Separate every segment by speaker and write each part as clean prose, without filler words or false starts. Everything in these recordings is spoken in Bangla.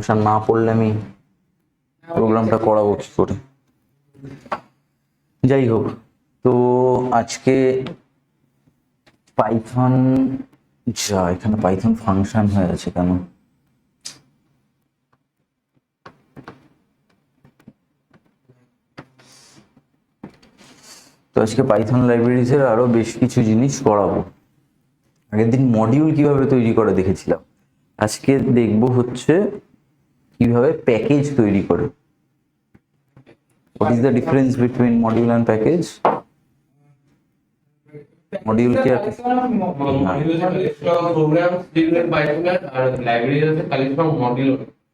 Speaker 1: ফাংশন না পড়লে আমি প্রোগ্রামটা করাবো কি করে? যাই হোক, তো আজকে পাইথন, যা এখানে পাইথন ফাংশন হয়ে আছে কেন? তো আজকে পাইথন লাইব্রেরিজের আরো বেশ কিছু জিনিস করাবো। আগের দিন মডিউল কিভাবে তৈরি করে দেখেছিলাম, আজকে দেখবো হচ্ছে কিভাবে প্যাকেজ তৈরি করে। What is the difference between module and package? Module কি আর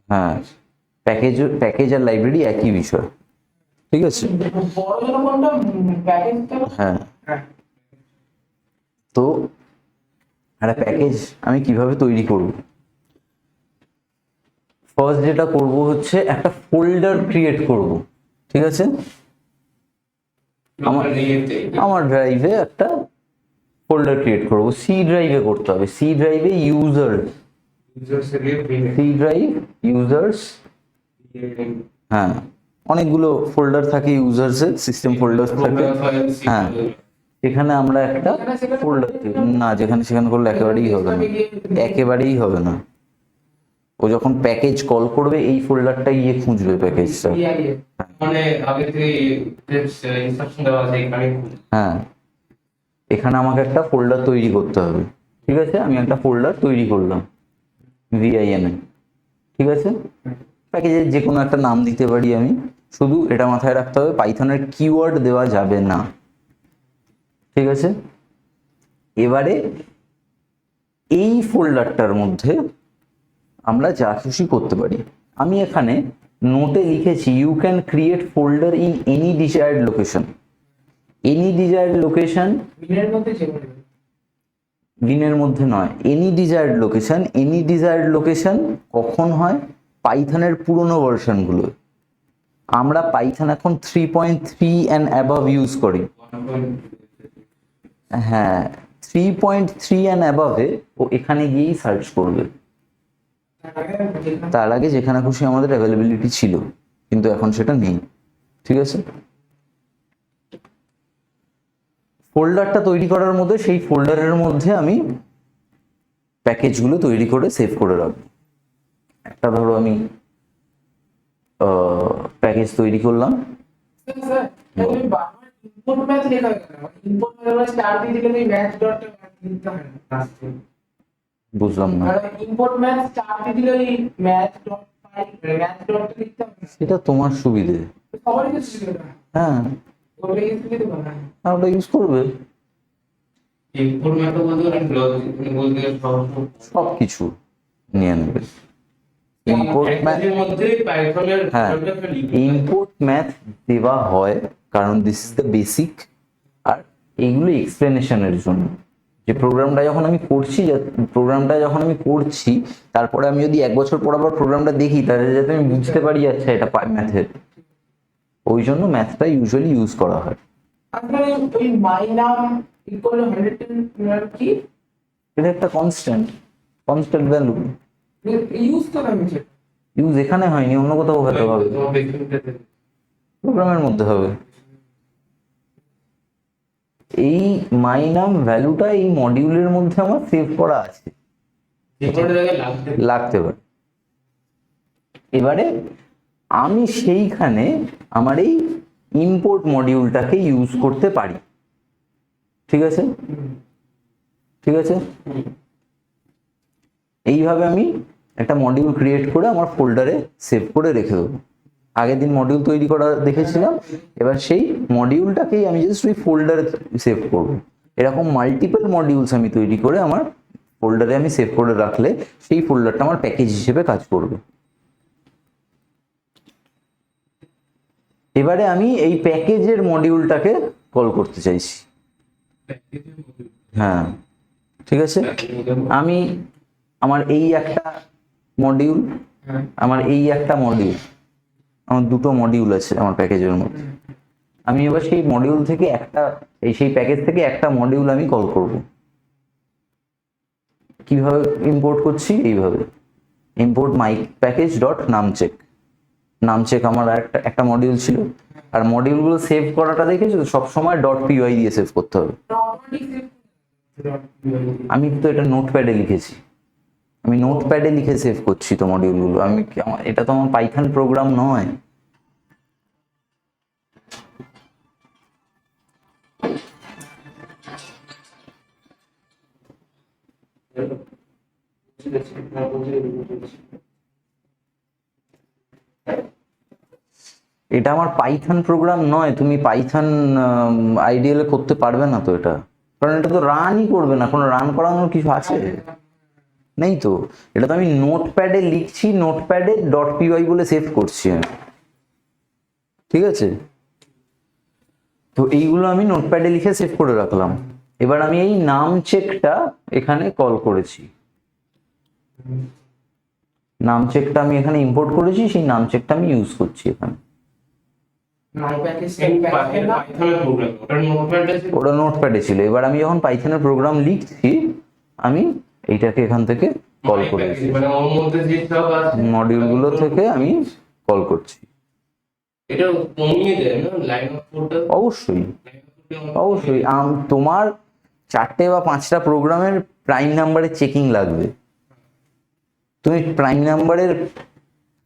Speaker 1: হ্যাঁ, প্যাকেজ আর লাইব্রেরি একই বিষয়, ঠিক আছে? হ্যাঁ, তো একটা প্যাকেজ আমি কিভাবে তৈরি করব? ফার্স্ট যেটা করব হচ্ছে একটা ফোল্ডার ক্রিয়েট করব, ঠিক আছে? আমার ড্রাইভে একটা ফোল্ডার ক্রিয়েট করব, সি ড্রাইভে করতে হবে। সি ড্রাইভে সি ড্রাইভ ইউজার্স, হ্যাঁ অনেকগুলো ফোল্ডার থাকে ইউজার্সের, সিস্টেম ফোল্ডার থাকে। হ্যাঁ, এখানে আমরা একটা ফোল্ডার, না যেখানে সেখানে করলে একেবারেই হবে না, একেবারেই হবে না। ও যখন প্যাকেজ কল করবে এই ফোল্ডারটা গিয়ে খুঁজবে প্যাকেজটা। হ্যাঁ, এখানে আমাকে একটা ফোল্ডার তৈরি করতে হবে, ঠিক আছে? আমি একটা ফোল্ডার তৈরি করলাম VIN এ, ঠিক আছে? প্যাকেজের যে কোনো একটা নাম দিতে পারি আমি, শুধু এটা মাথায় রাখতে হবে পাইথনের কিওয়ার্ড দেওয়া যাবে না, ঠিক আছে? এবারে এই ফোল্ডারটার মধ্যে আমরা যা খুশি করতে পারি। আমি এখানে নোটে লিখেছি you can create folder in any desired location. Any desired location, বিনের মধ্যে নয়, any desired location. Any desired location কখন হয়? পাইথনের পুরনো ভার্সনগুলো। আমরা পাইথন এখন 3.3 অ্যান্ড অ্যাবভ ইউজ করি। হ্যাঁ, 3.3 অ্যান্ড অ্যাবভে ও এখানে গিয়েই সার্চ করবে। তার আগে যেখানে খুশি আমাদের অ্যাভেলেবিলিটি ছিল, কিন্তু এখন সেটা নেই, ঠিক আছে? ফোল্ডারটা তৈরি করার মধ্যে, সেই ফোল্ডারের মধ্যে আমি প্যাকেজগুলো তৈরি করে সেভ করে রাখবো। একটা ধরো আমি প্যাকেজ তৈরি করলাম, বুঝলাম না, সেটা তোমার সুবিধে। হ্যাঁ, ওটা ইউজ করবে, সব কিছু নিয়ে নেবে। হ্যাঁ, ইম্পোর্ট ম্যাথ দেওয়া হয় কারণ দিস ইজ দ্য বেসিক, আর এইগুলো এক্সপ্লেনেশনের জন্য। যে প্রোগ্রামটা যখন আমি করছি তারপরে আমি যদি 1 বছর পর আবার প্রোগ্রামটা দেখি, তাহলে যাতে আমি বুঝতে পারি আচ্ছা এটা ম্যাথের, ওই জন্য ম্যাথটা ইউজুয়ালি ইউজ করা হয়। এটা একটা কনস্ট্যান্ট ভ্যালু। ইউজ এখানে হয়নি, অন্য কোথাও হতে হবে, প্রোগ্রামের মধ্যে হবে। এই মাইনাম ভ্যালুটা এই মডিউলের মধ্যে আমার সেভ করা আছে, লাগতে পারে। এবারে আমি সেইখানে আমার এই ইম্পোর্ট মডিউলটাকে ইউজ করতে পারি, ঠিক আছে? ঠিক আছে, এইভাবে আমি একটা মডিউল ক্রিয়েট করে আমার ফোল্ডারে সেভ করে রেখে দেবো। আগের দিন মডিউল তৈরি করা দেখেছিলাম, এবার সেই মডিউলটাকেই আমি জাস্ট ওই ফোল্ডারে সেভ করব। এরকম মাল্টিপল মডিউলস আমি তৈরি করে আমার ফোল্ডারে আমি সেভ করে রাখলে সেই ফোল্ডারটা আমার প্যাকেজ হিসেবে কাজ করবে। এবারে আমি এই প্যাকেজের মডিউলটাকে কল করতে চাইছি। হ্যাঁ, ঠিক আছে, আমি আমার এই একটা মডিউল, আমার দুটো মডিউল আছে আমার প্যাকেজের মধ্যে। আমি এবার সেই মডিউল থেকে সেই প্যাকেজ থেকে একটা মডিউল আমি কল করব। কিভাবে ইম্পোর্ট করছি? এইভাবে ইম্পোর্ট মাই প্যাকেজ ডট নামচেক। নামচেক আমার একটা মডিউল ছিল, আর মডিউলগুলো সেভ করাটা দেখেছো সবসময় ডট পিওয়াই দিয়ে সেভ করতে হবে। আমি তো এটা নোটপ্যাডে লিখেছি, আমি নোটপ্যাডে লিখে সেভ করছি তো মডিউলগুলো। এটা তো আমার পাইথন প্রোগ্রাম নয়। এটা আমার পাইথন প্রোগ্রাম নয়, তুমি পাইথন আইডিয়াল করতে পারবে না তো এটা, কারণ এটা তো রানই করবে না, কোনো রান করানোর কিছু আছে নেই তো। এটা তো আমি নোটপ্যাডে লিখছি, নোটপ্যাডে ডট পিওয়াই বলে সেভ করছি আমি, ঠিক আছে? তো এইগুলো আমি নোটপ্যাডে লিখে সেভ করে রাখলাম। এবার আমি এই নাম চেকটা এখানে কল করেছি, নাম চেকটা আমি এখানে ইম্পোর্ট করেছি, সেই নাম চেকটা আমি ইউজ করছি এখানে। ওটা নোটপ্যাডে ছিল। এবার আমি যখন পাইথনের প্রোগ্রাম লিখছি, আমি এইটাকে এখান থেকে কল করেছি, মডিউলগুলো থেকে আমি কল করছি। অবশ্যই অবশ্যই তোমার 4টে বা 5টা প্রোগ্রামের প্রাইম নাম্বারের চেকিং লাগবে। তুমি প্রাইম নাম্বারের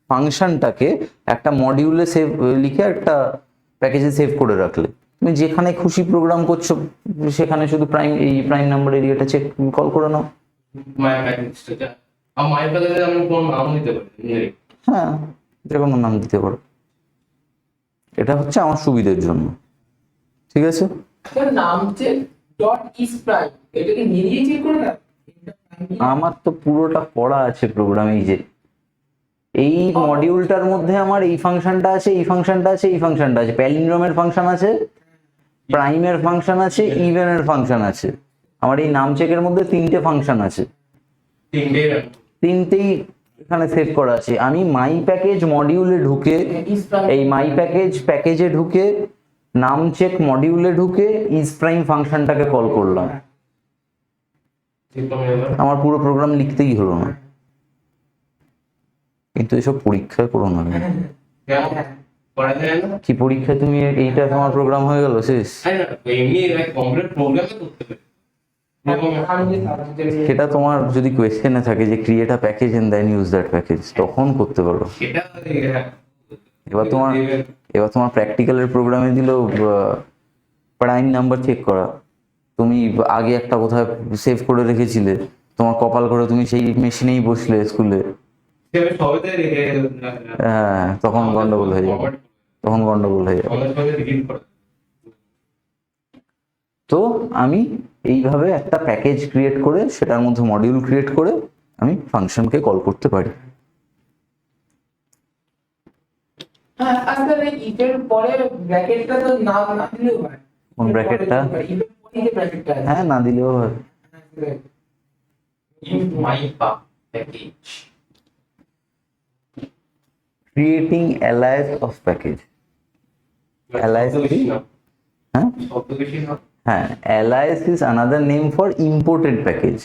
Speaker 1: ফাংশনটাকে একটা মডিউলে সেভ লিখে একটা প্যাকেজে সেভ করে রাখলে, তুমি যেখানে খুশি প্রোগ্রাম করছো সেখানে শুধু প্রাইম নাম্বার এরিয়াটা চেক কল করে নাও। হ্যাঁ, যে কোনো নাম দিতে পারো, এটা হচ্ছে আমার সুবিধের জন্য, ঠিক আছে? আমার তো পুরোটা পড়া আছে প্রোগ্রামে, এই যে এই মডিউলটার মধ্যে আমার এই ফাংশনটা আছে, এই ফাংশনটা আছে, এই ফাংশনটা আছে, প্যালিন্ড্রোমের ফাংশন আছে, প্রাইমের ফাংশন আছে, ইভেনের ফাংশন আছে। আমার এই নাম চেকের মধ্যে 3টে ফাংশন আছে, তিনটেই এখানে সেভ করা আছে। আমি মাই প্যাকেজ মডিউলে ঢুকে, এই মাই প্যাকেজে ঢুকে নাম চেক মডিউলে ঢুকে ইজ প্রাইম ফাংশনটাকে কল করলাম, আমার পুরো প্রোগ্রাম লিখতেই হলো না। কিন্তু এসব পরীক্ষায় করো না। কি পরীক্ষা তুমি এইটা তোমার প্রোগ্রাম হয়ে গেল শেষ? সেটা তোমার যদি কোয়েশ্চেনে থাকে যে create a package and then use that package, তখন করতে পারো। এবার তোমার প্র্যাকটিক্যালের প্রোগ্রামে দিল প্রাইম নাম্বার চেক করা, তুমি আগে একটা কোথায় সেভ করে রেখেছিলে, তোমার কপাল করে তুমি সেই মেশিনেই বসলে স্কুলে, হ্যাঁ, তখন গন্ডগোল হয়ে যাবে, তো আমি এইভাবে একটা প্যাকেজ ক্রিয়েট করে সেটার মধ্যে মডিউল ক্রিয়েট করে আমি ফাংশনকে কল করতে পারি। কোন ব্র্যাকেটটা? হ্যাঁ, না দিলেও হয়। Creating alias of package, alias হ্যাঁ, alias is another name for imported package।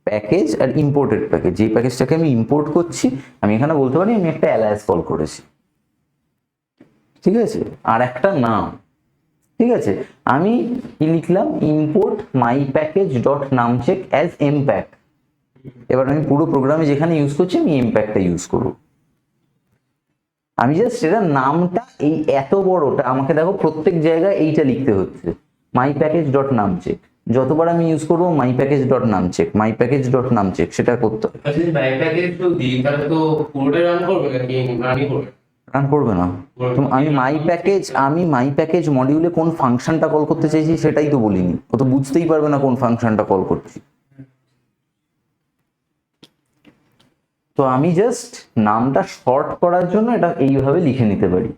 Speaker 1: Package আর ইম্পোর্টেড প্যাকেজ, যে প্যাকেজটাকে আমি ইম্পোর্ট করছি আমি এখানে বলতে পারি আমি একটা alias কল করেছি, ঠিক আছে? আর একটা নাম, ঠিক আছে? আমি কি লিখলাম, ইম্পোর্ট মাই প্যাকেজ ডট নামচেক অ্যাজ এমপ্যাক। এবার আমি পুরো প্রোগ্রামে যেখানে ইউজ করছি আমি এমপ্যাকটা ইউজ করবো। আমি জাস্ট সেটা নামটা এই এত বড়টা আমাকে দেখো প্রত্যেক জায়গায় এইটা লিখতে হচ্ছে, মাই প্যাকেজ ডট নামচেক। যতবার আমি ইউজ করবো মাই প্যাকেজ ডট নামচেক, মাই প্যাকেজ ডট নামচেক, সেটা করতে হবে। রান করবে না। আমি মাই প্যাকেজ মডিউলে কোন ফাংশনটা কল করতে চাইছি সেটাই তো বলিনি, ও তো বুঝতেই পারবে না কোন ফাংশনটা কল করছি। তো আমি জাস্ট নামটা শর্ট করার জন্য এটা এইভাবে লিখে নিতে পারি,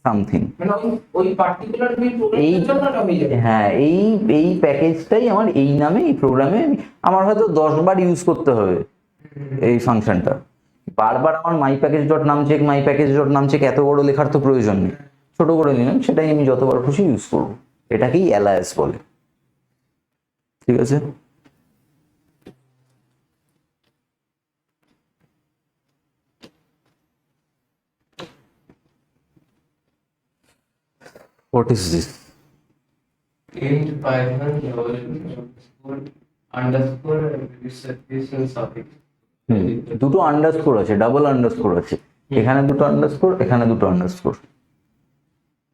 Speaker 1: সামথিং। হ্যাঁ, এই প্যাকেজটাই আমার এই নামে এই প্রোগ্রামে আমার হয়তো 10 বার ইউজ করতে হবে এই ফাংশনটা। বারবার আমার মাই প্যাকেজ ডট নামচেক, মাই প্যাকেজ ডট নামচেক এত বড় লেখার তো প্রয়োজন নেই, ছোট করে নিলাম, সেটাই আমি যতবার খুশি ইউজ করবো। এটাকেই alias বলে, ঠিক আছে? What is this?
Speaker 2: int python underscore and suffix.
Speaker 1: দুটো আন্ডারস্কোর আছে, ডাবল আন্ডারস্কোর আছে, এখানে দুটো আন্ডারস্কোর, এখানে দুটো আন্ডারস্কোর,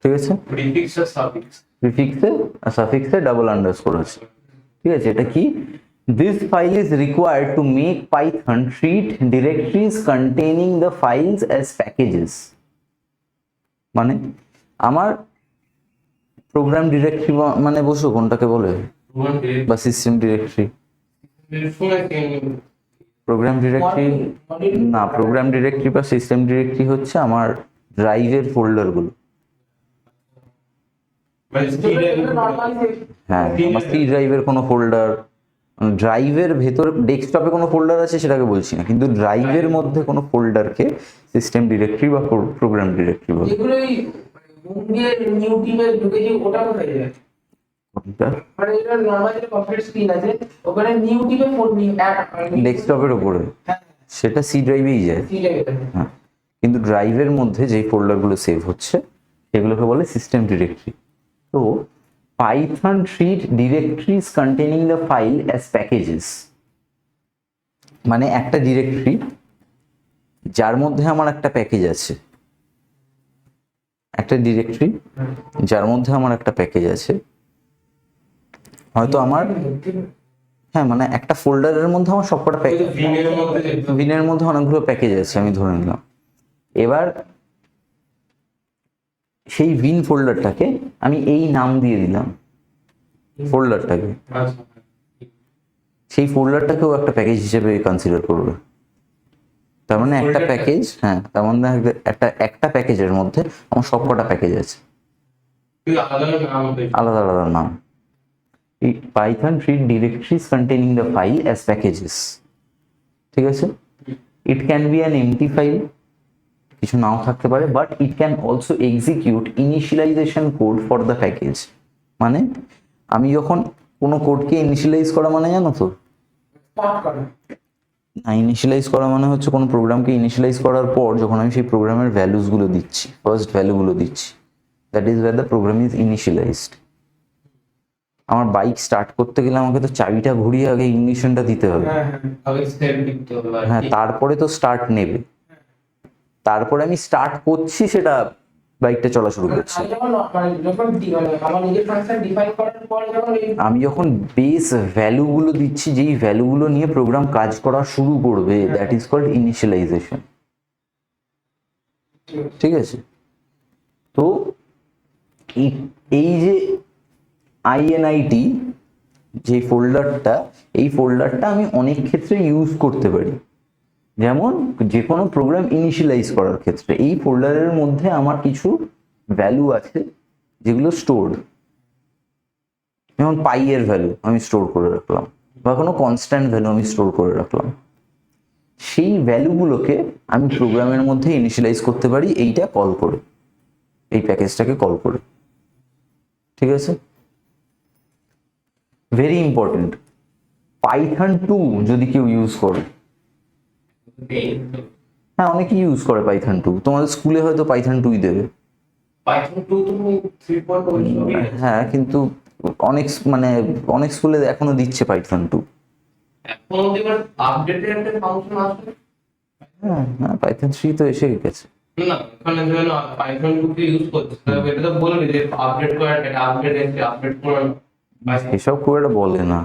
Speaker 1: ঠিক আছে?
Speaker 2: Prefix or suffix.
Speaker 1: প্রিফিক্সে আর সাফিক্সে ডাবল আন্ডারস্কোর আছে, ঠিক আছে? এটা কি? This file is required to make Python treat directories containing the files as packages. মানে আমার প্রোগ্রাম ডিরেক্টরি মানে বসো কোনটাকে বলে,
Speaker 2: One direct.
Speaker 1: বা সিস্টেম ডিরেক্টরি? প্রোগ্রাম ডিরেক্টরি না, প্রোগ্রাম ডিরেক্টরি বা সিস্টেম ডিরেক্টরি হচ্ছে আমার ড্রাইভের ফোল্ডারগুলো। হ্যাঁ, আমার সি ড্রাইভের কোনো ফোল্ডার, ড্রাইভের ভেতর ডেস্কটপে কোনো ফোল্ডার আছে সেটাকে বলছি না, কিন্তু ড্রাইভের মধ্যে কোনো ফোল্ডারকে সিস্টেম ডিরেক্টরি বা প্রোগ্রাম ডিরেক্টরি বলে।
Speaker 3: যেগুলো এই মুঙ্গের নিউ টিমে ঢুকেছি ওটা কোথায় যায়?
Speaker 1: কোনটা?
Speaker 3: মানে এটা নরমাল যে কমপ্লিট স্ক্রিন আছে ওখানে নিউ টিমে ফোন নিয়ে
Speaker 1: ডেস্কটপের উপরে সেটা সি ড্রাইভেই যায়। হ্যাঁ, কিন্তু ড্রাইভের মধ্যে যেই ফোল্ডারগুলো সেভ হচ্ছে সেগুলোকে বলে সিস্টেম ডিরেক্টরি। তো Python treat directories containing the file as packages, মানে একটা ডিরেক্টরি যার মধ্যে আমার একটা প্যাকেজ আছে, একটা ডিরেক্টরি যার মধ্যে আমার একটা প্যাকেজ আছে, হয়তো আমার, হ্যাঁ মানে একটা ফোল্ডারের মধ্যে আমার সবকটা প্যাকেজ, ভিনের মধ্যে অনেকগুলো প্যাকেজ আছে আমি ধরে নিলাম। এবার সেই ভিন ফোল্ডারটাকে আমি এই নাম দিয়ে দিলাম ফোল্ডারটাকে, সেই ফোল্ডারটাকেও একটা প্যাকেজ হিসেবে কনসিডার করবে। তার মানে একটা প্যাকেজ, হ্যাঁ তার মানে একটা প্যাকেজের মধ্যে আমার সবকটা প্যাকেজ আছে, আলাদা আলাদা নাম। Python treat directories containing the file as packages, ঠিক আছে? It can be an empty file, কিছু নাও থাকতে পারে, but it can also execute initialization code for the package. মানে আমি যখন কোনো কোডকে ইনিশিয়ালাইজ করা মানে জানো তো? না, ইনিশিয়ালাইজ করা মানে হচ্ছে কোনো প্রোগ্রামকে ইনিশিয়ালাইজ করার পর যখন আমি সেই প্রোগ্রামের ভ্যালুসগুলো দিচ্ছি, ফার্স্ট ভ্যালুগুলো দিচ্ছি, that is wire the programme is initialised. আমার বাইক স্টার্ট করতে গেলে আমাকে তো চাবিটা ঘুরিয়ে আগে ইগনিশনটা দিতে হবে, হ্যাঁ তারপরে তো স্টার্ট নেবে, তারপরে আমি স্টার্ট করছি সেটা বাইকটা চলা শুরু করছে। আমি যখন বেস ভ্যালুগুলো দিচ্ছি, যেই ভ্যালুগুলো নিয়ে প্রোগ্রাম কাজ করা শুরু করবে, দ্যাট ইজ কল্ড ইনিশিয়ালাইজেশন, ঠিক আছে? তো এই যে আইএনআইটি যে ফোল্ডারটা, এই ফোল্ডারটা আমি অনেক ক্ষেত্রে ইউজ করতে পারি। যেমন যে কোনো প্রোগ্রাম ইনিশিয়ালাইজ করার ক্ষেত্রে এই ফোল্ডারের মধ্যে আমার কিছু ভ্যালু আছে যেগুলো স্টোরড, যেমন পাই এর ভ্যালু আমি স্টোর করে রাখলাম, বা কোনো কনস্ট্যান্ট ভ্যালু আমি স্টোর করে রাখলাম। সেই ভ্যালুগুলোকে আমি প্রোগ্রামের মধ্যে ইনিশিয়ালাইজ করতে পারি এইটা কল করে, এই প্যাকেজটাকে কল করে, ঠিক আছে? ভেরি ইম্পর্টেন্ট, পাইথন 2 যদি কেউ ইউজ করে, হ্যাঁ অনেকে ইউজ করে পাইথন 2, তোমাদের স্কুলে হয়তো পাইথন 2ই দেবে। হ্যাঁ কিন্তু অনেক মানে অনেক স্কুলে এখনো দিচ্ছে পাইথন 2। হ্যাঁ হ্যাঁ, পাইথন 3 তো এসে গেছে। এসব খুব একটা বলে না,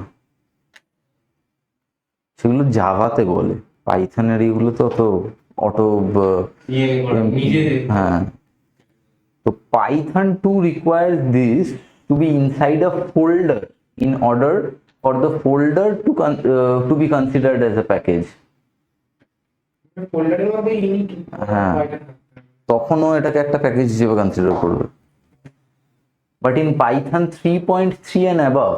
Speaker 1: সেগুলো জাভাতে বলে, পাইথনের এগুলো তো অটো, হ্যাঁ। তো Python 2 requires this to be inside a folder in order for the folder to be considered as a package. হ্যাঁ, তখনও এটাকে একটা প্যাকেজ হিসেবে কনসিডার করবে। But in Python 3.3 and above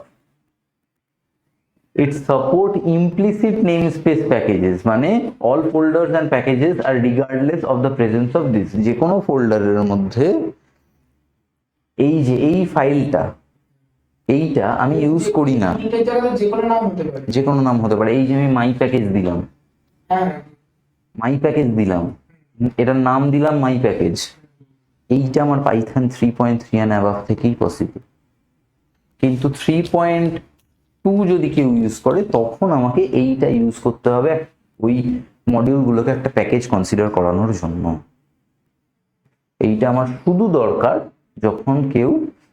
Speaker 1: it support implicit namespace packages, মানে all folders and packages are regardless of the presence of this, যে কোনো ফোল্ডারের মধ্যে এই যে এই ফাইলটা, এইটা আমি ইউজ করি না, যে কোনো নাম হতে পারে। এই যে আমি মাই প্যাকেজ দিলাম, মাই প্যাকেজ দিলাম, এটার নাম দিলাম মাই প্যাকেজ, এইটা আমার পাইথন 3.3 অ্যান্ড অ্যাবাভ থেকেই পসিবল, কিন্তু 3.2 যদি কেউ ইউজ করে তখন আমাকে এইটা ইউজ করতে হবে ওই মডিউলগুলোকে একটা প্যাকেজ কনসিডার করানোর জন্য। এইটা আমার শুধু দরকার যখন কেউ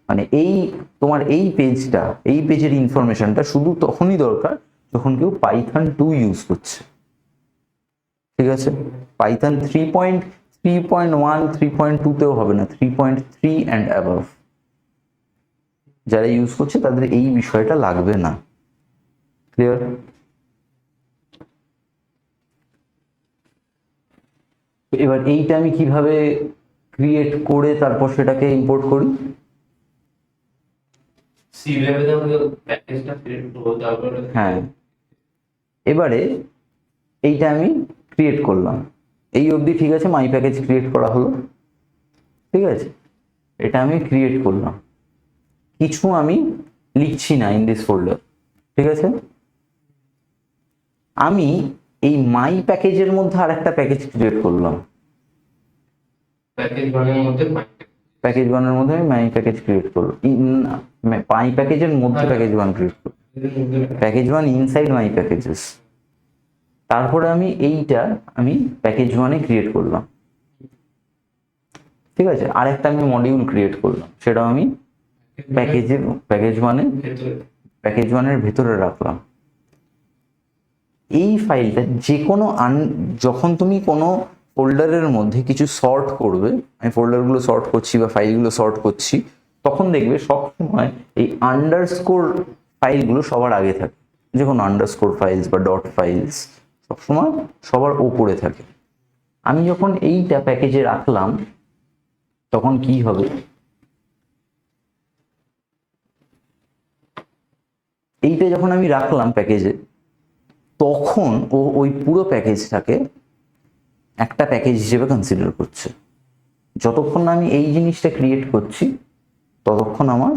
Speaker 1: মানে এই তোমার এই পেজটা, এই পেজের ইনফরমেশনটা শুধু তখনই দরকার যখন কেউ পাইথন 2 ইউজ করছে। ঠিক আছে, পাইথন 3.1 3.2তেও হবে না, 3.3 অ্যান্ড অ্যাবাভ যারা ইউজ করছে তাদের এই বিষয়টা লাগবে না। ক্লিয়ার? এবার এইটা আমি কিভাবে ক্রিয়েট করে তারপর সেটাকে ইম্পোর্ট করি?
Speaker 2: সি লেভেলে আমাদের প্যাকেজটা ক্রিয়েট করবো, তারপরে
Speaker 1: হ্যাঁ, এবারে এইটা আমি ক্রিয়েট করলাম, এই অবধি ঠিক আছে, মাই প্যাকেজ ক্রিয়েট করা হলো। ঠিক আছে, এটা আমি ক্রিয়েট করলাম, কিছু আমি লিখছি না ইন দিস ফোল্ডার। ঠিক আছে, আমি এই মাই প্যাকেজের মধ্যে আর একটা প্যাকেজ ক্রিয়েট করলাম,
Speaker 2: প্যাকেজ বানানোর মধ্যে
Speaker 1: প্যাকেজ ওয়ানের মধ্যে আমি মাই প্যাকেজ ক্রিয়েট করলাম, মাই প্যাকেজের মধ্যে প্যাকেজ ওয়ান ক্রিয়েট করলাম, package one inside my packages. তারপরে আমি এইটা আমি প্যাকেজ ওয়ানে ক্রিয়েট করলাম। ঠিক আছে, আরেকটা আমি মডিউল ক্রিয়েট করলাম, সেটাও আমি প্যাকেজ ওয়ানের ভেতরে রাখলাম। এই ফাইলটা যে কোনো যখন তুমি কোনো ফোল্ডারের মধ্যে কিছু সর্ট করবে, আমি ফোল্ডারগুলো সর্ট করছি বা ফাইলগুলো সর্ট করছি, তখন দেখবে সবসময় এই আন্ডারস্কোর ফাইলগুলো সবার আগে থাকে। যে কোনো আন্ডারস্কোর ফাইলস বা ডট ফাইলস সবসময় সবার ওপরে থাকে। আমি যখন এইটা প্যাকেজে রাখলাম তখন কি হবে, এইটা যখন আমি রাখলাম প্যাকেজে, তখন ও ওই পুরো প্যাকেজটাকে একটা প্যাকেজ হিসেবে কনসিডার করছে। যতক্ষণ না আমি এই জিনিসটা ক্রিয়েট করছি ততক্ষণ আমার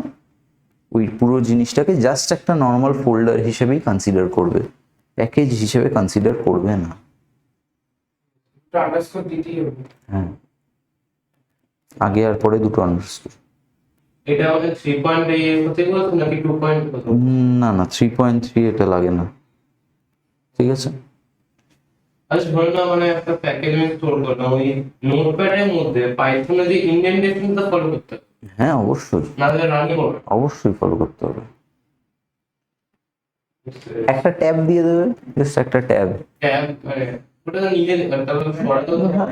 Speaker 1: ওই পুরো জিনিসটাকে জাস্ট একটা নর্মাল ফোল্ডার হিসেবেই কনসিডার করবে, প্যাকেজ হিসেবে কনসিডার করবে না।
Speaker 3: আন্ডারস্কোর দিতেই হবে।
Speaker 1: হ্যাঁ, আগে আর পরে দুটো আন্ডারস্কোর।
Speaker 2: এটা আমাদের 3.8 হতে বলতো নাকি 2.0 হতে?
Speaker 1: না না, 3.3 এটা লাগে না। ঠিক আছে,
Speaker 2: আচ্ছা ধরো না, মানে একটা প্যাকেজ আমি স্টোর করলাম, ওই নোটপ্যাডের মধ্যে পাইথনে যে ইন্ডেন্টেশনটা ফলো করতে হবে,
Speaker 1: হ্যাঁ অবশ্যই,
Speaker 2: না হলে রানই করবে না।
Speaker 1: অবশ্যই ফলো করতে হবে। একটা ট্যাব দিয়ে দেবে, জাস্ট একটা ট্যাব।
Speaker 2: ট্যাব মানে ওটা তো নিজে তাহলে সরাতে হতো না।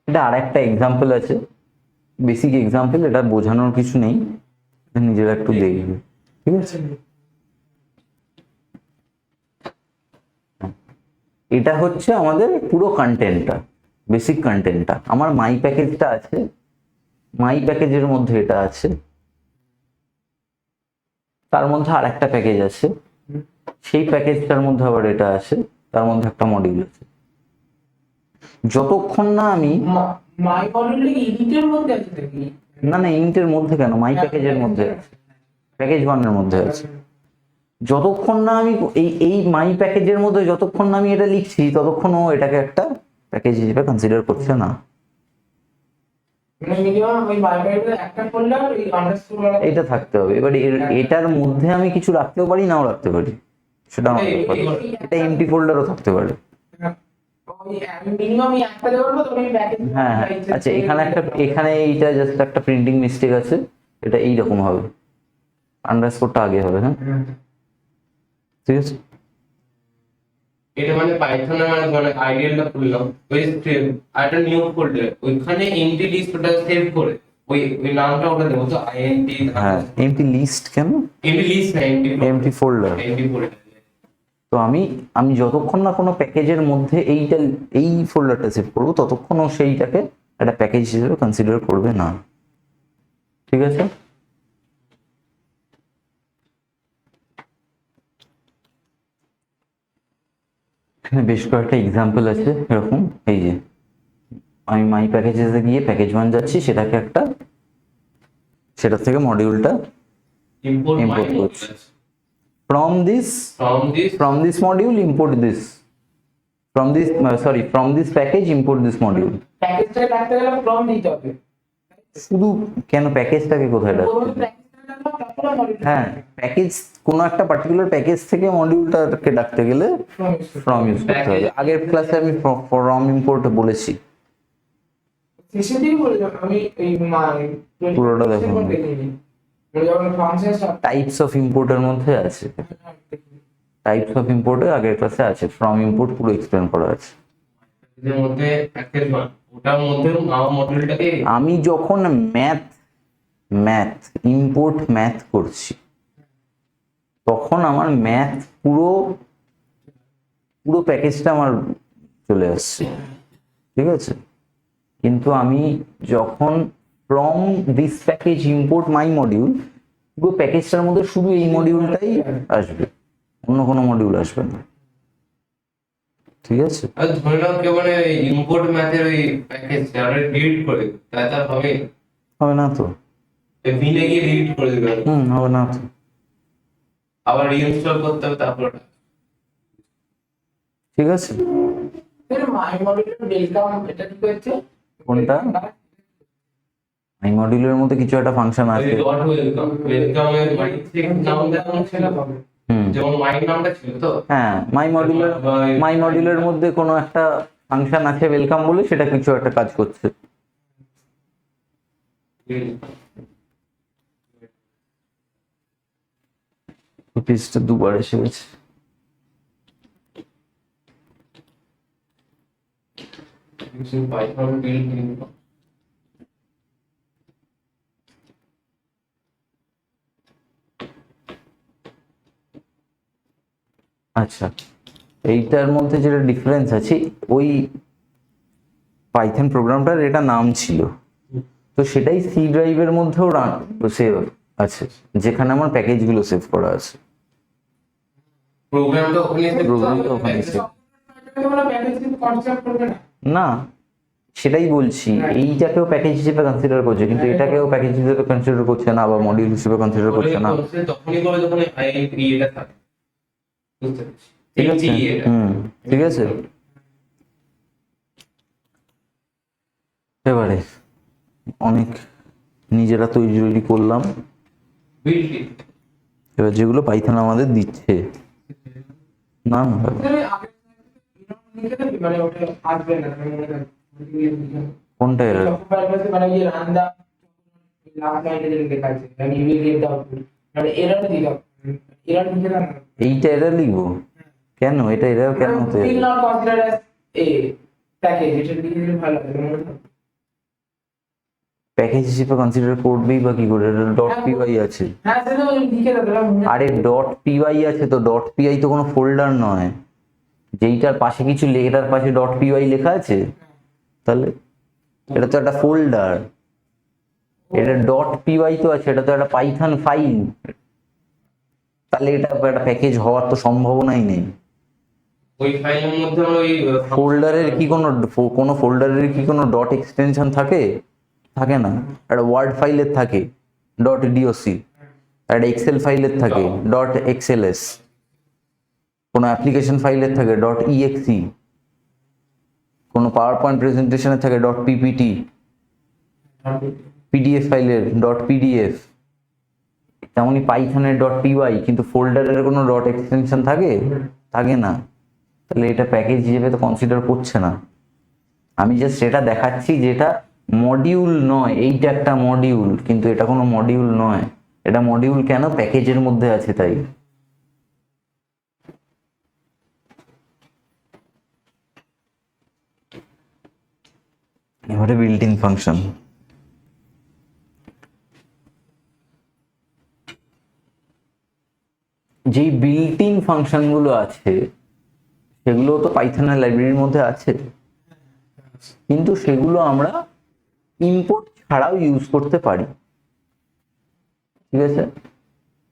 Speaker 1: এটা আরেকটা এক্সাম্পল আছে, বেসিক এক্সাম্পল, এটা বোঝানোর কিছু নেই, নিজেরা একটু দেখবে। ঠিক আছে, এটা হচ্ছে আমাদের পুরো কন্টেন্টটা, বেসিক কন্টেন্টটা। আমার মাই প্যাকেজটা আছে, মাই প্যাকেজের মধ্যে এটা আছে, তার মধ্যে আর একটা প্যাকেজ আছে, সেই প্যাকেজটার মধ্যে আবার এটা আছে, তার মধ্যে একটা মডিউল আছে। যতক্ষণ না আমি
Speaker 3: মাই মডিউলে ইডিটের মধ্যে আছে নাকি?
Speaker 1: না না, ইন্টের মধ্যে কেন, মাই প্যাকেজের মধ্যে আছে, প্যাকেজ ওয়ানের মধ্যে আছে। যতক্ষণ না আমি এই মাই প্যাকেজের মধ্যে যতক্ষণ না আমি এটা লিখছি ততক্ষণ ও এটাকে একটা প্যাকেজ হিসেবে কনসিডার করছে না।
Speaker 3: মানে মিনিমাম ওই মাই মডিউলে একটা ফোল্ডার এই আন্ডারস্কোর ওয়ালা
Speaker 1: এটা থাকতে হবে। এবার এটার মধ্যে আমি কিছু রাখতেও পারি, নাও রাখতে পারি, সেটা আমার ব্যাপার। এটা এমটি ফোল্ডারও থাকতে পারে।
Speaker 3: ওই আমি মিনিমাম এই একটা দেওয়ার পর তুমি প্যাকেজ।
Speaker 1: হ্যাঁ হ্যাঁ, আচ্ছা এখানে এইটা জাস্ট একটা প্রিন্টিং মিস্টেক আছে, এটা এইরকম হবে, আন্ডারস্কোরটা আগে হবে। হ্যাঁ ঠিক আছে,
Speaker 2: এটা মানে পাইথনের মানে আইডিয়ালটা খুললাম, ওই একটা নিউ ফোল্ডার, ওইখানে এমটি লিস্টটা সেভ করে ওই নামটা ওটা দেবো তো, আইএনটি।
Speaker 1: হ্যাঁ এমটি লিস্ট কেন,
Speaker 2: এমটি লিস্ট না,
Speaker 1: এমটি ফোল্ডার।
Speaker 2: Empty folder.
Speaker 1: তো আমি যতক্ষণ না কোনো প্যাকেজের মধ্যে এই ফোল্ডারটা সেভ করবো ততক্ষণ ও সেইটাকে একটা প্যাকেজ হিসেবে কনসিডার করবে না। ঠিক আছে, এখানে বেশ কয়েকটা এক্সাম্পল আছে এরকম। এই যে আমি মাই প্যাকেজেসে গিয়ে প্যাকেজ ওয়ান যাচ্ছি, সেটা থেকে মডিউলটা
Speaker 2: ইম্পোর্ট
Speaker 1: import করছি।
Speaker 2: from
Speaker 1: from this module import this, from this package import this module.
Speaker 3: প্যাকেজটাকে রাখতে গেলে ফ্রম দিতে হবে।
Speaker 1: শুধু কেন প্যাকেজটাকে কোথায় রাখতে হবে?
Speaker 3: প্যাকেজটা রাখলাম তারপরে মডিউল
Speaker 1: হ্যাঁ, প্যাকেজ কোনো একটা পার্টিকুলার প্যাকেজ থেকে মডিউলটাকে ডাকতে গেলে ফ্রম ইউজ করতে হবে। আগের ক্লাসে আমি ফ্রম ইম্পোর্ট বলেছি।
Speaker 3: শেষের দিকে বলে যাও, আমি এই
Speaker 1: পুরোটা দেখো।
Speaker 3: যখন ফাংশন স্টার্ট
Speaker 1: টাইপস অফ ইম্পোর্টের মধ্যে আছে, টাইপস অফ ইম্পোর্টে আগের ক্লাসে আছে, ফ্রম ইম্পোর্ট পুরো এক্সপ্লেন করা আছে।
Speaker 2: এর মধ্যে প্যাকেজ ওয়ান, ওটার মধ্যে আমার মডিউলটাকে
Speaker 1: আমি যখন ম্যাথ ইম্পোর্ট ম্যাথ করছি তখন আমার ম্যাথ পুরো প্যাকেজটা আমার চলে আসছে, ঠিক আছে। কিন্তু আমি যখন from this package import my module, পুরো প্যাকেজটার মধ্যে শুধু এই মডিউলটাই আসবে, অন্য কোনো মডিউল আসবে না, ঠিক আছে।
Speaker 2: আর ধরে নাও কেউ মানে ইম্পোর্ট ম্যাথের ওই প্যাকেজ আমরা ডিলিট করে দিই, তাই তার হবে
Speaker 1: হবে না তো।
Speaker 2: ভিনে গিয়ে ডিলিট করে দিবে,
Speaker 1: হবে না তো।
Speaker 2: আবার রিইনস্টল করতে হবে তারপর।
Speaker 1: ঠিক আছে,
Speaker 3: মাই মডিউল ওয়েলকাম, এটা কি হচ্ছে
Speaker 1: কোনটা? এই মডিউলের মধ্যে কিছু একটা ফাংশন আছে।
Speaker 2: ডট ওয়েলকাম, ওয়েলকামের নাম দেওয়া ছিল, যেমন মাই নামটা ছিল তো।
Speaker 1: হ্যাঁ, মাই মডিউলের মধ্যে কোনো একটা ফাংশন আছে ওয়েলকাম বলে, সেটা কিছু একটা কাজ করছে। পেজটা দুবার এসে গেছে।
Speaker 2: পাইথন বিল্ড
Speaker 1: আচ্ছা, এইটার মধ্যে যেটা ডিফারেন্স আছে, ওই পাইথন প্রোগ্রামটার এটা নাম ছিল, তো সেটাই সি ড্রাইভের মধ্যেও সেভ আছে, যেখানে আমার প্যাকেজগুলো সেভ করা আছে।
Speaker 2: প্রোগ্রামটা ওখানে
Speaker 1: প্রোগ্রামটা ওখানে save।
Speaker 3: তোমরা প্যাকেজ কিন্তু কনসেপ্ট করবে না।
Speaker 1: না, সেটাই বলছি, এইটাকেও প্যাকেজ হিসেবে কনসিডার করছে, কিন্তু এটাকেও প্যাকেজ হিসেবে কনসিডার করছে না, বা মডিউল হিসেবে কনসিডার করছে না।
Speaker 2: তখনই করে যখন এটা থাকে, বুঝতে পেরেছি।
Speaker 1: ঠিক আছে, ঠিক আছে। এবারে অনেক নিজেরা তৈরি করলাম, এবার যেগুলো পাইথন আমাদের দিচ্ছে, না না
Speaker 3: তুমি আগে লিখে দেবে, মানে ওটা আসবে না, মানে মনে রাখবে।
Speaker 1: কোনটা এরর?
Speaker 3: মানে এই রান্দা লাস্ট লাইনে যে লেখা আছে, মানে you will get the output, মানে এরর দিলাম, এরর লিখে দাও না।
Speaker 1: এইটা এরর লিখবো কেন? এটা এরর কেন হতে
Speaker 3: will not consider as a package, এটা লিখে দিলে ভালো হবে, মনে হয়।
Speaker 1: প্যাকেজ হিসেবে কনসিডার করবেই বা কি করে? ডট পিওয়াই আছে।
Speaker 3: হ্যাঁ, সেটা আমি লিখে দাও, তাহলে মনে
Speaker 1: আরে ডট পিওয়াই আছে তো, ডট পিআই তো কোনো ফোল্ডার নয়, যেইটার পাশে কিছু এটার পাশে ডট পিওয়াই লেখা আছে, তাহলে এটা তো একটা ফোল্ডার। এটা ডট পিওয়াই তো আছে, এটা তো একটা পাইথন ফাইল, তাহলে এটা একটা প্যাকেজ হওয়ার তো সম্ভাবনাই নেই।
Speaker 2: ওই ফাইলের মধ্যে আমরা ওই
Speaker 1: ফোল্ডারের কি কোনো ফোল্ডারের কি কোনো ডট এক্সটেনশন থাকে? থাকে না। একটা ওয়ার্ড ফাইলের থাকে ডট ডিওসি, একটা এক্সেল ফাইলের থাকে ডট এক্সএলএস, কোনো অ্যাপ্লিকেশন ফাইলের থাকে ডট ইএক্সি, কোনো পাওয়ার পয়েন্ট প্রেজেন্টেশনের থাকে ডট পিপিটি, পিডিএফ ফাইলের ডট পিডিএফ, তেমনই পাইথনের ডট পিওয়াই। কিন্তু ফোল্ডারের কোনো ডট এক্সটেনশন থাকে? থাকে না। তাহলে এটা প্যাকেজ হিসেবে তো কনসিডার করছে না। আমি জাস্ট এটা দেখাচ্ছি যেটা মডিউল নয়, এইটা একটা মডিউল, কিন্তু এটা কোনো মডিউল নয়। এটা মডিউল কেন? প্যাকেজের মধ্যে আছে তাই। এবারে বিল্ট ইন ফাংশন। যেই বিল্ট ইন ফাংশন গুলো আছে সেগুলো তো পাইথনের লাইব্রেরির মধ্যে আছে, কিন্তু সেগুলো আমরা ইম্পোর্ট ছাড়াও ইউজ করতে পারি, ঠিক আছে।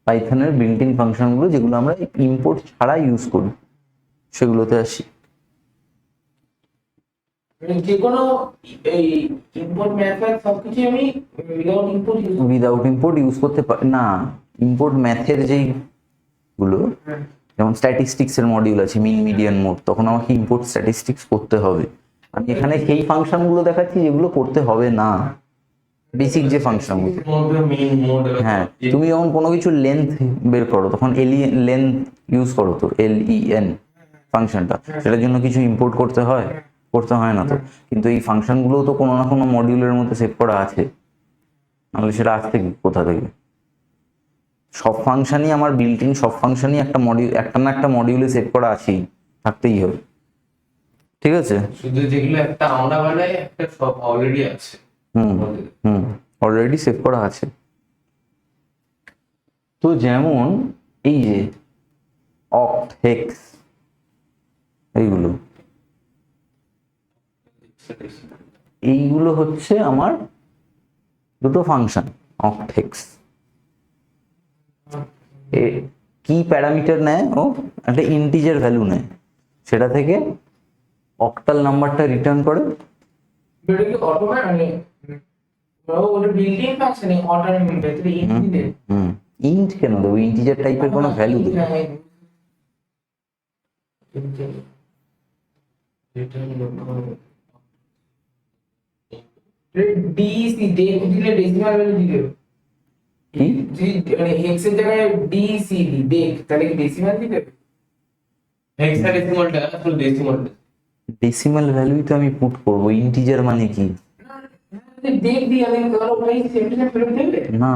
Speaker 1: পাইথনের বিল্ট ইন ফাংশন গুলো যেগুলো আমরা ইম্পোর্ট ছাড়া ইউজ করি সেগুলোতে আসি।
Speaker 3: যে কোনো এই ইম্পোর্ট মেথড সবকিছু আমি উইদাউট ইম্পোর্ট
Speaker 1: ইম্পোর্ট ইউজ করতে পারি না। ইম্পোর্ট ম্যাথের যেই গুলো, যেমন স্ট্যাটিস্টিক্স এর মডিউল আছে, মিন মিডিয়ান মোড, তখন আমাকে ইম্পোর্ট স্ট্যাটিস্টিক্স করতে হবে। আমি এখানে সেই ফাংশনগুলো দেখাচ্ছি যেগুলো করতে হবে না, বেসিক যে ফাংশনগুলো।
Speaker 2: মেইন মোড
Speaker 1: হ্যাঁ, তুমি যখন কোনো কিছু লেন্থ বের করো তখন লেন্থ ইউজ করো তো, LEN ফাংশনটা, সেটার জন্য কিছু ইম্পোর্ট করতে হয় না তো। কিন্তু এই ফাংশনগুলো তো কোনো না কোনো মডিউলের মধ্যে সেভ করা আছে, নাহলে সেটা আসছে কি কোথা থেকে? সব ফাংশনই আমার বিল্ট ইন, সব ফাংশনই একটা মডিউল, একটা না একটা মডিউলে সেভ করা আছেই, থাকতেই হবে। ঠিক আছে?
Speaker 2: শুধু যেগুলো একটা আমরা বানাই একটা সব অলরেডি আছে।
Speaker 1: অলরেডি সেভ করা আছে। তো যেমন এই যে অক্ট, হেক্স, এইগুলো হচ্ছে আমার দুটো ফাংশন, অক্ট হেক্স। কি প্যারামিটার নেয়? ও একটা ইন্টিজার ভ্যালু নেয়, সেটা থেকে অক্টাল নাম্বারটা রিটার্ন করে।
Speaker 3: এটা কি অটোমেটিক মানে ওটা বিল্ডিং ফাংশন অটোমেটিক ভেতরে ইন্ট দিবে।
Speaker 1: ইন্ট কেন দেবো? ইন্টিজার টাইপের কোনো ভ্যালু দেবো।
Speaker 3: ডিসি দিলে ডেসিমাল ভ্যালু দিবে।
Speaker 1: কি
Speaker 3: যদি মানে হেক্স এর জায়গায় ডিসি দেখ তাহলে কি ডেসিমাল দিবে?
Speaker 2: হেক্সাডেসিমালটা আসলে ডেসিমালটা
Speaker 1: ডেসিমাল ভ্যালুই তো আমি পুট করবো, ইন্টিজার মানে কি?
Speaker 3: দেখ দি আমি ধরো ভাই সেন্টেন্স ফেরত দেবে
Speaker 1: না,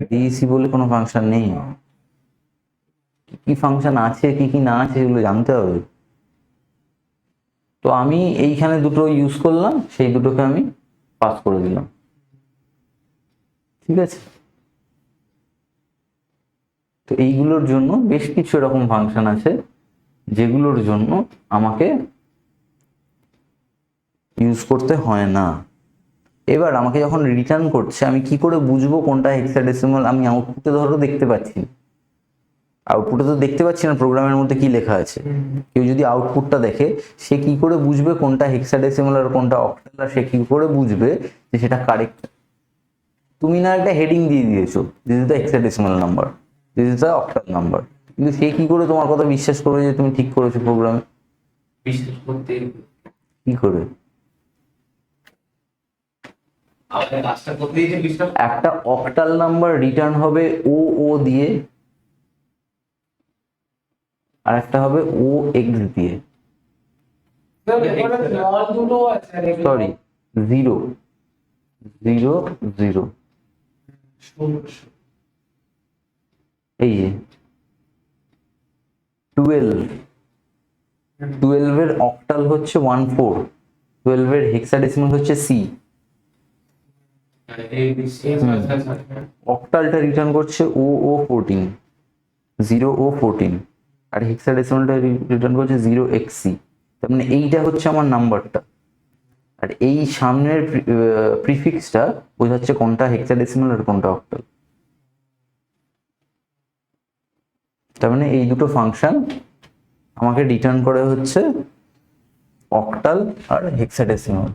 Speaker 1: ডিএসি বলে কোনো ফাংশন নেই। কি ফাংশন আছে কি কি না আছে এগুলো জানতে হবে। তো আমি এইখানে দুটো ইউজ করলাম, সেই দুটোকে আমি পাস করে দিলাম। ঠিক আছে? তো এইগুলোর জন্য বেশ কিছু এরকম ফাংশন আছে যেগুলোর জন্য আমাকে ইউজ করতে হয় না। এবার আমাকে যখন রিটার্ন করছে, আমি কি করে বুঝবো কোনটা হেক্সাডেসিমাল? আমি আউটপুটে ধরো দেখতে পাচ্ছি, আউটপুটে তো দেখতে পাচ্ছি না প্রোগ্রামের মধ্যে কি লেখা আছে। কেউ যদি আউটপুটটা দেখে, সে কি করে বুঝবে কোনটা হেক্সাডেসিমাল আর কোনটা অক্টাল? আর সে কি করে বুঝবে যে সেটা কারেক্ট? তুমি না একটা হেডিং দিয়ে দিয়েছো, this is the hexadecimal number, this is the octal number, কিন্তু সে কি করে তোমার কথা বিশ্বাস করবে যে তুমি ঠিক করেছো প্রোগ্রামে?
Speaker 2: বিশ্বাস করতে
Speaker 1: কি করে?
Speaker 2: আমাদের কাজটা করতেই যে বিশ্বাস
Speaker 1: একটা অক্টাল নাম্বার রিটার্ন হবে ও দিয়ে, আর একটা হবে OX দিয়ে।
Speaker 3: স্মল দুটো আছে আর এগুলো
Speaker 1: সরি, 0 0 0। এই যে 12 এর অক্টাল হচ্ছে 14, 12 এর হেক্সাডেসিমাল হচ্ছে C। অক্টালটা রিটার্ন করছে O14, 0O14, আর হেক্সাডেসিমালটা রিটার্ন করছে 0XC। তার মানে এইটা হচ্ছে আমার নাম্বারটা, আর এই সামনের প্রিফিক্সটা বোঝাচ্ছে কোনটা হেক্সাডেসিমাল আর কোনটা অক্টাল। তার মানে এই দুটো ফাংশন আমাকে রিটার্ন করে হচ্ছে অক্টাল আর হেক্সাডেসিমাল।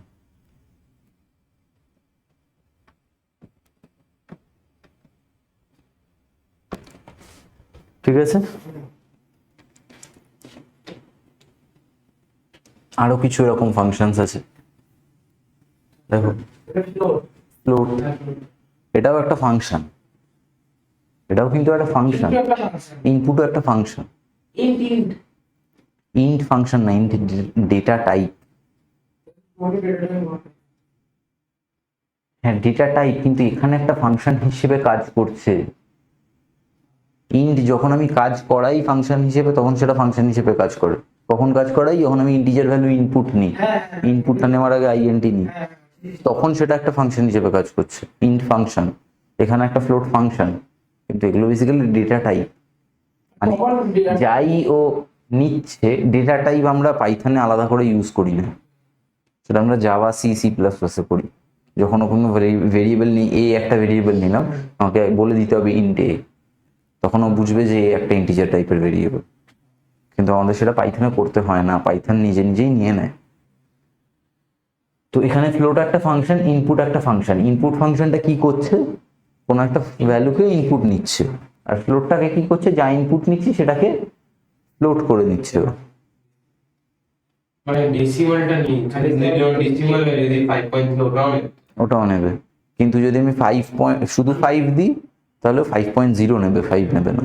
Speaker 1: ঠিক আছে? আরো কিছু এরকম ফাংশনস আছে, দেখো ফ্লোট, এটাও একটা ফাংশন, এটাও কিন্তু একটা ফাংশন, ইনপুটও একটা ফাংশন। ইন্ট ফাংশন না, ইন্ট ডেটা টাইপ। হ্যাঁ, ডেটা টাইপ, কিন্তু এখানে একটা ফাংশন হিসেবে কাজ করছে। ইন্ট যখন আমি কাজ করাই ফাংশন হিসেবে, তখন সেটা ফাংশন হিসেবে কাজ করে। কখন কাজ করাই? যখন আমি ইন্টিজার ভ্যালু ইনপুট নিই, ইনপুটটা নেওয়ার আগে আইএনটি নিই, তখন সেটা একটা ফাংশন হিসেবে কাজ করছে, ইন্ট ফাংশন। এখানে একটা ফ্লোট ফাংশন, কিন্তু এগুলো বেসিক্যালি ডেটা টাইপ। মানে যাই ও নিচ্ছে ডেটা টাইপ আমরা পাইথনে আলাদা করে ইউজ করি না, সেটা আমরা জাভা C++-এ করি। যখন কোনো ভেরিয়েবল নিই, একটা ভেরিয়েবল নিলাম, আমাকে বলে দিতে হবে ইন্ট এ, তখন ও বুঝবে যে একটা ইন্টিজার টাইপের ভেরিয়েবল। কিন্তু আমাদের সেটা পাইথনে করতে হয় না, পাইথন নিজেই নিয়ে নেয়। তো এখানে ফ্লোট একটা ফাংশন, ইনপুট একটা ফাংশন। ইনপুট ফাংশনটা কি করছে? কোনো একটা ভ্যালুকে ইনপুট নিচ্ছে, আর ফ্লোটটাকে কি করছে? যা ইনপুট নিচ্ছি সেটাকে ফ্লোট করে দিচ্ছে ও।
Speaker 2: মানে ডেসিমালটা নেই, খালি ডেসিমাল ভ্যালু দিয়ে 5.3 ওটাও নেই।
Speaker 1: ওটাও নেবে, কিন্তু যদি আমি 5 শুধু 5 দিই তাহলে 5.0 নেবে, 5 নেবে না।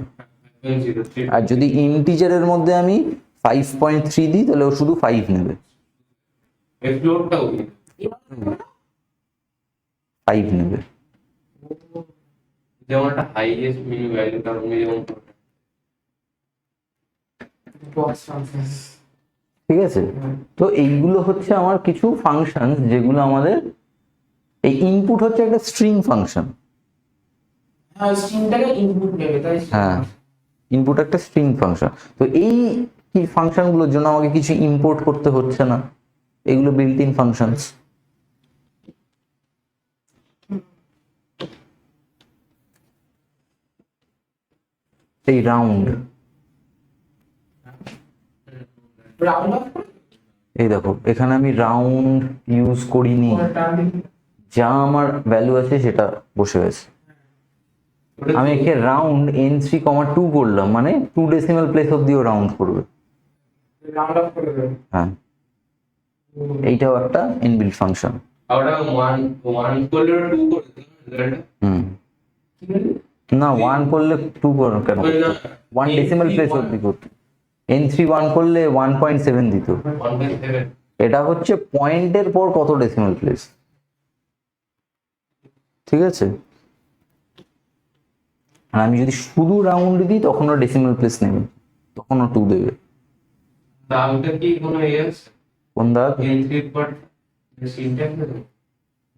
Speaker 2: 5.03
Speaker 1: আর যদি ইন্টিজারের মধ্যে আমি 5.3 দিই তাহলে ও শুধু 5 নেবে,
Speaker 2: এর ফ্লোটটাও নেই।
Speaker 1: 5 নেবে।
Speaker 2: যেমন একটা হাইয়েস্ট মিনি ভ্যালু তার মধ্যে যেমন
Speaker 3: বক্স ফাংশন।
Speaker 1: ঠিক আছে, তো এইগুলো হচ্ছে আমার কিছু ফাংশন যেগুলো আমাদের, এই ইনপুট হচ্ছে একটা স্ট্রিং ফাংশন।
Speaker 3: হ্যাঁ, স্ট্রিংটাকে ইনপুট নেবে, তাই
Speaker 1: হ্যাঁ, ইনপুট একটা স্ট্রিং ফাংশন। তো এই কি ফাংশনগুলোর জন্য আমাকে কিছু ইম্পোর্ট করতে হচ্ছে না, এগুলো বিল্ট ইন ফাংশনস। এই রাউন্ড,
Speaker 3: রাউন্ড অফ
Speaker 1: এই দেখো এখানে আমি রাউন্ড ইউজ করিনি, যা আমার ভ্যালু আছে সেটা বসে গেছে। আমি একে রাউন্ড n3,2 করলাম, মানে 2 ডেসিমাল প্লেস অব্দিও রাউন্ড করবে।
Speaker 3: রাউন্ড অফ করে দেবে।
Speaker 1: হ্যাঁ, এইটাও একটা ইনবিল্ট ফাংশন।
Speaker 2: ওটা 1 করলে 2 করে দিলাম
Speaker 1: হুম,
Speaker 3: কি বললি?
Speaker 1: না 1 করলে 2 করো কেন, 1 ডেসিমাল প্লেস অব্দি করতে। n3 1 করলে 1.7 দিত।
Speaker 2: 1.7
Speaker 1: এটা হচ্ছে পয়েন্টের পর কত ডেসিমাল প্লেস, ঠিক আছে। আর আমি যদি শুধু রাউন্ড দিই তখন ও ডেসিমাল প্লেস নেবে, তখন ও 2 দেবে।
Speaker 2: দামটা কি কোনো এস
Speaker 1: কোন দাগ?
Speaker 2: n3 পর সিনট্যাক্স আছে?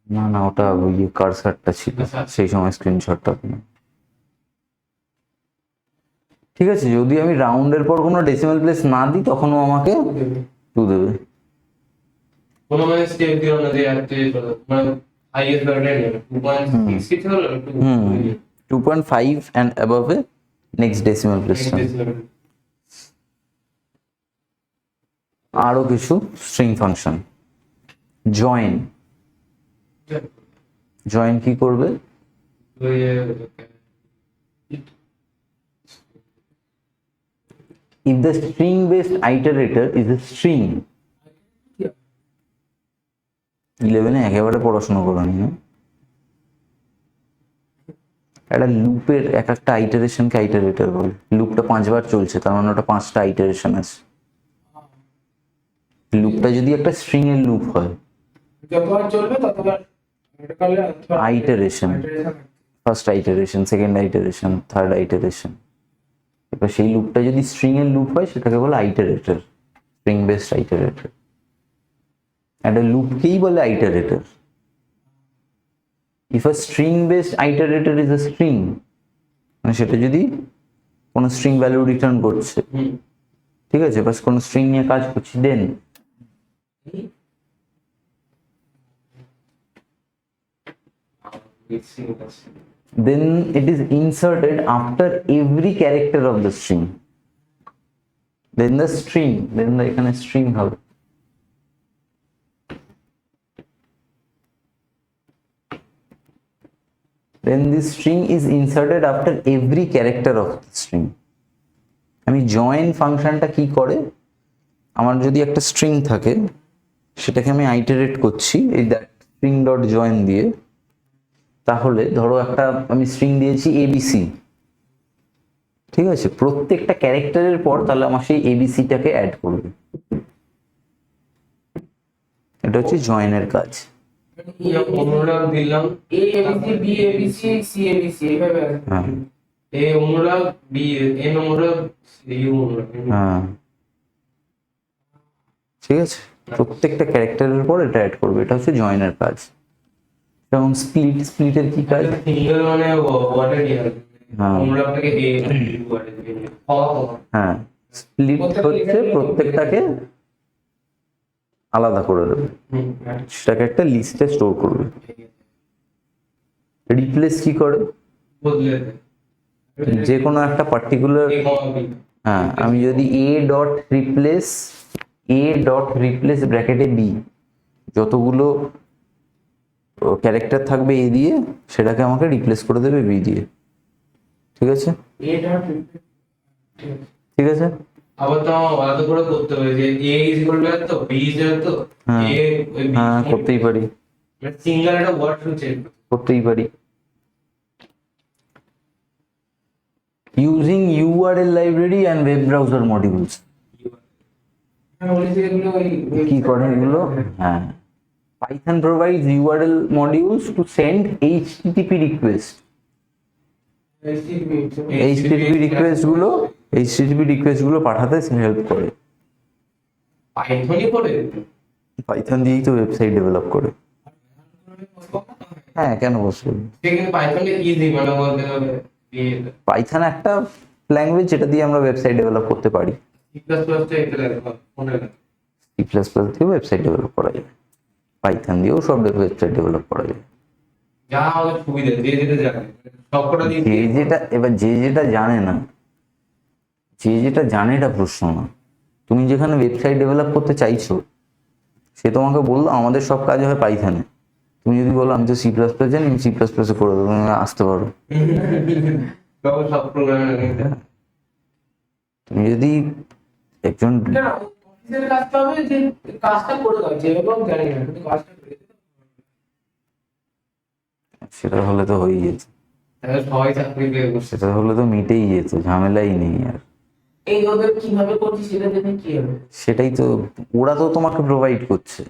Speaker 1: না না, ওটা ওই কার্সারটা ছিল, সেই সময় স্ক্রিনশটটা না। ঠিক আছে, যদি আমি রাউন্ডের পর কোনো ডেসিমাল প্লেস না দিই তখনও আমাকে
Speaker 3: দেবে।
Speaker 1: 2 দেবে।
Speaker 2: কোনো মানে স্টেপ দিও না যে আজকে মানে হাইয়েস্ট ভ্যালুটা নেবে 2.6 হলো
Speaker 1: হুম, 2.5 and above A next decimal place. আরো কিছু স্ট্রিং ফাংশন, জয়েন। জয়েন কি করবে? If the string based iterator is a string, 11 এ একেবারে পড়াশোনা করানি না। একটা লুপের এক একটা আইটারেশনকে আইটারেটর বলে। লুপটা 5 বার চলছে, তার মানে ওটা 5টা আইটারেশন আছে। লুপটা যদি একটা স্ট্রিং এর লুপ হয়,
Speaker 3: যতবার চলবে ততবার এটা করলে
Speaker 1: iteration, first iteration, second iteration, third iteration. এবার সেই লুপটা যদি স্ট্রিং এর লুপ হয় সেটাকে বলে আইটারেটর, স্ট্রিং বেসড আইটারেটর। একটা লুপকেই বলে iterator. If a string based iterator is a string, মানে সেটা যদি কোনো স্ট্রিং ভ্যালু রিটার্ন করছে, ঠিক আছে, বাস কোনো স্ট্রিং নিয়ে কাজ করছি, then it is inserted after every character of the string. Then the string, then the এখানে string হবে। Then this string is inserted after every character of the string. আমি জয়েন ফাংশনটা কি করে, আমার যদি একটা স্ট্রিং থাকে সেটাকে আমি আইটারেট করছি এই দ্যাট স্ট্রিং ডট জয়েন দিয়ে। তাহলে ধরো একটা আমি স্ট্রিং দিয়েছি এবিসি, ঠিক আছে, প্রত্যেকটা ক্যারেক্টারের পর তাহলে আমার সেই এবিসিটাকে অ্যাড করবে। এটা হচ্ছে জয়েনের কাজ।
Speaker 2: অনুরাগ দিলাম
Speaker 3: A ABC B ABC C ABC এইভাবে আছে।
Speaker 1: হ্যাঁ
Speaker 2: A Anurag B N Anurag U Anurag.
Speaker 1: হ্যাঁ, ঠিক আছে, প্রত্যেকটা ক্যারেক্টারের পর এটা অ্যাড করবে, এটা হচ্ছে জয়েনের কাজ। যেমন স্প্লিট, স্প্লিটের কি কাজ?
Speaker 2: সিঙ্গেল মানে ওয়ার্ডে দিয়ে
Speaker 1: হ্যাঁ।
Speaker 2: অনুরাগটাকে এ ওয়ার্ডে দিয়ে
Speaker 1: হ্যাঁ, স্প্লিট হচ্ছে প্রত্যেকটাকে আলাদা করে দেবে, সেটাকে একটা লিস্টে স্টোর করবে। রিপ্লেস কি করে?
Speaker 2: বদলে
Speaker 1: যে কোনো একটা পার্টিকুলার,
Speaker 2: এ কমা বি।
Speaker 1: হ্যাঁ, আমি যদি এ ডট রিপ্লেস ব্র্যাকেটে বি, যতগুলো ক্যারেক্টার থাকবে এ দিয়ে সেটাকে আমাকে রিপ্লেস করে দেবে বি দিয়ে। ঠিক আছে,
Speaker 3: এ ডট
Speaker 1: ঠিক আছে।
Speaker 2: আবার তো আমার আলাদা করে করতে হবে যে এ ইজ ইকুয়াল টু এত, বি ইজ এত,
Speaker 1: হ্যাঁ।
Speaker 2: এ ওই বি
Speaker 1: হ্যাঁ, করতেই পারি,
Speaker 2: সিঙ্গেল একটা ওয়ার্ড শুধু চেক
Speaker 1: করতেই পারি। Using URL library and web browser modules, কি করে এগুলো? হ্যাঁ, Python provides URL modules to send HTTP request. HTTP request গুলো পাঠাতে হেল্প করে।
Speaker 2: পাইথনই করে।
Speaker 1: পাইথন দিয়েই তো ওয়েবসাইট ডেভেলপ করে। হ্যাঁ, কেন বসবে?
Speaker 2: কিন্তু পাইথনটা ইজি মানে বলতে গেলে
Speaker 1: পাইথন একটা ল্যাঙ্গুয়েজ যেটা দিয়ে আমরা ওয়েবসাইট ডেভেলপ করতে পারি।
Speaker 2: সি প্লাস প্লাস টা একটু দেখো মনে হয়
Speaker 1: সি প্লাস প্লাস দিয়ে ওয়েবসাইট ডেভেলপ করা যায়, পাইথন দিয়েও সব ওয়েবসাইট ডেভেলপ করা যায়।
Speaker 2: যা আমাদের সুবিধা যে যেটা জানে সবকটা দিয়ে
Speaker 1: যে যেটা জানে না, যে যেটা জানে এটা প্রশ্ন না। তুমি যেখানে ওয়েবসাইট ডেভেলপ করতে চাইছো, সে তোমাকে বললো আমাদের সব কাজ হয় পাইথনে। তুমি যদি বলো আমি তো সি প্লাস প্লাস জানি, সি প্লাস প্লাসে করে দেবো, তুমি আসতে পারো।
Speaker 2: সব প্রোগ্রামিং
Speaker 1: তুমি যদি একজন
Speaker 3: কাজটা হবে যে কাজটা করে দাও, যেভাবে হোক জানি না কিন্তু কাজটা করে দাও।
Speaker 1: সেটা হলে তো হয়েই যেত,
Speaker 2: তাহলে সবাই চাকরি পেয়ে বসে।
Speaker 1: সেটা হলে তো মিটেই যেত, ঝামেলাই নেই আর।
Speaker 3: এই ওদের কিভাবে করছি সেটা দেখে কি হবে?
Speaker 1: সেটাই তো, ওরা তো তোমাকে প্রোভাইড করছে,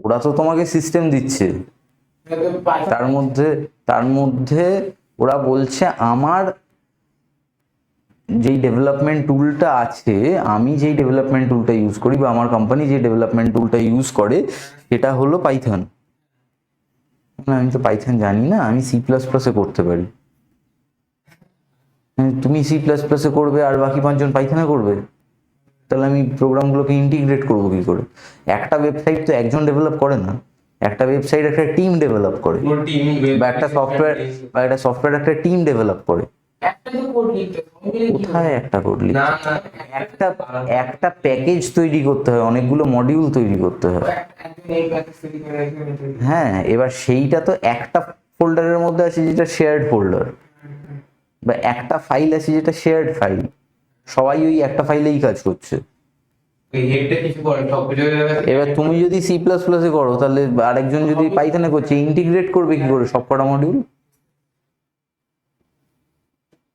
Speaker 1: ওরা তো তোমাকে সিস্টেম দিচ্ছে। তার মধ্যে ওরা বলছে আমার যেই ডেভেলপমেন্ট টুলটা আছে, আমি যেই ডেভেলপমেন্ট টুলটা ইউজ করি বা আমার কোম্পানি যে ডেভেলপমেন্ট টুলটা ইউজ করে সেটা হলো পাইথন। আমি তো পাইথন জানি না, আমি সি প্লাস প্লাসে করতে পারি। তুমি সি প্লাস প্লাসে করবে আর বাকি 5 জন পাইথনে করবে, তাহলে আমি প্রোগ্রামগুলোকে ইন্টিগ্রেট করবো কি করে? একটা ওয়েবসাইট তো একজন ডেভেলপ করে না, একটা ওয়েবসাইট একটা টিম ডেভেলপ করে,
Speaker 2: পুরো টিম
Speaker 1: বা একটা সফটওয়্যার একটা টিম ডেভেলপ করে।
Speaker 3: একটা তো কোড লিখতে হবে, সবাই মিলে কি
Speaker 1: কোথায় একটা কোড লিখতে?
Speaker 2: না না
Speaker 1: একটা প্যাকেজ তৈরি করতে হয়, অনেকগুলো মডিউল তৈরি করতে হয়।
Speaker 3: একজন এই প্যাকেজ তৈরি করে একজন এই তৈরি করে।
Speaker 1: হ্যাঁ, এবার সেইটা তো একটা ফোল্ডারের মধ্যে আছে যেটা শেয়ার্ড ফোল্ডার, বা একটা ফাইল আছে যেটা শেয়ার্ড ফাইল, সবাই ওই একটা ফাইলেই কাজ করছে।
Speaker 2: এই হেডটা কিছু করে সব কিছু
Speaker 1: এবার তুমি যদি সি প্লাস প্লাসে করো, তাহলে আরেকজন যদি পাইথনে করছে, ইন্টিগ্রেট করবে কি করে সবকটা মডিউল?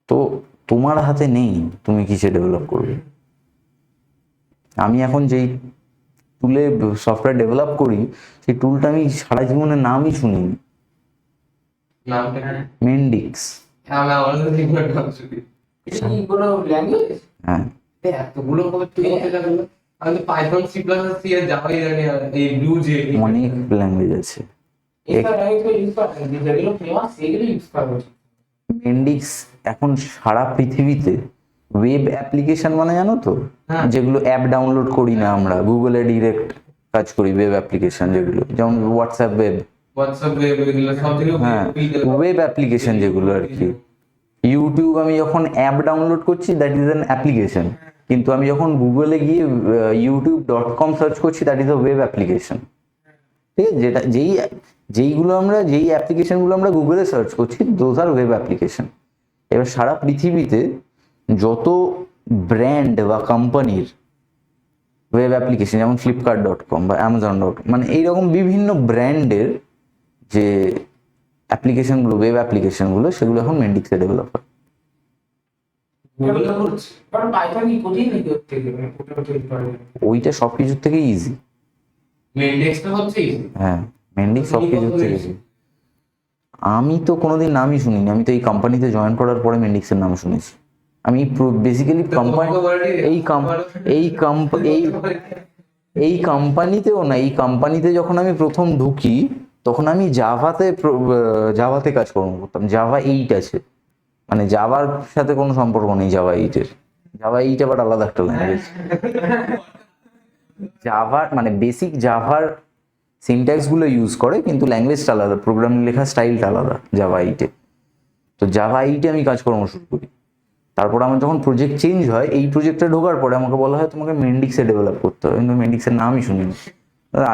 Speaker 1: তো তোমার হাতে নেই তুমি কিসে ডেভেলপ করবে। আমি এখন যেই টুলে সফটওয়্যার ডেভেলপ করি, সেই টুলটা আমি সারা জীবনে নামই শুনিনি,
Speaker 2: নামটা
Speaker 1: মেন্ডিক্স।
Speaker 2: আমি আমাদের লিখবো নাম শুনি
Speaker 3: এটা কি কোনো ল্যাঙ্গুয়েজ?
Speaker 1: হ্যাঁ,
Speaker 2: এতগুলো খবর তুই বলতে লাগলো। আমি তো পাইথন সি প্লাস সি এর জাভাই জানি আর এই ব্লু জে
Speaker 1: অনেক ল্যাঙ্গুয়েজ আছে।
Speaker 3: এইসব ল্যাঙ্গুয়েজ ইউজ করা হয়, যেগুলো ফেমাস সেগুলো ইউজ করা উচিত।
Speaker 1: মেন্ডিক্স এখন সারা পৃথিবীতে ওয়েব অ্যাপ্লিকেশন মানে জানো তো,
Speaker 2: হ্যাঁ।
Speaker 1: যেগুলো অ্যাপ ডাউনলোড করি না আমরা, গুগলে ডিরেক্ট কাজ করি, ওয়েব অ্যাপ্লিকেশন যেগুলো, যেমন হোয়াটসঅ্যাপ ওয়েব।
Speaker 2: হোয়াটসঅ্যাপ এগুলো সব থেকে
Speaker 1: হ্যাঁ, ওয়েব অ্যাপ্লিকেশন যেগুলো আর কি। ইউটিউব আমি যখন অ্যাপ ডাউনলোড করছি, দ্যাট ইজ অ্যান অ্যাপ্লিকেশন, কিন্তু আমি যখন গুগলে গিয়ে youtube.com সার্চ করছি, that is a web application. ঠিক আছে, যেই অ্যাপ্লিকেশনগুলো আমরা গুগলে সার্চ করছি, দোজ আর ওয়েব অ্যাপ্লিকেশন। এবার সারা পৃথিবীতে যত ব্র্যান্ড বা কোম্পানির ওয়েব অ্যাপ্লিকেশন, যেমন flipkart.com বা amazon.com, মানে এইরকম বিভিন্ন ব্র্যান্ডের যে অ্যাপ্লিকেশনগুলো, ওয়েব অ্যাপ্লিকেশনগুলো, সেগুলো এখন মেন্ডিক্সে ডেভেলপ হয়।
Speaker 2: গুগল করছে
Speaker 3: কারণ পাইথন কি কঠিন নাকি ওর থেকে, মানে ওটা তৈরি করা যায়?
Speaker 1: ওইটা সব কিছুর থেকে ইজি।
Speaker 2: মেন্ডেক্সটা হচ্ছে easy।
Speaker 1: হ্যাঁ, মেন্ডিক্স সব কিছুর থেকে ইজি। আমি তো কোনোদিন নামই শুনিনি, আমি তো এই কোম্পানিতে জয়েন করার পরে মেন্ডিক্সের নাম শুনেছি। আমি বেসিক্যালি কোম্পানি এই কোম্পানিতেও না, এই কোম্পানিতে যখন আমি প্রথম ঢুকি, তখন আমি জাভাতে কাজকর্ম করতাম। জাভা 8 আছে, মানে জাভার সাথে কোনো সম্পর্ক নেই জাভা 8-এর। জাভা 8 আবার আলাদা একটা ল্যাঙ্গুয়েজ। জাভার মানে বেসিক জাভার সিনট্যাক্স গুলো ইউজ করে, কিন্তু ল্যাঙ্গুয়েজটা আলাদা, প্রোগ্রাম লেখার স্টাইলটা আলাদা জাভা 8-এ। তো জাভা 8-এ আমি কাজকর্ম শুরু করি। তারপর আমার যখন প্রজেক্ট চেঞ্জ হয়, এই প্রজেক্টে ঢোকার পরে আমাকে বলা হয় তোমাকে মেন্ডিক্সে ডেভেলপ করতে হবে, কিন্তু মেন্ডিক্সের নামই শুনিনি।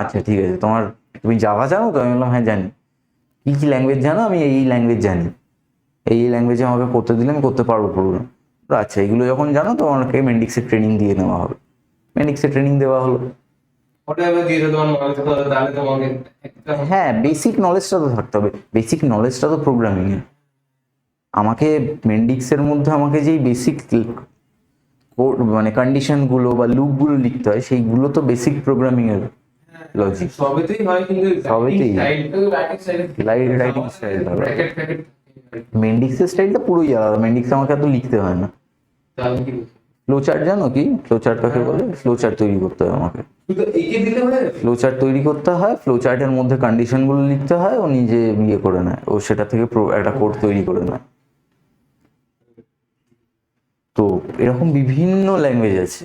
Speaker 1: আচ্ছা ঠিক আছে, তুমি জাভা জানো তো? আমি বললাম হ্যাঁ জানি। কি কি ল্যাঙ্গুয়েজ জানো? আমি এই ল্যাঙ্গুয়েজ জানি, এই ল্যাঙ্গুয়েজে আমাকে করতে দিলে আমি করতে পারবো প্রোগ্রাম। আচ্ছা, এগুলো যখন জানো তোমাকে মেন্ডিক্সের ট্রেনিং দিয়ে নেওয়া হবে। মেন্ডিক্সের ট্রেনিং দেওয়া হলো।
Speaker 2: ওটা এবার দিয়ে দেবো তোমার নলেজ করে, তাহলে তোমাকে একটা
Speaker 1: হ্যাঁ, বেসিক নলেজটা তো থাকতে হবে। বেসিক নলেজটা তো প্রোগ্রামিং এর। আমাকে মেন্ডিক্সের মধ্যে আমাকে যেই বেসিক মানে কন্ডিশন গুলো বা লুপ গুলো লিখতে হয়, সেইগুলো তো বেসিক প্রোগ্রামিং এর লজিক।
Speaker 2: সবেতেই হয়, কিন্তু
Speaker 1: সবেতেই।
Speaker 3: রাইটিং স্টাইল
Speaker 1: রাইটিং স্টাইল হবে।
Speaker 2: ব্র্যাকেট ফ্র্যাকেট
Speaker 1: মেন্ডিক্সের স্টাইলটা পুরোই আলাদা। মেন্ডিক্স আমাকে এত লিখতে হয় না।
Speaker 2: তাহলে কি
Speaker 1: ফ্লোচার্ট জানো কি? ফ্লোচার্ট কাকে বলে? ফ্লোচার্ট তৈরি করতে হয় আমাকে।
Speaker 2: শুধু এঁকে দিলে হয়ে যাবে?
Speaker 1: ফ্লোচার্ট তৈরি করতে হয়, ফ্লোচার্টের মধ্যে কন্ডিশনগুলো লিখতে হয়, ও নিজে ইয়ে করে নেয়, ও সেটা থেকে একটা কোড তৈরি করে নেয়। তো এরকম বিভিন্ন ল্যাঙ্গুয়েজ আছে।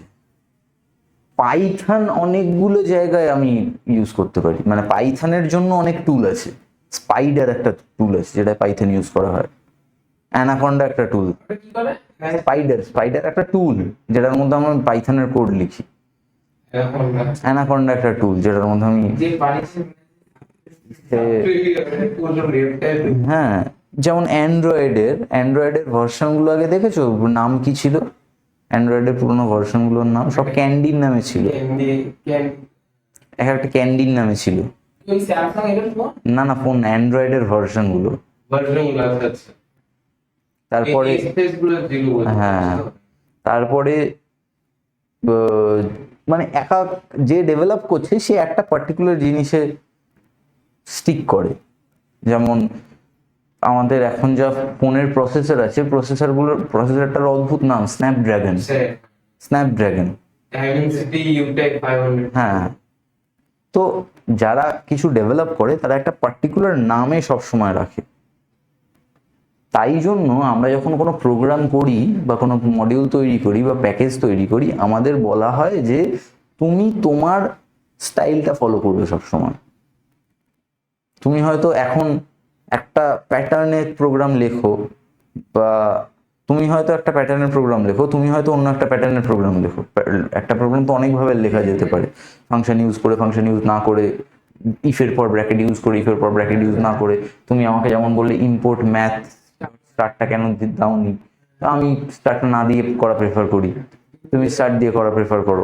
Speaker 1: পাইথন অনেকগুলো জায়গায় আমি ইউজ করতে পারি, মানে পাইথনের জন্য অনেক টুল আছে। স্পাইডার একটা টুল আছে যেটা পাইথন ইউজ করা হয়। অ্যানাকন্ডা একটা টুল।
Speaker 3: ওটা কি করে?
Speaker 1: স্পাইডার একটা টুল যেটার মধ্যে আমরা পাইথনের কোড লিখি।
Speaker 2: এখন না।
Speaker 1: অ্যানাকন্ডা একটা টুল যেটার মধ্যে আমি
Speaker 3: যে বাড়িতে
Speaker 1: হ্যাঁ, যেমন অ্যান্ড্রয়েডের ভার্সনগুলো আগে দেখেছো? নাম কি ছিল অ্যান্ড্রয়েডের পুরোনো ভার্সনগুলোর নাম? সব ক্যান্ডির নামে ছিল। এক একটা ক্যান্ডির নামে ছিল।
Speaker 3: ওই স্যামসাং এর ফোন
Speaker 1: না ফোন, অ্যান্ড্রয়েডের ভার্সনগুলো।
Speaker 2: ভার্সনগুলো আছে।
Speaker 1: তারপরে
Speaker 2: এই স্পেসগুলো যেগুলো বলছো,
Speaker 1: হ্যাঁ, তারপরে মানে যে ডেভেলপ করছে সে একটা পার্টিকুলার জিনিসে স্টিক করে। যেমন আমাদের এখন যা ফোনের প্রসেসর আছে, প্রসেসরটার অদ্ভুত নাম স্ন্যাপড্রাগন।
Speaker 2: ডাইমেনসিটি ইউটেক 500।
Speaker 1: হ্যাঁ, তো যারা কিছু ডেভেলপ করে তারা একটা পার্টিকুলার নামে সব সময় রাখে। তাই জন্য আমরা যখন কোনো প্রোগ্রাম করি বা কোনো মডিউল তৈরি করি বা প্যাকেজ তৈরি করি, আমাদের বলা হয় যে তুমি তোমার স্টাইলটা ফলো করবে সব সময়। তুমি হয়তো এখন একটা প্যাটার্নের প্রোগ্রাম লেখো, বা তুমি হয়তো একটা প্যাটার্নের প্রোগ্রাম লেখো, তুমি হয়তো অন্য একটা প্যাটার্নের প্রোগ্রাম লেখো। একটা প্রোগ্রাম তো অনেকভাবে লেখা যেতে পারে, ফাংশন ইউজ করে, ফাংশন ইউজ না করে, ইফের পর ব্র্যাকেট ইউজ করে, ইফের পর ব্র্যাকেট ইউজ না করে। তুমি আমাকে যেমন বললে ইম্পোর্ট ম্যাথ স্টার্টটা কেন দাওনি, তো আমি স্টার্টটা না দিয়ে করা প্রেফার করি, তুমি স্টার্ট দিয়ে করা প্রেফার করো।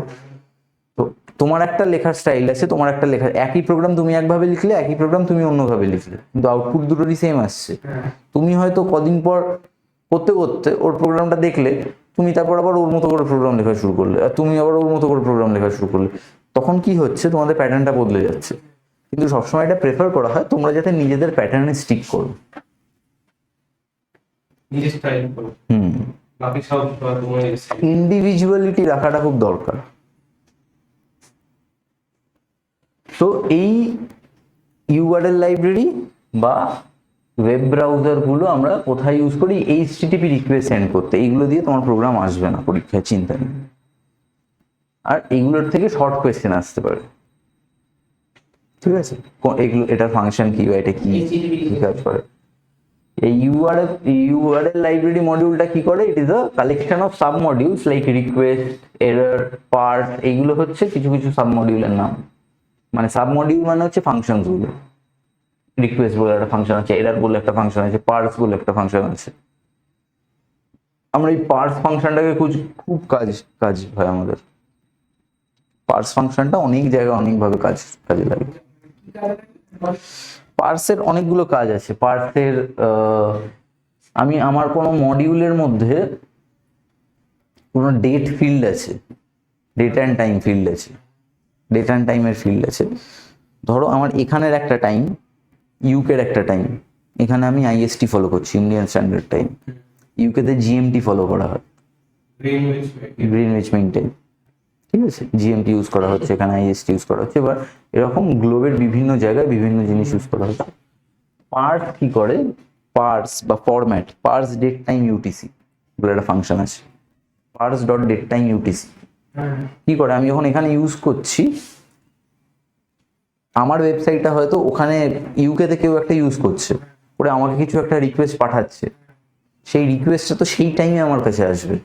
Speaker 1: তো তোমার একটা লেখার স্টাইল আছে, তোমার একটা লেখার একই প্রোগ্রাম তুমি একভাবে লিখলে, একই প্রোগ্রাম তুমি অন্যভাবে লিখলে, কিন্তু আউটপুট দুটোরই সেম আসছে। তুমি হয়তো কদিন পর করতে করতে ওর প্রোগ্রামটা দেখলে, তুমি তারপর আবার ওর মতো করে প্রোগ্রাম লেখা শুরু করলে, আর তুমি আবার ওর মতো করে প্রোগ্রাম লেখা শুরু করলে। তখন কি হচ্ছে, তোমাদের প্যাটার্নটা বদলে যাচ্ছে। কিন্তু সবসময় এটা প্রেফার করা হয় তোমরা যাতে নিজেদের প্যাটার্নে স্টিক করো।
Speaker 2: নিজের স্টাইল করো, বাকি সব তোমার
Speaker 1: ইন্ডিভিজুয়ালিটি রাখাটা খুব দরকার। তো এই ইউআরএল লাইব্রেরি বা ওয়েব ব্রাউজারগুলো আমরা কোথায় ইউজ করি? HTTP রিকোয়েস্ট সেন্ড করতে। এইগুলো দিয়ে তোমার প্রোগ্রাম আসবে না পরীক্ষায়, চিন্তা নেই। আর এইগুলোর থেকে শর্ট কোয়েশ্চেন আসতে পারে, ঠিক আছে? এটার ফাংশন কি বা এটা কি কাজ করে। এই ইউআরএল লাইব্রেরি মডিউলটা কি করে? It is a collection of sub modules like request, error, part. এইগুলো হচ্ছে কিছু কিছু সাব মডিউলের নাম। মানে সাব মডিউল মানে হচ্ছে ফাংশনস গুলো। রিকোয়েস্ট বলে একটা ফাংশন আছে, এরর বলে একটা ফাংশন আছে, পার্স বলে একটা ফাংশন আছে। আমরা এই পার্স ফাংশনটাকে খুব কাজ হয় আমাদের। পার্স ফাংশনটা অনেক জায়গায় অনেকভাবে কাজে লাগে। পার্সের অনেকগুলো কাজ আছে। পার্সের আমি আমার কোনো মডিউলের মধ্যে কোনো ডেট ফিল্ড আছে, ডেট অ্যান্ড টাইম ফিল্ড আছে, ডেট অ্যান্ড টাইমের ফিল্ড আছে। ধরো আমার এখানের একটা টাইম, ইউকের একটা টাইম, এখানে আমি IST ফলো করছি, ইন্ডিয়ান স্ট্যান্ডার্ড টাইম। ইউকেতে GMT ফলো করা হয়, গ্রিনউইচ মিন টাইম, ঠিক আছে? GMT ইউজ করা হচ্ছে, এখানে IST ইউজ করা হচ্ছে। এবার এরকম গ্লোবের বিভিন্ন জায়গায় বিভিন্ন জিনিস ইউজ করা হচ্ছে। পার্স কি করে? পার্স বা format, parse date time UTC বলে একটা ফাংশন আছে। Parse dot date time UTC কি করে? আমি যখন এখানে ইউজ করছি, আমার ওয়েবসাইটটা হয়তো ওখানে ইউকেতে কেউ একটা ইউজ করছে, করে আমাকে কিছু একটা রিকোয়েস্ট পাঠাচ্ছে। সেই রিকোয়েস্টটা তো সেই টাইমে আমার কাছে আসবে,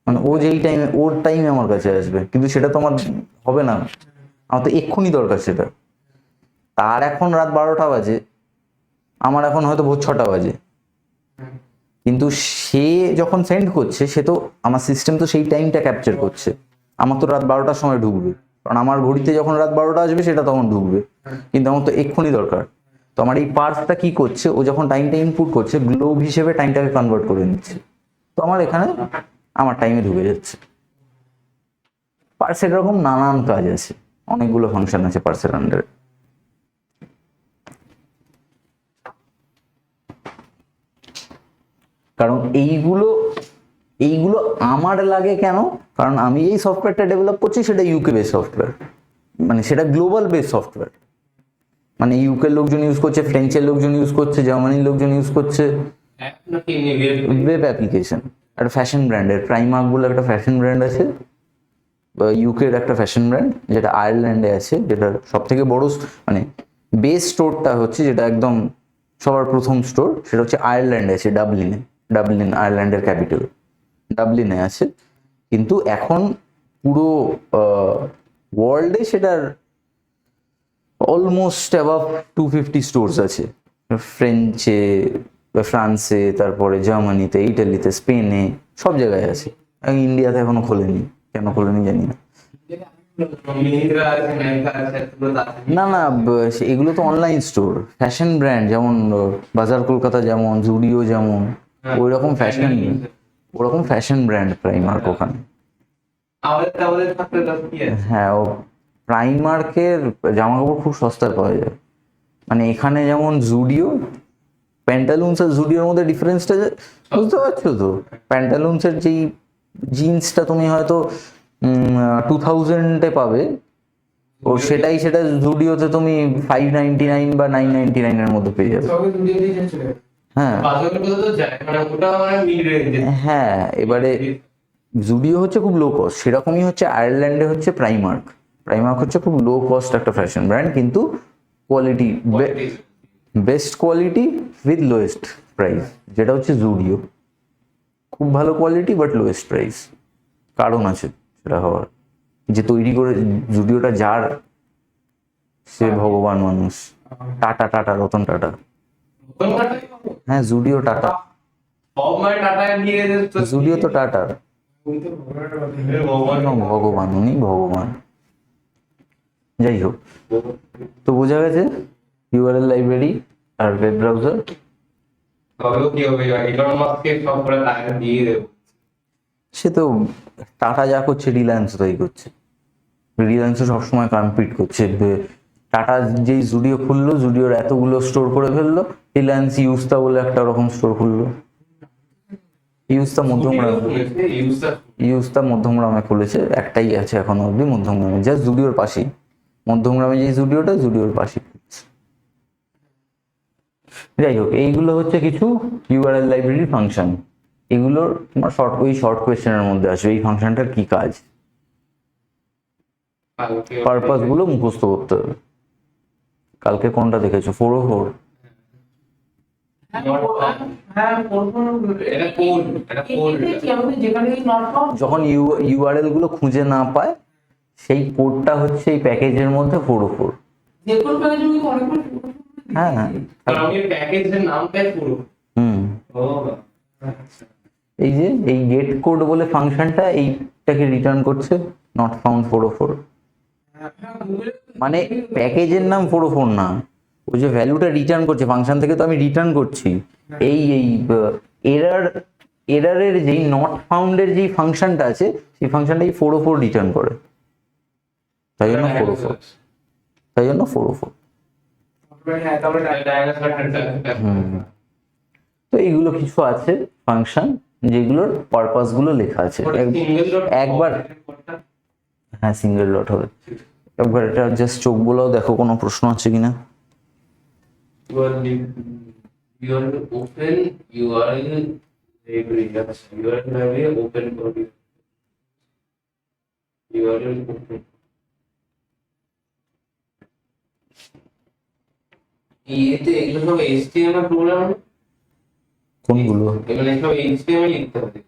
Speaker 1: মানে ও যেই টাইমে, ওর টাইমে আমার কাছে আসবে, কিন্তু সেটা তো আমার হবে না। আমার তো এক্ষুনি দরকার সেটা। তার এখন রাত 12টা বাজে, আমার এখন হয়তো ভোর 6টা বাজে। কিন্তু সে যখন সেন্ড করছে সে তো আমার সিস্টেম তো সেই টাইমটা ক্যাপচার করছে। আমার তো রাত 12টার সময় ঢুকবে, কারণ আমার ঘড়িতে যখন রাত 12টা আসবে সেটা তখন ঢুকবে, কিন্তু আমার তো এক্ষুনি দরকার। তো আমার এই পার্সটা কি করছে, ও যখন টাইমটা ইনপুট করছে গ্লোব হিসেবে টাইমটাকে কনভার্ট করে নিচ্ছে, তো আমার এখানে আমার টাইমে ঢুকে যাচ্ছে। পার্সের এরকম নানান কাজ আছে, অনেকগুলো ফাংশন আছে পার্সের আন্ডারে। কারণ এইগুলো এইগুলো আমার লাগে কেন, কারণ আমি এই সফটওয়্যারটা ডেভেলপ করছি সেটা ইউকে বেস সফটওয়্যার, মানে সেটা গ্লোবাল বেস সফটওয়্যার। মানে ইউকের লোকজন ইউজ করছে, ফ্রেঞ্চের লোকজন ইউজ করছে, জার্মানির লোকজন ইউজ করছে। ওয়েব অ্যাপ্লিকেশন, একটা ফ্যাশন ব্র্যান্ডের প্রাইমার্ক বলে একটা ফ্যাশন ব্র্যান্ড আছে, ইউকের একটা ফ্যাশন ব্র্যান্ড যেটা আয়ারল্যান্ডে আছে, যেটা সব থেকে বড় মানে বেস স্টোরটা হচ্ছে, যেটা একদম সবার প্রথম স্টোর, সেটা হচ্ছে আয়ারল্যান্ডে আছে, ডাবলিন আয়ারল্যান্ডের ক্যাপিটাল, ডাবলিনে আছে। কিন্তু এখন পুরো ওয়ার্ল্ডে সেটার অলমোস্ট অ্যাবাভ 250 স্টোরস আছে, ফ্রান্সে, তারপরে জার্মানিতে, ইটালিতে, স্পেনে, সব জায়গায় আছে। ইন্ডিয়াতে এখনো খোলেনি, কেন খোলেনি জানি না। না না, এগুলো তো অনলাইন স্টোর, ফ্যাশন ব্র্যান্ড, যেমন বাজার কলকাতা, যেমন জুডিও, যেমন ওরকম ফ্যাশন ব্র্যান্ড প্রাইমার্ক ওখানে। হ্যাঁ, ও প্রাইমার্কের জামা কাপড় খুব সস্তায় পাওয়া যায়। মানে এখানে যেমন জুডিও, প্যান্টালুন্স আর জুডিওর মধ্যে ডিফারেন্সটা বুঝতে পারছো তো? প্যান্টালুন্সের যেই জিন্সটা তুমি হয়তো 2000-এ পাবে, ও সেটা জুডিওতে তুমি 599 বা 999-এর মধ্যে পেয়ে যাবে। হ্যাঁ হ্যাঁ, এবারে জুডিও হচ্ছে খুব লো কস্ট, সেরকমই হচ্ছে আয়ারল্যান্ডে হচ্ছে প্রাইমার্ক হচ্ছে খুব লো কস্ট একটা ফ্যাশন ব্র্যান্ড, কিন্তু quality best quality with lowest price, যেটা হচ্ছে জুডিও। খুব ভালো কোয়ালিটি বাট লোয়েস্ট প্রাইস, কারণ আছে সেটা হওয়ার, যে তৈরি করে জুডিওটা যার, সে ভগবান মানুষ, টাটা রতন টাটা। হ্যাঁ, জুডিও টাটা, জুডিও তো টাটার ভগবান, উনি ভগবান। যাই হোক, তো বোঝা গেছে ইউআরএল লাইব্রেরি আর ওয়েব ব্রাউজার। সে তো টাটা যা করছে রিলায়েন্স তাই করছে, রিলায়েন্সও সবসময় কম্পিট করছে। টাটা যেই জুডিও খুললো, জুডিওর এতগুলো স্টোর করে ফেললো, রিলায়েন্স ইউস্তা বলে একটা রকম স্টোর খুললো। ইউস্তা মধ্যমগ্রামে খুলেছে, একটাই আছে এখনো অব্দি মধ্যমগ্রামে, জাস্ট জুডিওর পাশেই। মধ্যমগ্রামে যে জুডিওটা, জুডিওর পাশেই। যাই হোক, এইগুলো হচ্ছে কিছু ইউআরএল লাইব্রেরির ফাংশন। এগুলোর তোমার শর্ট কোয়েশ্চেনের মধ্যে আসবে এই ফাংশনটার কি কাজ, পারপাস গুলো মুখস্থ করতে হবে। কালকে কোনটা দেখেছো? 404? যখন ইউআরএল গুলো খুঁজে না পায়, সেই কোডটা হচ্ছে এই প্যাকেজের মধ্যে 404। হ্যাঁ হ্যাঁ, এই যে এই গেট কোড বলে ফাংশনটা এইটাকে রিটার্ন করছে, নট ফাউন্ড 404। মানে প্যাকেজের নাম 404 না, ওই যে ভ্যালুটা রিটার্ন করছে ফাংশন থেকে, তো আমি রিটার্ন করছি এই এরারের যেই নট ফাউন্ডের যেই ফাংশনটা আছে, সেই ফাংশনটা এই 404 রিটার্ন করে, তাই জন্য 404। তো এইগুলো কিছু আছে ফাংশন যেগুলোর পারপাস গুলো লেখা আছে একবার। হ্যাঁ, সিঙ্গেল ডট হবে। একবার এটা জাস্ট চোখ বলেও দেখো কোনো প্রশ্ন আছে কিনা।
Speaker 2: এগুলো সব HTML প্রোগ্রাম,
Speaker 1: কোনগুলো?
Speaker 2: এগুলো সব HTML লিখতে হবে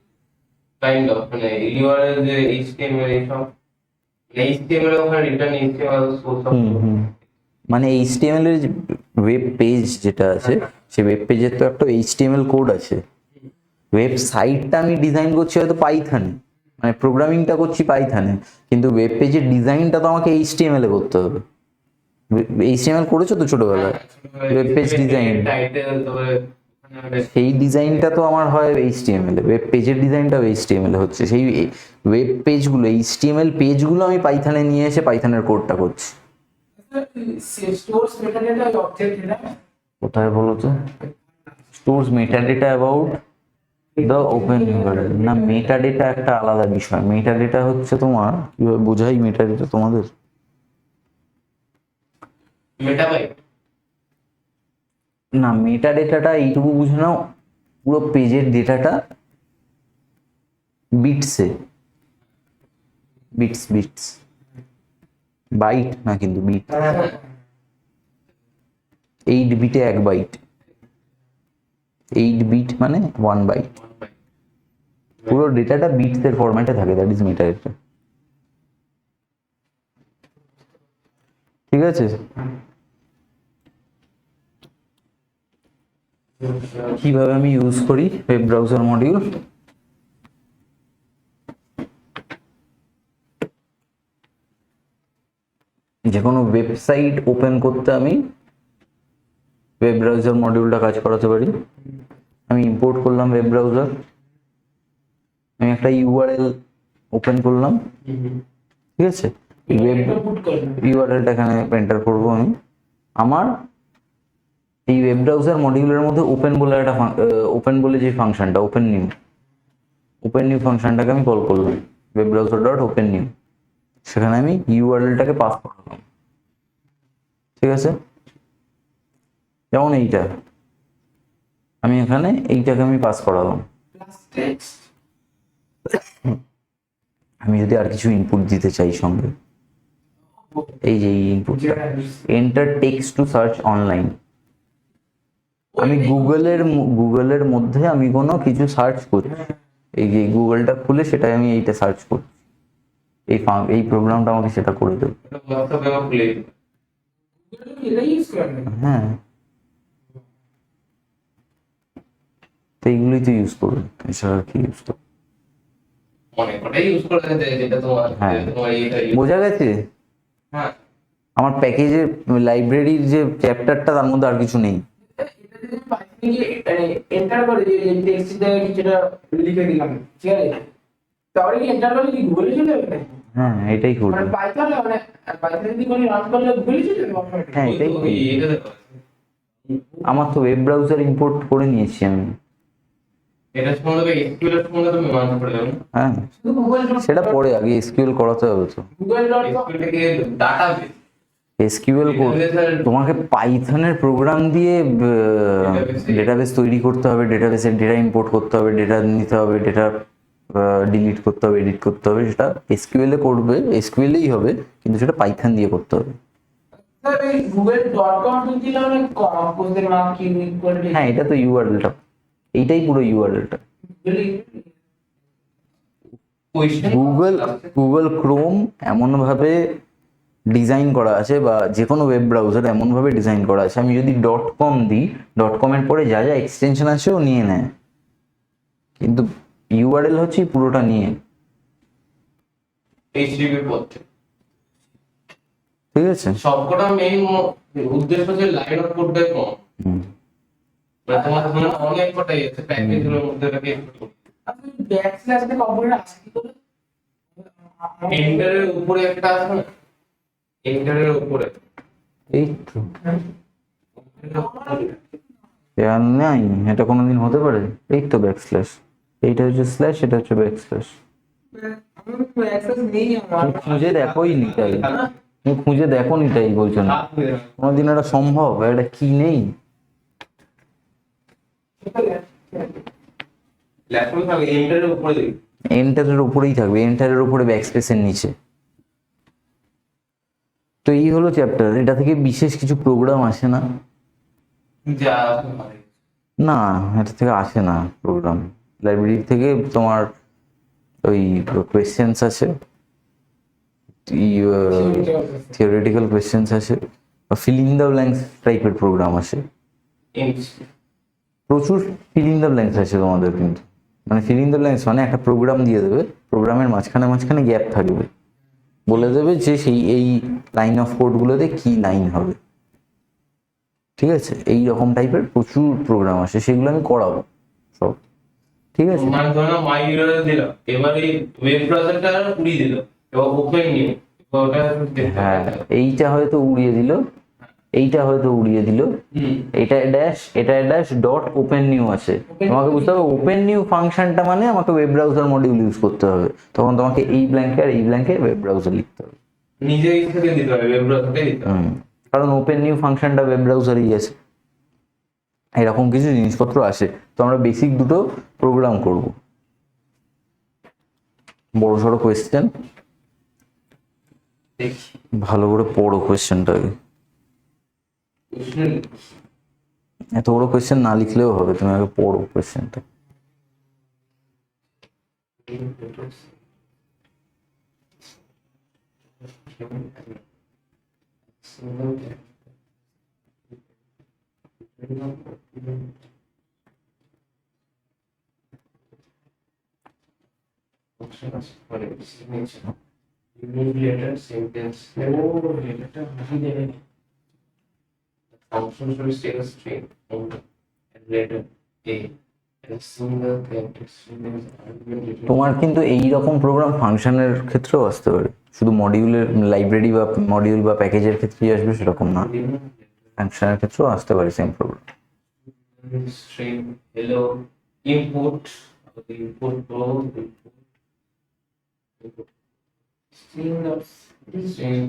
Speaker 2: কাইন্ড অফ, মানে ইউআরএল যে HTML, এইসব HTML ওখানে রিটার্ন HTML সোর্স অফ,
Speaker 1: মানে HTML এর ওয়েব পেজ যেটা আছে, সেই ওয়েব পেজের তো একটা HTML কোড আছে, ওয়েবসাইটটা আমি ডিজাইন করছি হয়তো পাইথনে, মানে প্রোগ্রামিংটা করছি পাইথনে, কিন্তু ওয়েব পেজের ডিজাইনটা তো আমাকে এইচটিএমএল এ করতে হবে। এইচটিএমএল করেছো তো ছোটবেলায়? ওয়েব পেজ ডিজাইন,
Speaker 2: টাইটেল তারপরে
Speaker 1: সেই ডিজাইনটা তো আমার হয় এইচটিএমএল এ, ওয়েব পেজের ডিজাইনটাও এইচটিএমএল এ হচ্ছে। সেই ওয়েব পেজগুলো, এইচটিএমএল পেজগুলো আমি পাইথনে নিয়ে এসে পাইথনের কোডটা করছি।
Speaker 3: স্টোরস মেটাডেটা অবজেক্ট এটা
Speaker 1: কোথায় বলো তো? Stores metadata about the open URL. না, মেটাডেটা একটা আলাদা বিষয়। মেটাডেটা হচ্ছে তোমার, কিভাবে বোঝাই মেটাডেটা তোমাদের?
Speaker 2: মেটাবাইট।
Speaker 1: না, মেটাডেটাটা এইটুকু বুঝে নাও, পুরো পেজের ডেটাটা বিটসে, বিটস বিটস, বাইট না কিন্তু বিট। 8 বিটে 1 বাইট, 8 বিট মানে 1 বাইট। পুরো ডেটাটা বিটসের ফরম্যাটে থাকে, দ্যাট ইজ মেটাডেটা। ঠিক আছে? কিভাবে আমি ইউজ করি ওয়েব ব্রাউজার মডিউল? যে কোনো ওয়েবসাইট ওপেন করতে আমি ওয়েব ব্রাউজার মডিউলটা কাজ করাতে পারি। আমি ইম্পোর্ট করলাম ওয়েব ব্রাউজার, আমি একটা ইউআরএল ওপেন করলাম, ঠিক আছে? ওয়েব ইউআরএলটা এখানে এন্টার করবো আমি। আমার এই ওয়েব ব্রাউজার মডিউলের মধ্যে ওপেন বলে একটা ওপেন বলে যে ফাংশনটা, ওপেন নিউ ফাংশনটাকে আমি কল করলাম, web browser dot open new. সেখানে আমি ইউআরএলটাকে পাস করালাম, ঠিক আছে? যেমন এইটা আমি এখানে এইটাকে আমি পাস করালাম। আমি যদি আর কিছু ইনপুট দিতে চাই সঙ্গে, এই যে ইনপুটটা, enter text to search online. আমি গুগলের মধ্যে আমি কোনো কিছু সার্চ করছি, এই যে গুগলটা খুলে সেটাই আমি এইটা সার্চ করছি, এই প্রোগ্রামটা আমাকে সেটা করে দেবে। হ্যাঁ, তো এইগুলোই তো ইউজ করবেন, এছাড়া আর কি ইউজ করবেন?
Speaker 2: অনেক কটাই ইউজ করে যেটা তোমার
Speaker 1: হ্যাঁ।
Speaker 2: তোমার এইটা
Speaker 1: বোঝা গেছে?
Speaker 2: হ্যাঁ।
Speaker 1: আমার প্যাকেজের লাইব্রেরির যে চ্যাপ্টারটা, তার মধ্যে আর কিছু নেই।
Speaker 3: এন্টার করে যে টেক্সটে কিছুটা লিখে দিলাম, ঠিক আছে? তাহলে কি এন্টার করলে কি গুগলে চলে যাবে?
Speaker 1: হ্যাঁ, এটাই করবে।
Speaker 3: মানে পাইথনে, মানে পাইথনে যদি কোনো রান করলে গুগলে চলে যাবে অটোমেটিক।
Speaker 1: হ্যাঁ, এটাই করবে।
Speaker 2: এটা দেখো।
Speaker 1: আমার তো ওয়েব ব্রাউজার ইম্পোর্ট করে নিয়েছি আমি।
Speaker 2: এটা সম্বন্ধে এসকিউএল সম্বন্ধে তুমি মানতে পারবে না।
Speaker 1: হ্যাঁ,
Speaker 3: শুধু গুগল
Speaker 1: সেটা পরে, আগে এসকিউএল করাতে হবে তো।
Speaker 3: গুগল ডট
Speaker 2: এসকিউএল থেকে ডাটাবেস,
Speaker 1: এসকিউএল তোমাকে পাইথনের প্রোগ্রাম দিয়ে ডেটাবেস তৈরি করতে হবে, ডেটাবেসের ডেটা ইম্পোর্ট করতে হবে, ডেটা নিতে হবে, ডেটা ডিলিট করতে হবে, এডিট করতে হবে। সেটা এসকিউএল এ করবে, এসকিউএলই হবে, কিন্তু সেটা পাইথন দিয়ে করতে হবে।
Speaker 3: স্যার এই google.com দিলে মানে কোডের নাম কি করে দিই?
Speaker 1: হ্যাঁ, এটা তো ইউআরএলটা, এইটাই পুরো ইউআরএলটা। গুগল ক্রোম এমনভাবে ডিজাইন করা আছে, বা যে কোনো ওয়েব ব্রাউজার এমনভাবে ডিজাইন করা আছে, আমি যদি .com দিই, .com এর পরে যা যা এক্সটেনশন আছে ও নিয়ে নেয়, কিন্তু ইউআরএল হচ্ছে পুরোটা নিয়ে।
Speaker 2: এইচটিটিপি পড়তে
Speaker 1: ঠিক আছে?
Speaker 2: সবকটা মেইন উদ্দেশ্য হচ্ছে লাইন অফ কোড দেয় কম।
Speaker 1: হুম।
Speaker 2: মানে তোমার ধরো অনেক কটাই আছে প্যাকেজগুলোর মধ্যে থেকে
Speaker 3: আপনি ব্যাকস্ল্যাশ তে কম্পিউটার আছে কি করে?
Speaker 2: এন্টারের উপরে একটা আছে না, এন্টারের উপরে
Speaker 1: এই তো আর নাই, এটা কোনোদিন হতে পারে? এই তো ব্যাকস্ল্যাশ, এইটা হচ্ছে স্ল্যাশ, এটা হচ্ছে ব্যাকস্ল্যাশ।
Speaker 3: আমার অ্যাক্সেস নেই আমার।
Speaker 1: খুঁজে দেখোই নি তাই, তুমি খুঁজে দেখো নি তাই বলছো না? কোনোদিন এটা সম্ভব? এটা কি নেই?
Speaker 2: ল্যাপটপে থাকে এন্টারের উপরে দেখি।
Speaker 1: এন্টারের উপরেই থাকবে, এন্টারের উপরে ব্যাকস্পেসের নিচে। তো এই হলো চ্যাপ্টার। এটা থেকে বিশেষ কিছু প্রোগ্রাম আসে না,
Speaker 2: যা
Speaker 1: না এটা থেকে আসে না প্রোগ্রাম। লাইব্রেরি থেকে তোমার ওই কোয়েশ্চেন্স আছে, থিওরিটিক্যাল কোয়েশ্চেন্স আছে, ফিলিং দ্য ব্ল্যাঙ্কস টাইপের প্রোগ্রাম আসে। প্রচুর ফিলিং দ্য ব্ল্যাঙ্কস আছে তোমাদের, কিন্তু মানে ফিলিং দ্য ব্ল্যাঙ্কস মানে একটা প্রোগ্রাম দিয়ে দেবে, প্রোগ্রামের মাঝখানে মাঝখানে গ্যাপ থাকবে, বলে দেবে যে সেই এই লাইন অফ কোডগুলোতে কি লাইন হবে। ঠিক আছে, এই রকম টাইপের প্রচুর প্রোগ্রাম আছে, সেগুলো আমি করাবো সব। ঠিক আছে,
Speaker 2: মানে ধরো মাই ইউআরএল দিল, এবার এই ওয়েব ব্রাউজারটা উড়িয়ে দিল, এবার ওপেন নিউ, ওটা দেখতে
Speaker 1: হ্যাঁ
Speaker 2: হবে।
Speaker 1: এইটা হয়তো উড়িয়ে দিল, এইটা হয়তো উড়িয়ে দিল,
Speaker 2: হুম,
Speaker 1: এটা ড্যাশ ডট ওপেন নিউ আছে। তোমাকে বুঝতে হবে ওপেন নিউ ফাংশনটা মানে আমাকে ওয়েব ব্রাউজার মডিউল ইউজ করতে হবে, তখন তোমাকে এই ব্ল্যাঙ্কে আর এই ব্ল্যাঙ্কে ওয়েব ব্রাউজার লিখতে হবে।
Speaker 2: নিজে থেকে দিতে হবে, ওয়েব ব্রাউজারকে দিতে হবে।
Speaker 1: কারণ ওপেন নিউ ফাংশনটা ওয়েব ব্রাউজারই আছে। এরকম কিছু জিনিসপত্র আছে, তো আমরা বেসিক দুটো প্রোগ্রাম করব। বড় সড়ো কোয়েশ্চেন,
Speaker 2: দেখি
Speaker 1: ভালো করে পড়ো কোয়েশ্চেনটাকে।
Speaker 2: বুঝলি?
Speaker 1: এত বড় কোয়েশ্চেন না লিখলেও হবে, তুমি আগে পড়ো কোয়েশ্চেনটা।
Speaker 2: Letter sentence.
Speaker 3: ও এটা বুঝি দেবে না।
Speaker 2: Function should stay a string and letter A and single character string is argument.
Speaker 1: তোমার কিন্তু এই রকম প্রোগ্রাম ফাংশনের ক্ষেত্রেও আসতে পারে, শুধু মডিউলের লাইব্রেরি বা মডিউল বা প্যাকেজের ক্ষেত্রেই আসবে সেরকম না, ফাংশনের ক্ষেত্রেও আসতে পারে same program.
Speaker 2: String hello input input
Speaker 3: String of
Speaker 2: string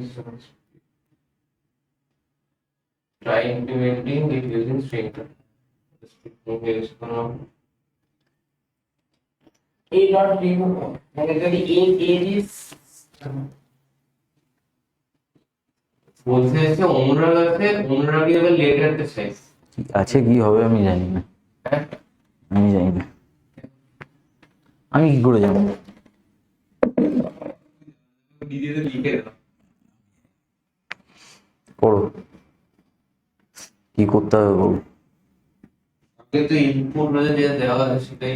Speaker 2: try implementing it using string
Speaker 3: A dot remove মানে যদি A is
Speaker 2: বলতে আছে অনুরাগ আছে, অনুরাগী এবার লেটারটা চাই।
Speaker 1: আছে কি হবে আমি জানি না, আমি জানি না, আমি কি করে জানবো?
Speaker 2: ডিজিতে লিখে দাও।
Speaker 1: পড়ো, কি করতে হবে বলো।
Speaker 2: আগে তো ইনপুট যেটা দেওয়া আছে সেটাই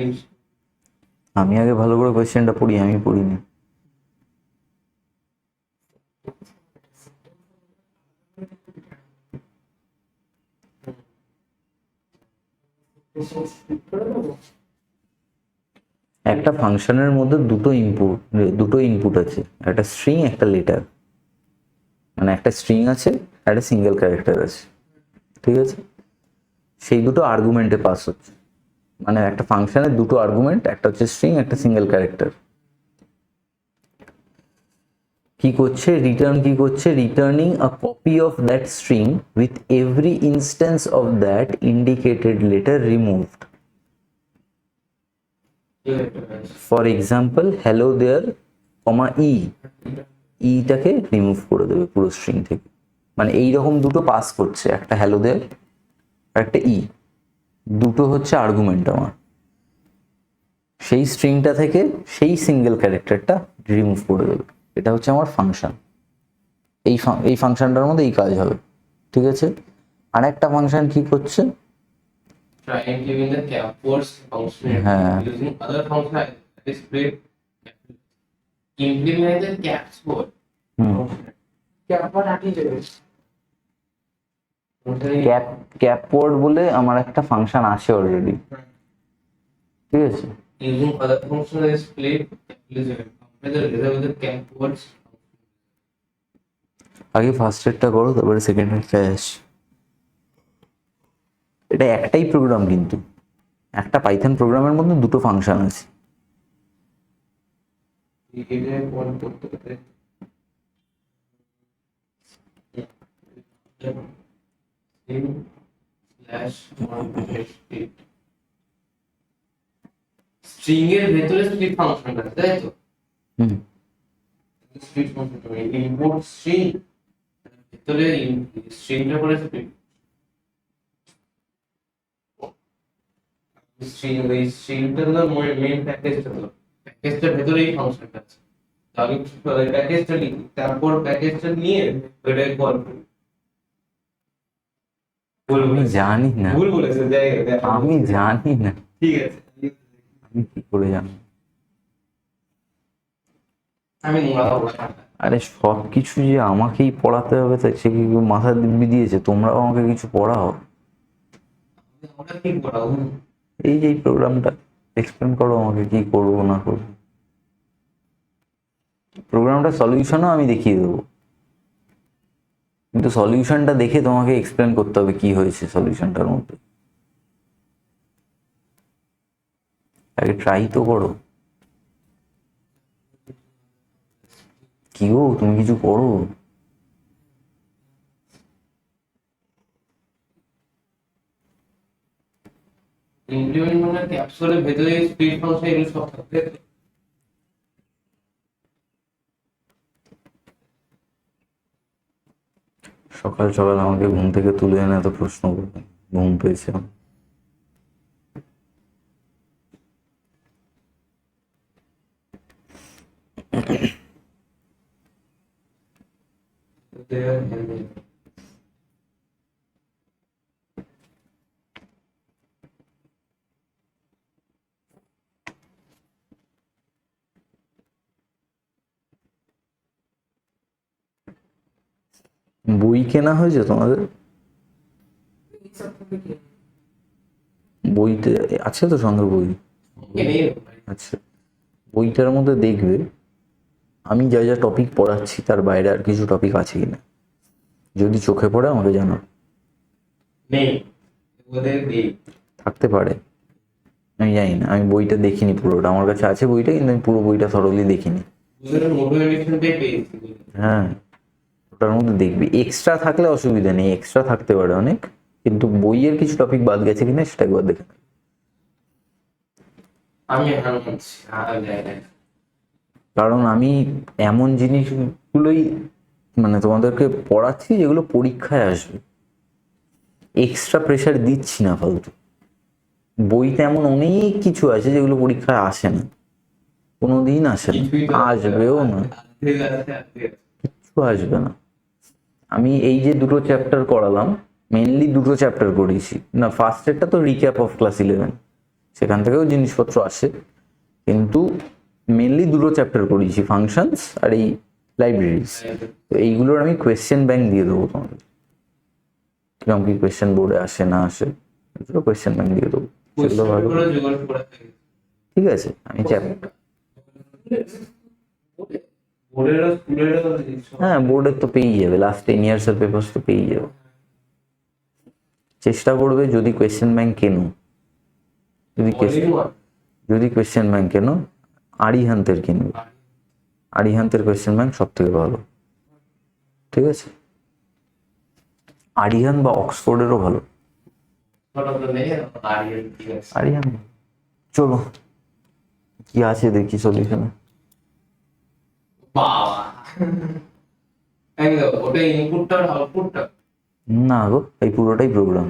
Speaker 1: আমি আগে ভালো করে কোয়েশ্চেনটা পড়ি, আমি পড়িনি। একটা ফাংশনের মধ্যে দুটো ইনপুট আছে, একটা স্ট্রিং একটা লেটার, মানে একটা স্ট্রিং আছে একটা সিঙ্গেল ক্যারেক্টার আছে। ঠিক আছে, সেই দুটো আর্গুমেন্টে পাস হচ্ছে, মানে একটা ফাংশনের দুটো আর্গুমেন্ট, একটা হচ্ছে স্ট্রিং একটা সিঙ্গেল ক্যারেক্টার। কি করছে রিটার্ন, কি করছে returning a copy of that string with every instance of that indicated letter removed. For example hello there comma ইটাকে রিমুভ করে দেবে পুরো স্ট্রিং থেকে। মানে এইরকম দুটো পাস করছে, একটা হ্যালো দেয়ার আর একটা দুটো হচ্ছে আর্গুমেন্ট আমার, সেই স্ট্রিংটা থেকে সেই সিঙ্গেল ক্যারেক্টারটা রিমুভ করে দেবে। এটা হচ্ছে আমার ফাংশন, এই ফাংশনটার মধ্যে এই কাজ হবে। ঠিক আছে, আর একটা ফাংশন কি করছে,
Speaker 2: try implementing the cap words function using other function display implement the caps word
Speaker 3: ক্যাপটা আটি যাবে
Speaker 1: ক্যাপওয়ার্ড বলে আমার একটা ফাংশন আছে অলরেডি। ঠিক আছে,
Speaker 2: using other function display compare the result with the cap words
Speaker 1: আগে ফার্স্ট এডটা করো তারপরে সেকেন্ড এডটা আসে। এটা একটাই প্রোগ্রাম, কিন্তু একটা পাইথন প্রোগ্রামের মধ্যে দুটো ফাংশন আছে।
Speaker 2: এটা কোড করতে করতে স্ট্রিং এর ভেতরে স্প্লিট ফাংশন আছে, তাই তো? স্প্লিট ফাংশন ইনপুট স্ট্রিং ভেতরে স্ট্রিংটা করে স্প্লিট স্ট্রিং, ওই স্ট্রিংটা হলো মেইন প্যাকেজটা, হলো প্যাকেজটার ভেতরে এই ফাংশনটা আছে। তাহলে প্যাকেজটা লিখি, তারপর প্যাকেজটা নিয়ে ওইটাকে কল করি।
Speaker 1: আমি জানি না,
Speaker 2: ভুল বলেছে, যাই হোক,
Speaker 1: আমি জানি না,
Speaker 2: ঠিক আছে।
Speaker 1: আমি কি করে জানি?
Speaker 2: আমি নোংরা বলবো না।
Speaker 1: আরে সব কিছু যে আমাকেই পড়াতে হবে তাই সে কি কেউ মাথা দিব্যি দিয়েছে? তোমরাও আমাকে কিছু পড়াও।
Speaker 2: ওটা কি পড়াবো?
Speaker 1: এই যে এই প্রোগ্রামটা এক্সপ্লেন করো আমাকে, কি করবো না করবো। প্রোগ্রামটা সলিউশনও আমি দেখিয়ে দেবো, কিন্তু সলিউশনটা দেখে তোমাকে এক্সপ্লেন করতে হবে কি হয়েছে সলিউশনটার মধ্যে। আগে ট্রাই তো করো। কি গো, তুমি কিছু করো।
Speaker 2: ইমপ্লিমেন্ট মানে ক্যাপসুলের ভেতরে স্পিড ফাংশন এগুলো সব থাকবে।
Speaker 1: সকাল সকাল আমাকে ঘুম থেকে তুলে এনে এত প্রশ্ন করবে, ঘুম পেয়েছে আমার। বই কেনা হয়েছে তোমাদের?
Speaker 3: এইসব থেকে কি?
Speaker 1: বইতে আছে তো সঙ্গে বই? আচ্ছা, বইটার মধ্যে দেখবে আমি যা যা টপিক পড়াচ্ছি তার বাইরে আর কিছু টপিক আছে কিনা। যদি চোখে পড়ে আমাকে জানো।
Speaker 2: নেই, ওদের নেই।
Speaker 1: থাকতে পারে, আমি জানি না, আমি বইটা দেখিনি পুরোটা। আমার কাছে আছে বইটা, কিন্তু আমি পুরো বইটা থরলি দেখিনি।
Speaker 2: ওদের মোটিভেশনটাই পেয়েছি।
Speaker 1: হ্যাঁ, ওটার মধ্যে দেখবি এক্সট্রা থাকলে অসুবিধা নেই, এক্সট্রা থাকতে পারে অনেক, কিন্তু বইয়ের কিছু টপিক বাদ গেছে কিনা সেটা একবার দেখে নেবে।
Speaker 2: আমি এখন বলছি
Speaker 1: কারণ আমি এমন জিনিসগুলোই মানে তোমাদেরকে পড়াচ্ছি যেগুলো পরীক্ষায় আসবে, এক্সট্রা প্রেশার দিচ্ছি না ফালতু। বইতে এমন অনেক কিছু আছে যেগুলো পরীক্ষায় আসে না, কোনোদিন আসে না, আসবেও না, কিচ্ছু আসবে না। আমি এই যে দুটো চ্যাপ্টার করালাম, মেনলি দুটো চ্যাপ্টার করিয়েছি না। ফার্স্টেরটা তো রিক্যাপ অফ ক্লাস 11, সেখান থেকেও জিনিসপত্র আসে, কিন্তু মেনলি দুটো চ্যাপ্টার করিয়েছি, ফাংশনস আর এই লাইব্রেরিজ। তো এইগুলোর আমি কোয়েশ্চেন ব্যাংক দিয়ে দেবো তোমাদের, কিরকম কি কোয়েশ্চেন বোর্ডে আসে না আসে, এগুলো কোয়েশ্চেন ব্যাংক দিয়ে দেবো, সেগুলো ভালো। ঠিক আছে, আমি চ্যাপ্টার, হ্যাঁ বোর্ডের তো পেয়ে যাবে, লাস্ট 10 years এর পেপার তো পেয়ে যাবে। চেষ্টা করবে যদি কোয়েশ্চেন ব্যাংক কেনো, যদি কোয়েশ্চেন ব্যাংক কেনো আরিহান্তের কিনবে, আরিহান্তের কোয়েশ্চেন ব্যাংক সব থেকে ভালো। ঠিক আছে, আরিহান বা অক্সফোর্ডেরও ভালো। আরিহান, চলো কি আছে দেখি সলিউশনে।
Speaker 2: ওটা ইনপুটটা আর আউটপুটটা
Speaker 1: না গো, এই পুরোটাই প্রোগ্রাম,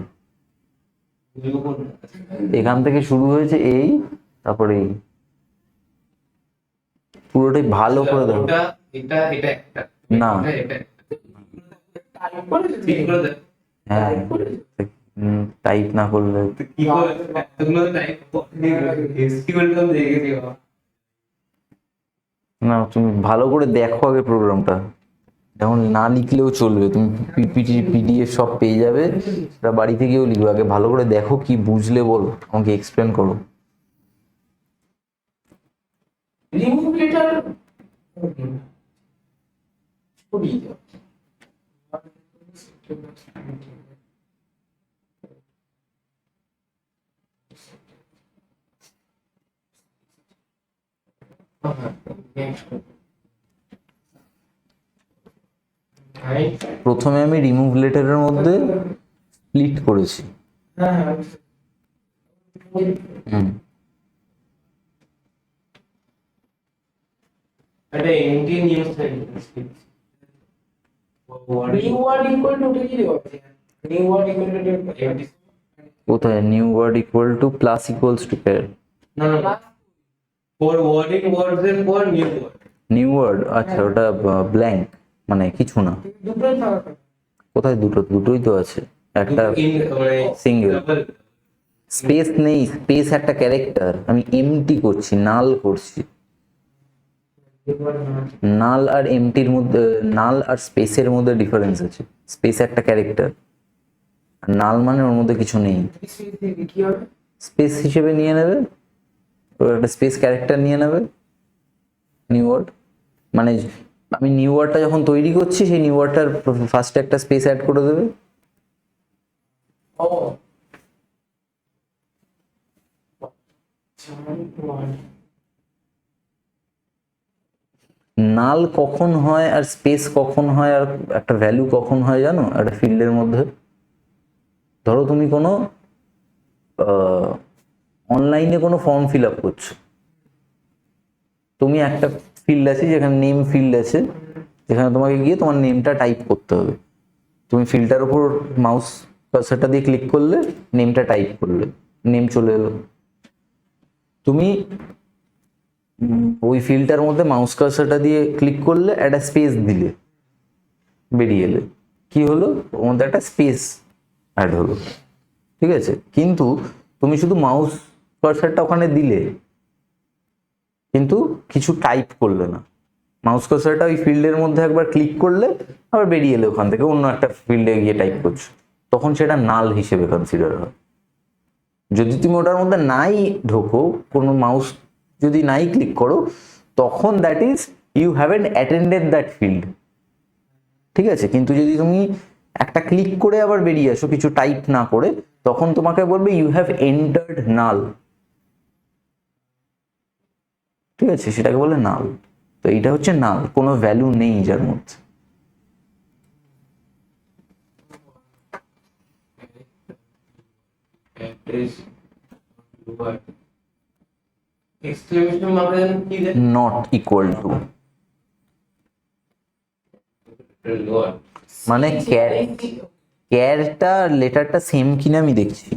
Speaker 1: এখান থেকে শুরু হয়েছে এই, তারপরে এই, পুরোটাই ভালো করে দেখো।
Speaker 2: এটা এটা একটা
Speaker 1: না,
Speaker 2: এটা
Speaker 3: টাইপ করে
Speaker 2: ঠিক করে দে।
Speaker 1: হ্যাঁ টাইপ না করলে
Speaker 2: কি করে এতগুলো টাইপ এসকিউএল তো দেখে দিও।
Speaker 1: না, তুমি ভালো করে দেখো আগে প্রোগ্রামটা, এখন না লিখলেও চলবে, তুমি পিপিটি পিডিএফ সব পেয়ে যাবে, সেটা বাড়িতে গিয়েও লিখবে। আগে ভালো করে দেখো, কি বুঝলে বলো, আমাকে এক্সপ্লেন করো।
Speaker 3: রিমুভ লেটার ছবি
Speaker 1: প্রথমে আমি রিমুভ লেটারের মধ্যে স্প্লিট করেছি।
Speaker 3: হ্যাঁ হ্যাঁ
Speaker 1: হুম,
Speaker 2: এটা empty news sentence
Speaker 3: new word equal to কি দেওয়া আছে new word equal to
Speaker 2: empty
Speaker 1: কোথায় new word equal to plus equals to pair?
Speaker 2: না না ফর ওয়ার্ডিং ওয়ার্ডস এর পর নিউ ওয়ার্ড
Speaker 1: নিউ ওয়ার্ড, আচ্ছা ওটা ব্ল্যাঙ্ক, মানে কিছু না।
Speaker 3: দুটোই থাকা
Speaker 1: কোথায় দুটো? দুটোই তো আছে, একটা
Speaker 2: মানে
Speaker 1: সিঙ্গেল। স্পেস নেই, স্পেস একটা ক্যারেক্টার, আমি এমটি করছি, নাল করছি। নাল আর এমটির মধ্যে, নাল আর স্পেসের মধ্যে ডিফারেন্স আছে। স্পেস একটা ক্যারেক্টার, আর নাল মানে ওর মধ্যে কিছু নেই।
Speaker 3: কি হবে?
Speaker 1: স্পেস হিসেবে নিয়ে নেবে, ও একটা স্পেস ক্যারেক্টার নিয়ে নেবে, নিউ ওয়ার্ড। মানে আমি নিউ ওয়ার্ডটা যখন তৈরি করছি, সেই নিউ ওয়ার্ডটার ফার্স্টে একটা স্পেস অ্যাড করে দেবে।
Speaker 3: ও
Speaker 1: নাল কখন হয় আর স্পেস কখন হয় আর একটা ভ্যালু কখন হয় জানো? একটা ফিল্ডের মধ্যে ধরো তুমি কোনো অনলাইনে কোনো ফর্ম ফিল আপ করছো, তুমি একটা ফিল্ড আছে যেখানে নেম ফিল্ড আছে, যেখানে তোমাকে গিয়ে তোমার নেমটা টাইপ করতে হবে। তুমি ফিল্ডটার উপর মাউস কার্সারটা দিয়ে ক্লিক করলে, নেমটা টাইপ করলে, নেম চলে এলো। তুমি ওই ফিল্ডটার মধ্যে মাউস কার্সারটা দিয়ে ক্লিক করলে, একটা স্পেস দিলে, বেরিয়ে এলে, কি হলো? ওর মধ্যে একটা স্পেস অ্যাড হলো, ঠিক আছে? কিন্তু তুমি শুধু মাউস কার্সারটা ওখানে দিলে, কিন্তু কিছু টাইপ করলে না। মাউস কার্সারটা ওই ফিল্ডের মধ্যে একবার ক্লিক করলে, আবার বেরিয়ে এলে ওখান থেকে, অন্য একটা ফিল্ডে গিয়ে টাইপ করছো, তখন সেটা নাল হিসেবে কনসিডার হয়। যদি তুমি ওটার মধ্যে নাই ঢোকো, কোনো মাউস যদি নাই ক্লিক করো, তখন that is you haven't attended that field, ঠিক আছে? কিন্তু যদি তুমি একটা ক্লিক করে আবার বেরিয়ে আসো কিছু টাইপ না করে, তখন তোমাকে বলবে ইউ হ্যাভ এন্টার্ড নাল, ঠিক আছে? সেটাকে বলে নাল। তো এইটা হচ্ছে নাল, কোনো ভ্যালু নেই যার মধ্যে।
Speaker 2: এক্সক্লেমেশন মার্ক কি দেয়?
Speaker 1: Not equal to,
Speaker 2: lower.
Speaker 1: মানে ক্যারটা লেটারটা সেম কিনা আমি দেখছি।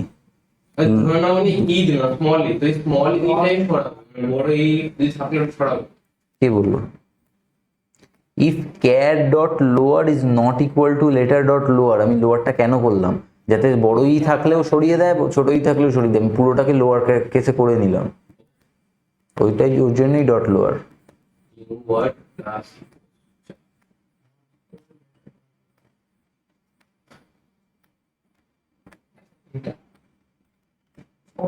Speaker 2: ধরে নাও মানে ই দিল স্মল ই, তো স্মল ইটাই ছড়াবে, বড় ই যদি থাকলে ছড়াবে।
Speaker 1: কে বললো? If car dot lower is not equal to letter dot lower, আমি লোয়ারটা কেন করলাম? যাতে বড় ই থাকলেও সরিয়ে দেয়, ছোট ই থাকলেও সরিয়ে দেয়। আমি পুরোটাকে লোয়ার কেসে করে নিলাম, ওইটাই, ওর জন্যই ডট লোয়ার।
Speaker 2: ওয়ার্ড ক্লাস
Speaker 3: এটা ও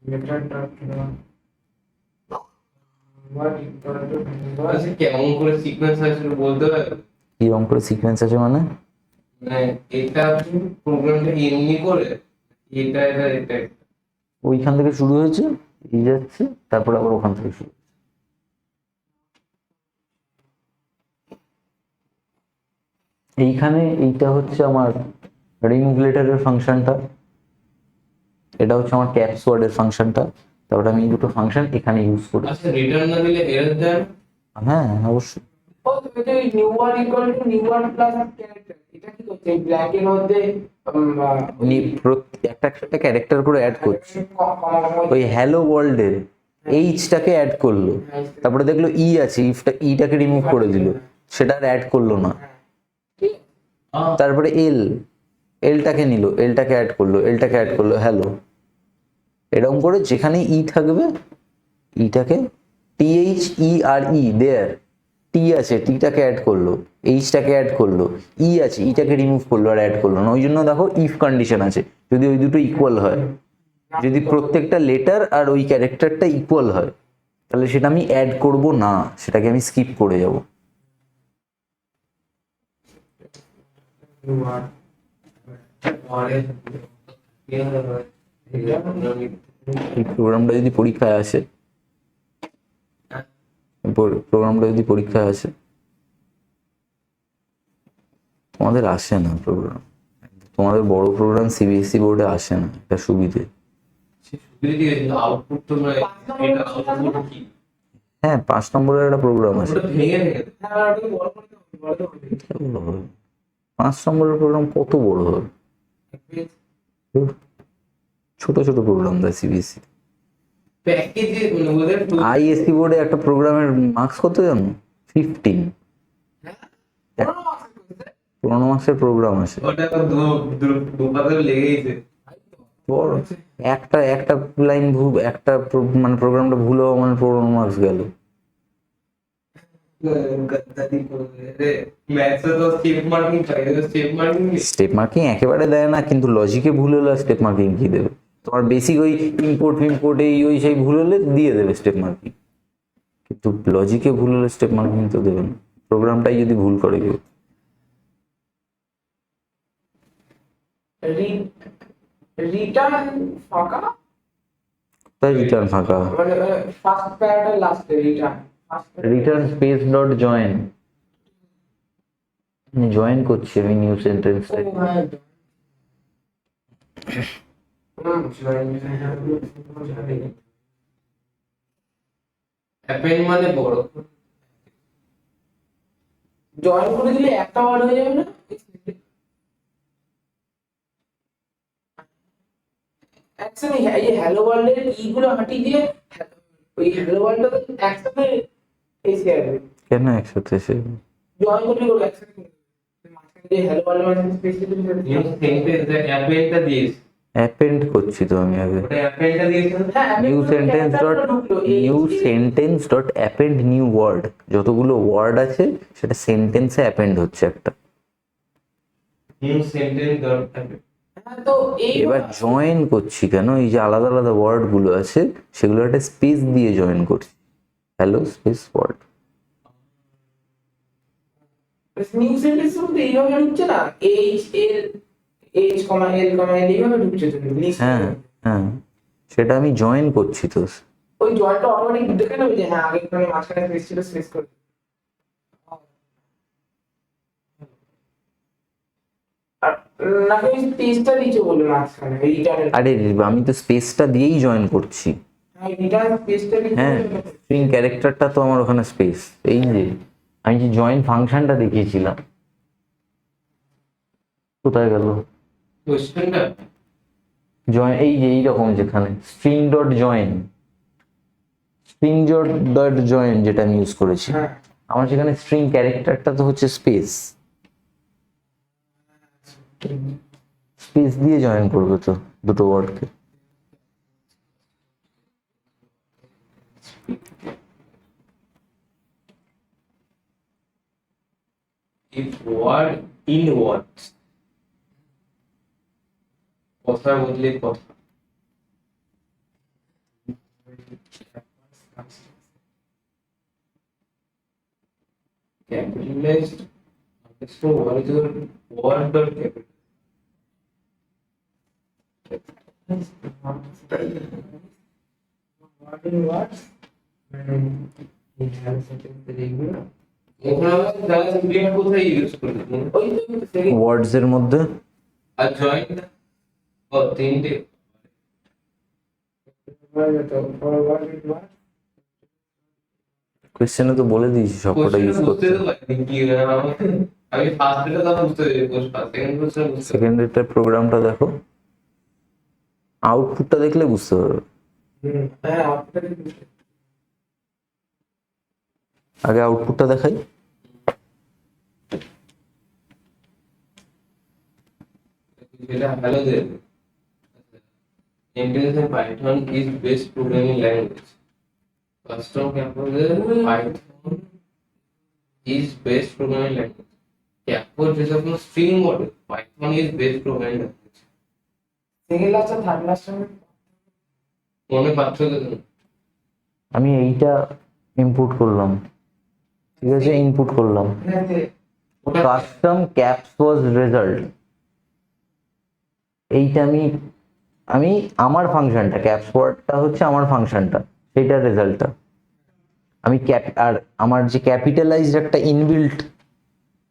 Speaker 3: লেটারটা what equal to
Speaker 2: আচ্ছা কেমন করে সিকোয়েন্স আছে সেটা বলতে পারবে?
Speaker 1: কিরকম করে সিকোয়েন্স আছে মানে?
Speaker 2: মানে এটা প্রোগ্রামটা এমনি করে এটা এটা এটা
Speaker 1: ওইখান থেকে শুরু হয়েছে, এই যাচ্ছে, তারপর আবার ওখান থেকে শুরু। এইখানে এইটা হচ্ছে আমার রিমুভ লেটারের ফাংশনটা, এটা হচ্ছে আমার ক্যাপস ওয়ার্ডের ফাংশনটা। তারপরে আমি এই দুটো ফাংশন এখানে ইউজ করি।
Speaker 2: আচ্ছা রিটার্ন না দিলে এরর দেয় না?
Speaker 1: হ্যাঁ অবশ্যই।
Speaker 3: ও এটা new word equal to new word plus character, এটা কি করছে ব্ল্যাক এর মধ্যে
Speaker 1: একটা একটা ক্যারেক্টার করে অ্যাড করছি। ওই হ্যালো ওয়ার্ল্ডের এইচটাকে অ্যাড করলো, তারপরে দেখলো ই আছে, ইটাকে রিমুভ করে দিল, সেটা আর অ্যাড করলো না। তারপরে এলটাকে নিল, এলটাকে অ্যাড করলো, এলটাকে অ্যাড করলো, হ্যালো। এরকম করে যেখানে ই থাকবে, ইটাকে টিএইচ ই আর ই দেয়ার, টি আছে, টিটাকে অ্যাড করলো, এইচটাকে অ্যাড করলো, ই আছে, ইটাকে রিমুভ করলো আর অ্যাড করলো না। ওই জন্য দেখো ইফ কন্ডিশন আছে, যদি ওই দুটো ইকুয়াল হয়, যদি প্রত্যেকটা লেটার আর ওই ক্যারেক্টারটা ইকুয়াল হয়, তাহলে সেটা আমি অ্যাড করব না, সেটাকে আমি স্কিপ করে যাব। এই প্রোগ্রামটা যদি পরীক্ষায় আসে, তোমাদের আসে না প্রোগ্রাম, তোমাদের বড় প্রোগ্রাম সিবিএসই বোর্ডে আসে না, এটা সুবিধে।
Speaker 2: আউটপুট তো মানে এটা আউটপুট কি
Speaker 1: হ্যাঁ 5 নম্বরের একটা প্রোগ্রাম আছে।
Speaker 2: ওটা ভেঙে ভেঙে
Speaker 3: হ্যাঁ ওটা বড় করে হবে।
Speaker 1: 5 নম্বরের প্রোগ্রাম কত বড় হবে? ছোট ছোট প্রোগ্রাম দেয় সিবিএসই।
Speaker 2: প্যাকেজে মানে ওদের
Speaker 1: আইএসসি বোর্ডে একটা প্রোগ্রামের মার্কস কত জানো? 15।
Speaker 3: বড় মার্কস করতে
Speaker 1: 15 মার্কসের প্রোগ্রাম আছে।
Speaker 2: ওটা তো দু পাতা লেগেইছে।
Speaker 1: বড় একটা একটা লাইন ভুল, একটা মানে প্রোগ্রামটা ভুল হওয়া মানে 4 মার্কস গেল।
Speaker 2: गद्दारी করে রে। ম্যাথসে তো স্টেপ মার্কিং চাই, স্টেপ মার্কিং
Speaker 1: স্টেপ মার্কিং একেবারে দেয় না, কিন্তু লজিকে ভুল হলে স্টেপ মার্কিং কি দেবে? তোমার বেসিক ওই ইম্পোর্ট ফিম্পোর্ট এই ওই সেই ভুল হলে দিয়ে দেবে স্টেপ মার্কিং, কিন্তু লজিকে ভুল হলে স্টেপ মার্কিং তো দেবে না, প্রোগ্রামটাই যদি ভুল করে কেউ।
Speaker 3: রিটার্ন ফাঁকা
Speaker 1: তাই রিটার্ন ফাঁকা,
Speaker 3: মানে ফার্স্ট প্যারাটা লাস্টে return
Speaker 1: return space dot join, join করছি আমি নিউ সেন্টেন্স।
Speaker 2: অ্যাপেন্ড মানে বড়।
Speaker 3: জয়েন করে দিলে একটা ওয়ার্ড হয়ে যাবে না? অ্যাকচুয়ালি এই হ্যালো ওয়ার্ল্ডের ইগুলো হাঁটি দিয়ে ওই হ্যালো ওয়ার্ল্ডটা একসাথে এসে যাবে।
Speaker 1: কেন একসাথে এসে?
Speaker 3: জয়েন করলে করবে একসাথে মাঝখানে যে হ্যালো ওয়ার্ল্ডের মাঝখানে স্পেস দিতে
Speaker 2: নিউ সেন্টেন্স অ্যাপেন্ডটা দিয়েছে,
Speaker 1: অ্যাপেন্ড করছি তো আমি আগে।
Speaker 2: ওটা অ্যাপেন্ডটা দিয়েছে।
Speaker 3: হ্যাঁ
Speaker 1: new sentence dot new sentence dot append new word, যতগুলো ওয়ার্ড আছে সেটা সেন্টেন্সে অ্যাপেন্ড হচ্ছে একটা।
Speaker 2: New sentence dot append.
Speaker 3: হ্যাঁ তো এই
Speaker 1: এবার জয়েন করছি কেন, এই যে আলাদা আলাদা ওয়ার্ড গুলো আছে সেগুলো একটা স্পেস দিয়ে জয়েন করছি, hello space word.
Speaker 3: New sentence মধ্যে এইভাবে ঢুকছে না, এইচ কমা এল কমা এল এইভাবে ঢুকছে তো লিস্ট।
Speaker 1: হ্যাঁ হ্যাঁ, সেটা আমি জয়েন করছি তো।
Speaker 3: ওই জয়েন্টটা অটোমেটিক দেখে নেবে যে হ্যাঁ আগে এখানে মাঝখানে স্পেস ছিল স্পেস করে আর নাকি ওই স্পেসটা দিচ্ছে বলে মাঝখানে রিটার্ন।
Speaker 1: আরে আমি তো স্পেসটা দিয়েই জয়েন করছি।
Speaker 3: হ্যাঁ রিটার্ন স্পেসটা
Speaker 1: হ্যাঁ, স্ট্রিং ক্যারেক্টারটা তো আমার ওখানে স্পেস। এই যে আমি যে জয়েন ফাংশনটা দেখিয়েছিলাম, কোথায় গেল
Speaker 2: কোশ্চেনটা?
Speaker 1: জয়েন? এই যে এইরকম যেখানে string dot join, string dot join যেটা আমি ইউজ করেছি,
Speaker 3: হ্যাঁ
Speaker 1: আমার সেখানে স্ট্রিং ক্যারেক্টারটা তো হচ্ছে স্পেস, স্পেস দিয়ে জয়েন করবে তো দুটো ওয়ার্ডকে।
Speaker 2: if word in words, কথার বদলে কথা। Capitalized, so what is your word dot capital?
Speaker 3: What in words? এই হ্যালো সেন্টেন্স এইগুলো
Speaker 2: ওখানে আমরা জাস্ট স্ট্রিং কোথায় ইউজ করি?
Speaker 3: ওই তো
Speaker 1: ওয়ার্ডস এর মধ্যে
Speaker 2: আর জয়েন ও তিনটে
Speaker 1: কোয়েশ্চেনে তো বলে দিয়েছি সবকটা ইউজ করতে।
Speaker 2: বুঝতে তো পারিনি কি আমি ফার্স্ট এটা তো বুঝতে পেরেছি, সেকেন্ড কোশ্চেন বুঝতে
Speaker 1: সেকেন্ড এটার প্রোগ্রামটা দেখো, আউটপুটটা দেখলে বুঝতে পারবে।
Speaker 3: হ্যাঁ
Speaker 1: আগে আউটপুটটা দেখাই।
Speaker 2: যেটা হ্যালো দেবে। Intelligent Python is best programming language. Custom Capable Python is best programming language. Capable is a string model. Python is best programming language.
Speaker 3: Second last আর থার্ড লাস্ট
Speaker 2: মনে পার্থক্য দেন।
Speaker 1: আমি এইটা ইনপুট করলাম, ঠিক আছে, ইনপুট করলাম
Speaker 2: ওটা
Speaker 1: কাস্টম ক্যাপস ওয়াজ রেজাল্ট। এইটা আমি আমি আমার ফাংশনটা, ক্যাপস ওয়ার্ডটা হচ্ছে আমার ফাংশনটা, সেইটার রেজাল্টটা আমি আর আমার যে ক্যাপিটালাইজড একটা ইনবিল্ট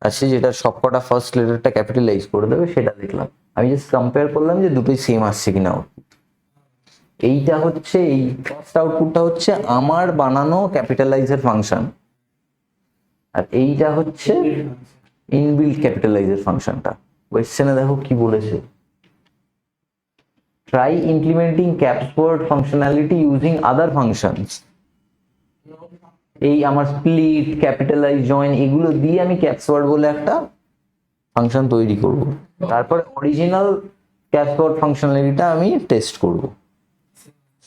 Speaker 1: আছে যেটা সবকটা ফার্স্ট লেটারটা ক্যাপিটালাইজ করে দেবে সেটা দেখলাম। আমি জাস্ট কম্পেয়ার করলাম যে দুটোই সেম আসছে কিনা আউটপুট। এইটা হচ্ছে এই ফার্স্ট আউটপুটটা হচ্ছে আমার বানানো ক্যাপিটালাইজের ফাংশন, আর এইটা হচ্ছে ইনবিল্ট ক্যাপিটালাইজের ফাংশনটা। কোয়েশ্চেনে দেখো কি বলেছে, try implementing caps word functionality using other functions. এই আমার স্প্লিট, ক্যাপিটালাইজ, জয়েন এগুলো দিয়ে আমি ক্যাপস ওয়ার্ড বলে একটা ফাংশন তৈরি করব। তারপর অরিজিনাল ক্যাপওয়ার্ড ফাংশনালিটিটা আমি টেস্ট করব,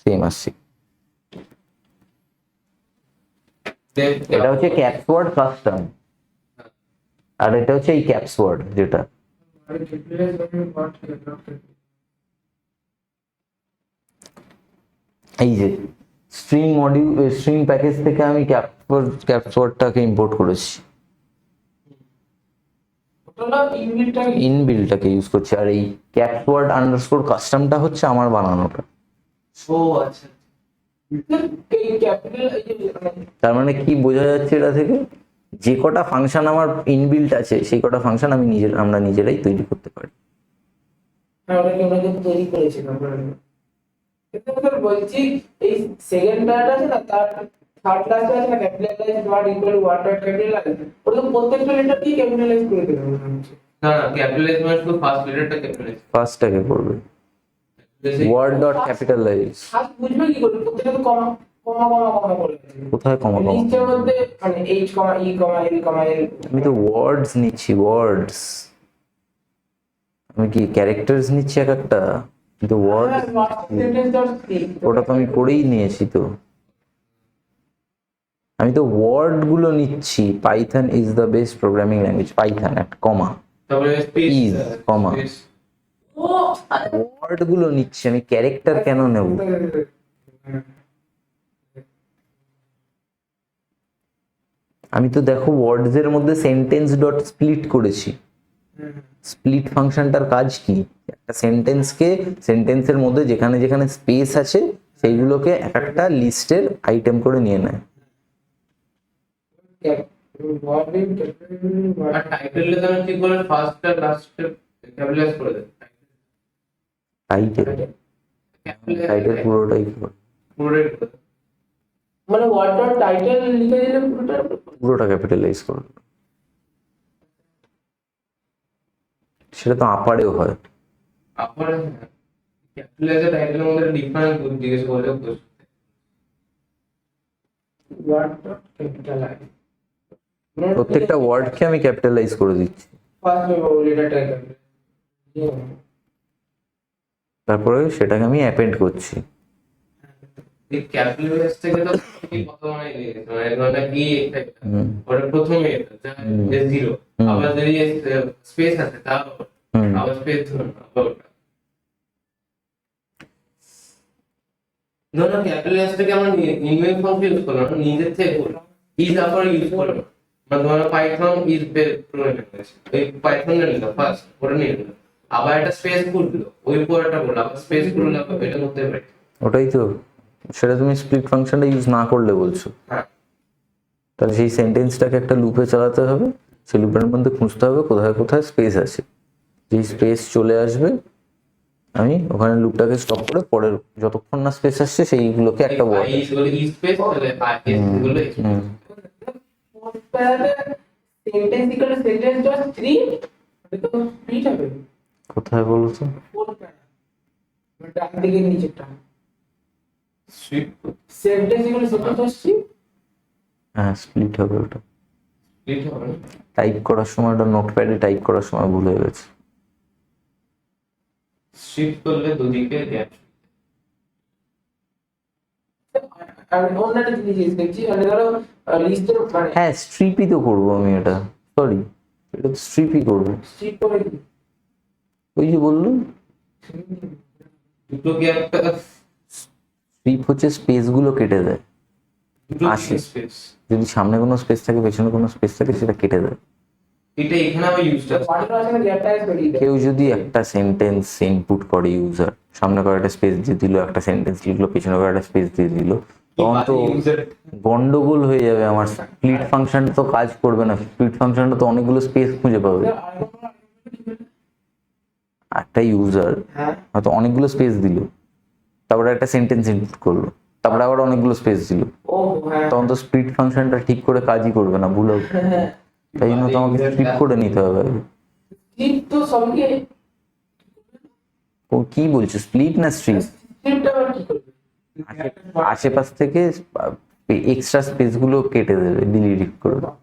Speaker 1: সেম আসছে। এটা হচ্ছে ক্যাপওয়ার্ড কাস্টম, আর এটা হচ্ছে এই ক্যাপসওয়ার্ড যেটা। এই যে স্ট্রিং মডিউল, স্ট্রিং প্যাকেজ থেকে আমি ক্যাপসওয়ার্ডটাকে ইম্পোর্ট করেছি, ইনবিল্ডটাকে ইউজ করছি, আর এই ক্যাপওয়ার্ড আন্ডারস্কোর কাস্টমটা হচ্ছে আমার বানানোটা।
Speaker 2: ও আচ্ছা,
Speaker 1: তার মানে কি বোঝা যাচ্ছে এটা থেকে, যে কটা ফাংশন আমার ইনবিল্ট আছে সেই কটা ফাংশন আমরা নিজেরাই তৈরি করতে পারি।
Speaker 3: হ্যাঁ, ওটাকে তৈরি করেছিলাম। কিন্তু স্যার বলছি, এই সেকেন্ড প্যারাটা আছে না, তার থার্ড ক্লাসে আছে না, capitalize not equal what dot capitalize, ওটা তো প্রত্যেকটা লেটার দিয়ে ক্যাপিটালাইজ করে দেবে মনে হচ্ছে।
Speaker 2: না না, ক্যাপিটালাইজ মানে শুধু ফার্স্ট লেটারটা ক্যাপিটালাইজ।
Speaker 1: ফার্স্টটাকে করবে ওয়ার্ড ডট ক্যাপিটালাইজ।
Speaker 3: ফার্স্ট বুঝবে কি করে? প্রত্যেকটা তো কমা কমা কমা কমা করে আছে।
Speaker 1: কোথায় কমা কমা?
Speaker 3: নিচের মধ্যে মানে এইচ কমা ই কমা এল কমা এল।
Speaker 1: আমি তো ওয়ার্ডস নিচ্ছি, ওয়ার্ডস। আমি কি ক্যারেক্টার্স নিচ্ছি এক একটা, কিন্তু ওয়ার্ড
Speaker 3: সেন্টেন্স ডট সি।
Speaker 1: ওটা তো আমি করেই নিয়েছি। তো আমি তো ওয়ার্ড গুলো নিচ্ছি। Python is the best programming language, Python একটা কমা,
Speaker 2: তারপরে স্পেস
Speaker 1: Is, comma.
Speaker 3: ও
Speaker 1: ওয়ার্ড গুলো নিচ্ছি, আমি ক্যারেক্টার কেন নেব? আমি তো দেখো ওয়ার্ডস এর মধ্যে সেন্টেন্স ডট স্প্লিট করেছি। স্প্লিট ফাংশনটার কাজ কি? একটা সেন্টেন্সকে, সেন্টেন্সের মধ্যে যেখানে যেখানে স্পেস আছে সেইগুলোকে এক একটা লিস্টের আইটেম করে নিয়ে নেয়।
Speaker 2: আর টাইটেলে তুমি কি করে ফার্স্টটা লাস্টটা ক্যাপিটালাইজ করে দেবে?
Speaker 1: টাইটেল, টাইটেল পুরোটাই
Speaker 2: পুরোটাই
Speaker 3: মানে ওয়ার্ড ডট টাইটেল লিখে দিলে
Speaker 1: পুরোটা ক্যাপিটালাইজ করবে। সেটা তো আপারেও হয়।
Speaker 2: আবার ক্যাপিটালাইজের টাইটেলের মধ্যে ডিফারেন্স জিজ্ঞেস করলে
Speaker 3: ওয়ার্ড ডট ক্যাপিটালাইজ
Speaker 1: প্রত্যেকটা ওয়ার্ডকে আমি ক্যাপিটালাইজ করে দিচ্ছি,
Speaker 3: ফার্স্ট লেটারটা ক্যাপিটাল।
Speaker 1: তারপরে সেটাকে আমি অ্যাপেন্ড করছি।
Speaker 2: এই ক্যাপিটালাইজ থেকে তো কি কত মানে লিখেছে, মানে ধরো ই একটা ওটা প্রথমে এটা যে জিরো, আবার যদি স্পেস আছে তাও আবার স্পেস ধরুন আবার ওটা। ধরো ক্যাপিটালাইজ থেকে আমরা ইনভেন্ট ফাংশন ইউজ করলাম, নিজের থেকে করলাম, ইজ আবার ইউজ করলাম, মানে ধরো Python is best programming language, ওই পাইথনটা নিলাম ফার্স্ট, ওটা নিয়ে নিলাম, আবার একটা স্পেস খুলে দিল, ওই পরেরটা করলাম, আবার স্পেস খুললাম, এটা করতে পারি।
Speaker 1: ওটাই তো, সেটা তুমি স্প্লিট ফাংশনটা ইউজ না করলে বলছো।
Speaker 2: হ্যাঁ,
Speaker 1: তাহলে সেই সেন্টেন্সটাকে একটা লুপে চালাতে হবে, সেই লুপের মধ্যে খুঁজতে হবে কোথায় কোথায় স্পেস আছে। যেই স্পেস চলে আসবে আমি ওখানে লুপটাকে স্টপ করে পরের যতক্ষণ না স্পেস আসছে সেইগুলোকে একটা ওয়ার্ড।
Speaker 2: ইজ গুলো ইজ স্পেস, তাহলে আর এস গুলো
Speaker 3: ফোর্থ প্যারাতে sentence equal to sentence dot string, এটা তো স্প্লিট হবে।
Speaker 1: কোথায় বলো তো?
Speaker 3: ফোর্থ প্যারা মানে ডান দিকে নিচেরটা,
Speaker 2: strip
Speaker 3: sentence equal to sentence dot string.
Speaker 1: হ্যাঁ, স্প্লিট হবে ওটা।
Speaker 2: স্প্লিট হবে না,
Speaker 1: টাইপ করার সময় ওটা নোটপ্যাডে টাইপ করার সময় ভুল হয়ে গেছে।
Speaker 2: স্ট্রিপ করলে দুদিকে গ্যাপ।
Speaker 3: আর অন্য একটা জিনিস দেখছি, মানে ধরো লিস্টের মানে
Speaker 1: হ্যাঁ, স্ট্রিপই তো করবো আমি এটা, সরি, এটা তো স্ট্রিপই করবো।
Speaker 3: স্ট্রিপ করে দিই।
Speaker 1: ওই যে বললাম
Speaker 2: দুটো গ্যাপটা,
Speaker 1: স্ট্রিপ হচ্ছে স্পেস গুলো কেটে দেয়।
Speaker 2: দুটো
Speaker 1: আসে।
Speaker 2: স্পেস,
Speaker 1: যদি সামনে কোনো স্পেস থাকে পেছনে কোনো স্পেস থাকে সেটা কেটে দেয়।
Speaker 2: এটা এখানে আবার ইউজটা
Speaker 3: ওয়াটার আছে না, গ্যাপটা বেরিয়ে যায়।
Speaker 1: কেউ যদি একটা সেন্টেন্স ইনপুট করে, ইউজার সামনে করে একটা স্পেস দিয়ে দিল, একটা সেন্টেন্স লিখলো, পেছনে করে একটা স্পেস দিয়ে দিল, তখন তো গন্ডগোল হয়ে যাবে। আমার স্প্লিট ফাংশনটা তো কাজ করবে না। স্প্লিট ফাংশনটা তো অনেকগুলো স্পেস খুঁজে পাবে। একটা ইউজার
Speaker 3: হ্যাঁ,
Speaker 1: হয়তো অনেকগুলো স্পেস দিল, তারপরে একটা সেন্টেন্স ইনপুট করলো, তারপরে আবার অনেকগুলো স্পেস দিল,
Speaker 3: ও হ্যাঁ,
Speaker 1: তখন তো স্প্লিট ফাংশনটা ঠিক করে কাজই করবে না, ভুল হবে।
Speaker 3: হ্যাঁ।
Speaker 1: তাই জন্য তোমাকে স্প্লিট করে নিতে হবে।
Speaker 3: স্ট্রিপ তো সবকে,
Speaker 1: ও কি বলছো, স্প্লিট না স্ট্রিপ?
Speaker 3: স্ট্রিপটা আবার কি করবে?
Speaker 1: আশেপাশ থেকে এক্সট্রা স্পেস গুলো কেটে দেবে, ডিলিট করে দেবে।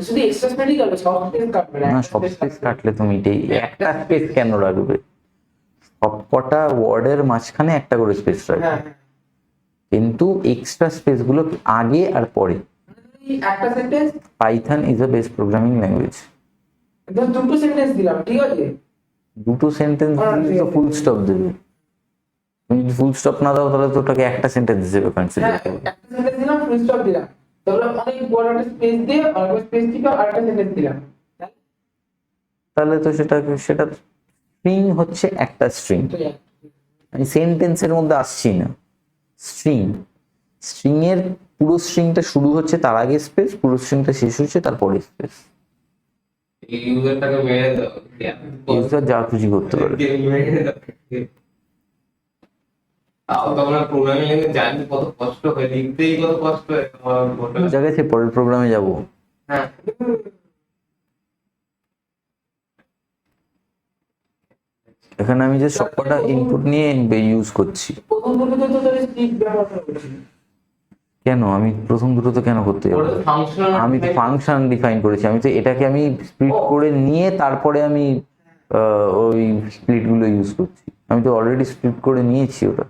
Speaker 3: শুধু এক্সট্রা স্পেসই কাটবে, সব স্পেস কাটবে
Speaker 1: না, সব স্পেস কাটলে তো মিটেই, একটা স্পেস কেন রাখবে? সবকটা ওয়ার্ডের মাঝখানে একটা করে স্পেস রাখবে,
Speaker 3: হ্যাঁ
Speaker 1: কিন্তু এক্সট্রা স্পেস গুলো আগে আর পরে।
Speaker 3: এই একটা sentence,
Speaker 1: Python is a best programming language.
Speaker 3: ধর দুটো সেন্টেন্স দিলাম, ঠিক আছে?
Speaker 1: দুটো সেন্টেন্স তো ফুল স্টপ দেবে, তুমি যদি ফুল স্টপ না দাও তাহলে তো ওটাকে একটা সেন্টেন্স হিসেবে কনসিডার
Speaker 3: হ্যাঁ,
Speaker 1: করবে।
Speaker 3: একটা সেন্টেন্স দিলাম, ফুল স্টপ দিলাম, তারপরে অনেক বড় একটা স্পেস দিয়ে অনেক স্পেস দিয়ে আরেকটা সেন্টেন্স দিলাম।
Speaker 1: তাহলে তো সেটা স্ট্রিং হচ্ছে একটা স্ট্রিং,
Speaker 3: তো
Speaker 1: আমি সেন্টেন্সের মধ্যে আসছি না। স্ট্রিং, স্ট্রিং এর পুরো স্ট্রিংটা শুরু হচ্ছে তার আগে স্পেস, পুরো স্ট্রিংটা শেষ হচ্ছে তারপরে স্পেস।
Speaker 2: এই ইউজারটাকে মেরে দাও,
Speaker 1: ইউজার যা খুশি করতে পারে।
Speaker 2: মেরে দাও। তাও তো আমরা প্রোগ্রামিং ল্যাঙ্গুয়েজ জানি কত কষ্ট হয়, লিখতেই কত কষ্ট হয় আমার গোটা।
Speaker 1: বোঝা গেছে, পরের প্রোগ্রামে যাব।
Speaker 2: হ্যাঁ,
Speaker 1: এখানে আমি যে সবকটা ইনপুট নিয়ে ইউজ করছি।
Speaker 3: প্রথম দুটোতে তো তোর স্পিড ব্যবহার করছি।
Speaker 1: কেন আমি প্রথম দুটোতে কেন করতে যাবো?
Speaker 2: ওটা ফাংশন,
Speaker 1: আমি তো ফাংশন ডিফাইন করেছি, আমি তো এটাকে আমি স্প্লিট করে নিয়ে তারপরে আমি ওই স্প্লিট গুলো ইউজ করছি। আমি তো অলরেডি স্প্লিট করে নিয়েছি ওটা।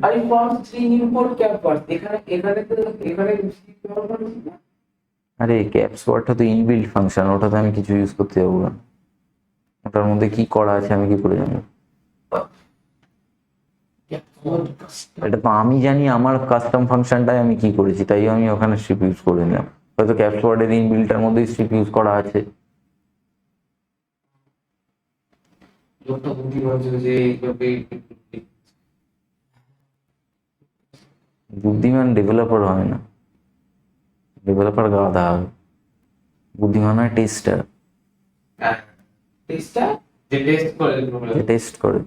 Speaker 3: আরে ফর্ম স্ট্রিং ইম্পোর্ট ক্যাম্পাস, এখানে স্পিড ব্যবহার করছি না।
Speaker 1: আরে ক্যাপস ওয়ার্ডটা তো ইনবিল্ট ফাংশন, ওটাতে আমি কিছু ইউজ করতে যাবো না। ওটার মধ্যে কি করা আছে আমি কি করে জানবো? এটা তো আমি জানি আমার কাস্টম ফাংশনটাই আমি কি করেছি, তাই আমি ওখানে স্ট্রিপ ইউজ করে নিলাম। হয়তো ক্যাপস ওয়ার্ডের ইনবিল্টের মধ্যেই স্ট্রিপ ইউজ করা আছে।
Speaker 2: লোকটা বুদ্ধিমান ছিল যে এইভাবে
Speaker 1: বুদ্ধিমান ডেভেলপার হয় না, ডেভেলপার গাধা হবে, বুদ্ধিমান হয় টেস্টার,
Speaker 3: টেস্টটা
Speaker 2: যে টেস্ট করে প্রোগ্রাম।
Speaker 1: যে টেস্ট করে।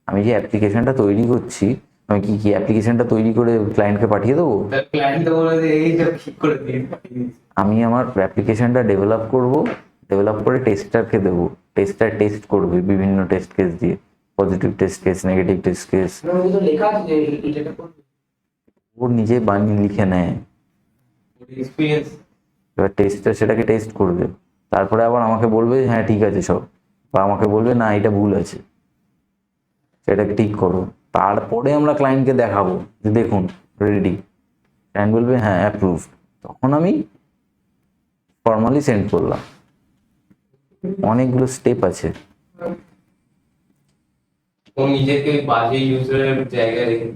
Speaker 1: আমি যে অ্যাপ্লিকেশনটা তৈরি করছি, আমি কি অ্যাপ্লিকেশনটা তৈরি করে ক্লায়েন্টকে পাঠিয়ে দেবো?
Speaker 2: তার ক্লায়েন্ট বলে যে এইটা ঠিক করে দিন।
Speaker 1: আমি আমার অ্যাপ্লিকেশনটা ডেভেলপ করব, ডেভেলপ করে টেস্টারকে দেবো, টেস্টার টেস্ট করবে বিভিন্ন টেস্ট কেস দিয়ে, positive test case, negative test case.
Speaker 3: ওখানে তো লেখা আছে যে এটা করবে।
Speaker 1: ওর নিজে বানিয়ে লিখে নেয়,
Speaker 2: এক্সপিরিয়েন্স
Speaker 1: এবার টেস্টার সেটাকে টেস্ট করবে, তারপরে আবার আমাকে বলবে হ্যাঁ ঠিক আছে সব, বা আমাকে বলবে না এটা ভুল আছে, সেটাকে ঠিক করো। তারপরে আমরা ক্লায়েন্টকে দেখাবো যে দেখুন রেডি, ক্লায়েন্ট বলবে হ্যাঁ অ্যাপ্রুভড, তখন আমি ফর্মালি সেন্ড করলাম। অনেকগুলো স্টেপ আছে।
Speaker 2: ও নিজেকে বাজে ইউজারের জায়গায় রেখে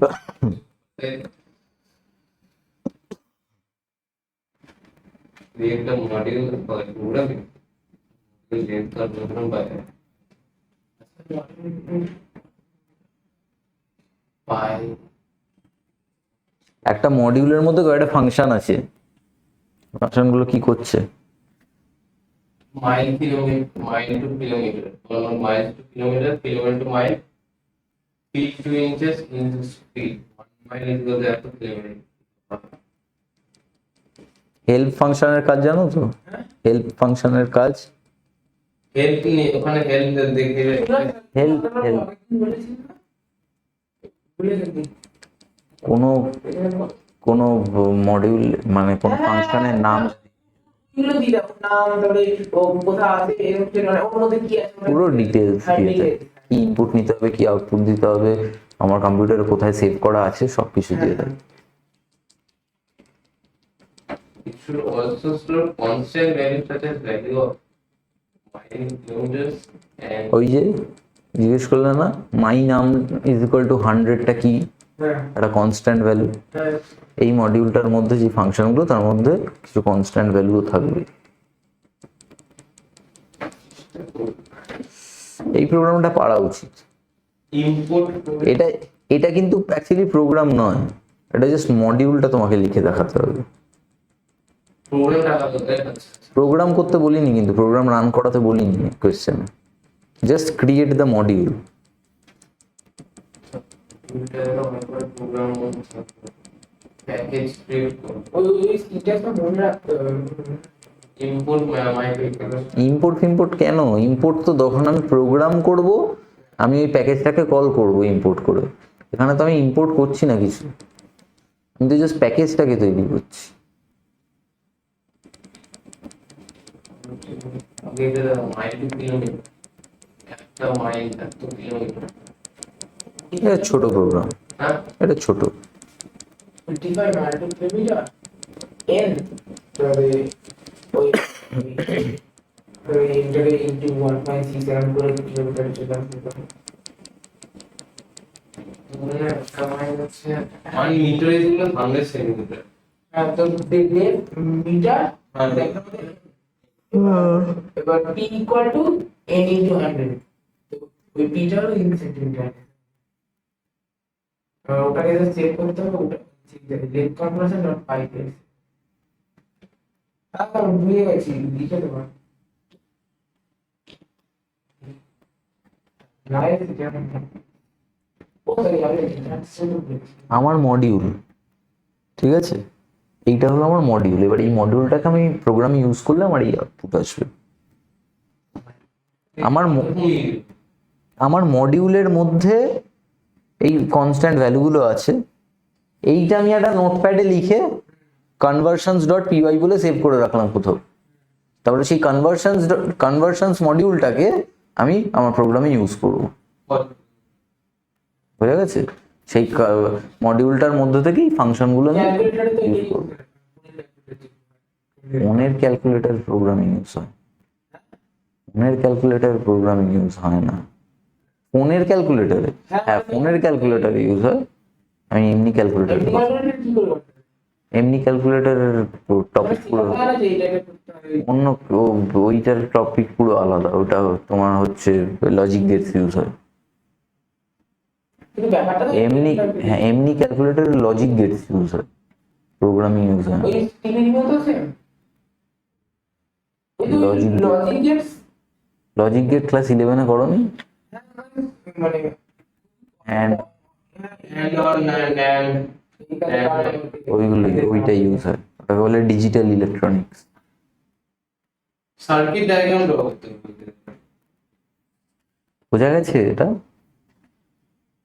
Speaker 2: create a module for programming. Create a program by
Speaker 1: একটা মডিউলের মধ্যে কয়েকটা ফাংশন আছে, ফাংশনগুলো কি করছে?
Speaker 2: mile to kilometer, or miles to kilometer, kilometer to mile, feet to inches, inches to feet. 1 mile is equal to kilometer.
Speaker 1: Help ফাংশনের কাজ জানো তো? হেল্প ফাংশনের কাজ,
Speaker 2: হেল্প নিয়ে ওখানে হেল্প দেখে
Speaker 1: হেল্প কোনো কোনো মডিউল মানে কোনো ফাংশনের নাম
Speaker 3: এগুলো দিয়ে দাও, নাম, তারপরে ও কোথায় আছে, এরকম মানে ওর মধ্যে কি আছে
Speaker 1: পুরো ডিটেলস দিয়ে দেয়, কি ইনপুট নিতে হবে, কি আউটপুট দিতে হবে, আমার কম্পিউটারে কোথায় সেভ করা আছে সবকিছু দিয়ে দেয়।
Speaker 2: it should also store constant values such as value of mile, kilometers and
Speaker 1: ওই যে জিজ্ঞেস করলে না মাই নাম ইজ ইকুয়াল টু 100টা কি
Speaker 3: হ্যাঁ
Speaker 1: একটা কনস্ট্যান্ট ভ্যালু,
Speaker 3: হ্যাঁ
Speaker 1: এই মডিউলটার মধ্যে যে ফাংশনগুলো তার মধ্যে কিছু কনস্ট্যান্ট ভ্যালু থাকবে। এই প্রোগ্রামটা পারা উচিত।
Speaker 2: input
Speaker 1: এটা এটা কিন্তু অ্যাকচুয়ালি প্রোগ্রাম নয়, এটা জাস্ট মডিউলটা তোমাকে লিখে দেখাতে হবে।
Speaker 2: program টাকা করতে
Speaker 1: প্রোগ্রাম করতে বলিনি, কিন্তু প্রোগ্রাম রান করাতে বলিনি কোয়েশ্চেনে, just create the module.
Speaker 2: program package create
Speaker 3: ওই সিনট্যাক্সটা মনে রাখতে হবে।
Speaker 2: input my
Speaker 1: ইম্পোর্ট ফিম্পোর্ট কেন? ইম্পোর্ট তো তখন আমি প্রোগ্রাম করব, আমি ওই প্যাকেজটাকে কল করব ইম্পোর্ট করে, এখানে তো আমি ইম্পোর্ট করছি না কিছু, আমি তো জাস্ট প্যাকেজটাকে তৈরি করছি।
Speaker 2: আগে মাইল টু কিলোমিটার, একটা মাইল এত কিলোমিটার।
Speaker 1: এটা ছোট প্রোগ্রাম,
Speaker 2: হ্যাঁ,
Speaker 1: এটা ছোট।
Speaker 3: 55 মাইল টু কিলোমিটার n তবে ওই ওই ইন্টারে ইনটু 1.67 করে কিলোমিটার চলে আসবে।
Speaker 2: একটা মাইল হচ্ছে 1 মিটার ইজ ইকুয়াল 100 সেন্টিমিটার।
Speaker 3: হ্যাঁ, তো মিটার
Speaker 2: হ্যাঁ।
Speaker 3: এবার p equal to n into 100, তো ওই পিটার ইন সেন্টিমিটার। ওটাকে জাস্ট চেক করতে হবে, ওটা ঠিক আছে, লেট কনভার্সন ডট পাই পেজ। আমি ভুলে গেছি, লিখে দেবো। লাইভ যেমন ও সরি আমি
Speaker 1: আমার মডিউল, ঠিক আছে, এইটা হলো আমার মডিউল। এবার এই মডিউলটাকে আমি প্রোগ্রামে ইউজ করলে আমার এই আউটপুট আসবে। আমার মডিউলের মধ্যে এই কনস্ট্যান্ট ভ্যালুগুলো আছে, এইটা আমি একটা নোটপ্যাডে লিখে কনভার্সনস ডট পিওয়াই বলে সেভ করে রাখলাম কোথাও। তারপরে সেই কনভার্সনস মডিউলটাকে আমি আমার প্রোগ্রামে ইউজ করব, বুঝা গেছে? সেই মডিউলটার মধ্যে থেকেই ফাংশনগুলো আমি
Speaker 3: ক্যালকুলেটরে তো
Speaker 1: ইউজ করব। ফোনের ক্যালকুলেটর প্রোগ্রামিং ইউজ হয়, ফোনের ক্যালকুলেটর প্রোগ্রামিং ইউজ হয় না। ফোনের ক্যালকুলেটরে, হ্যাঁ ফোনের ক্যালকুলেটরে ইউজ হয়, আমি এমনি ক্যালকুলেটর,
Speaker 3: কি করব?
Speaker 1: এমনি ক্যালকুলেটরের টপিক পুরো
Speaker 3: না যে এটাকে করতে হবে।
Speaker 1: অন্য, ওইটার টপিক পুরো আলাদা। ওটা তোমার হচ্ছে লজিক গেটস ইউজ হয়।
Speaker 3: কিন্তু ব্যাপারটা তো
Speaker 1: এমনি, হ্যাঁ এমনি ক্যালকুলেটরের লজিক গেটস ইউজ হয়, প্রোগ্রামিং ইউজ হয় না।
Speaker 3: ওই টিভির মতো সেম। ওই
Speaker 1: Logic gate.
Speaker 3: Logic gates
Speaker 1: logic gate class 11-এ করোনি?
Speaker 3: মানে
Speaker 1: অ্যান্ড
Speaker 2: and or and
Speaker 1: ওইগুলো, ওইটা ইউজ হয়, ওটাকে বলে digital electronics.
Speaker 2: Circuit diagram draw করতে হবে।
Speaker 1: বোঝা গেছে এটা?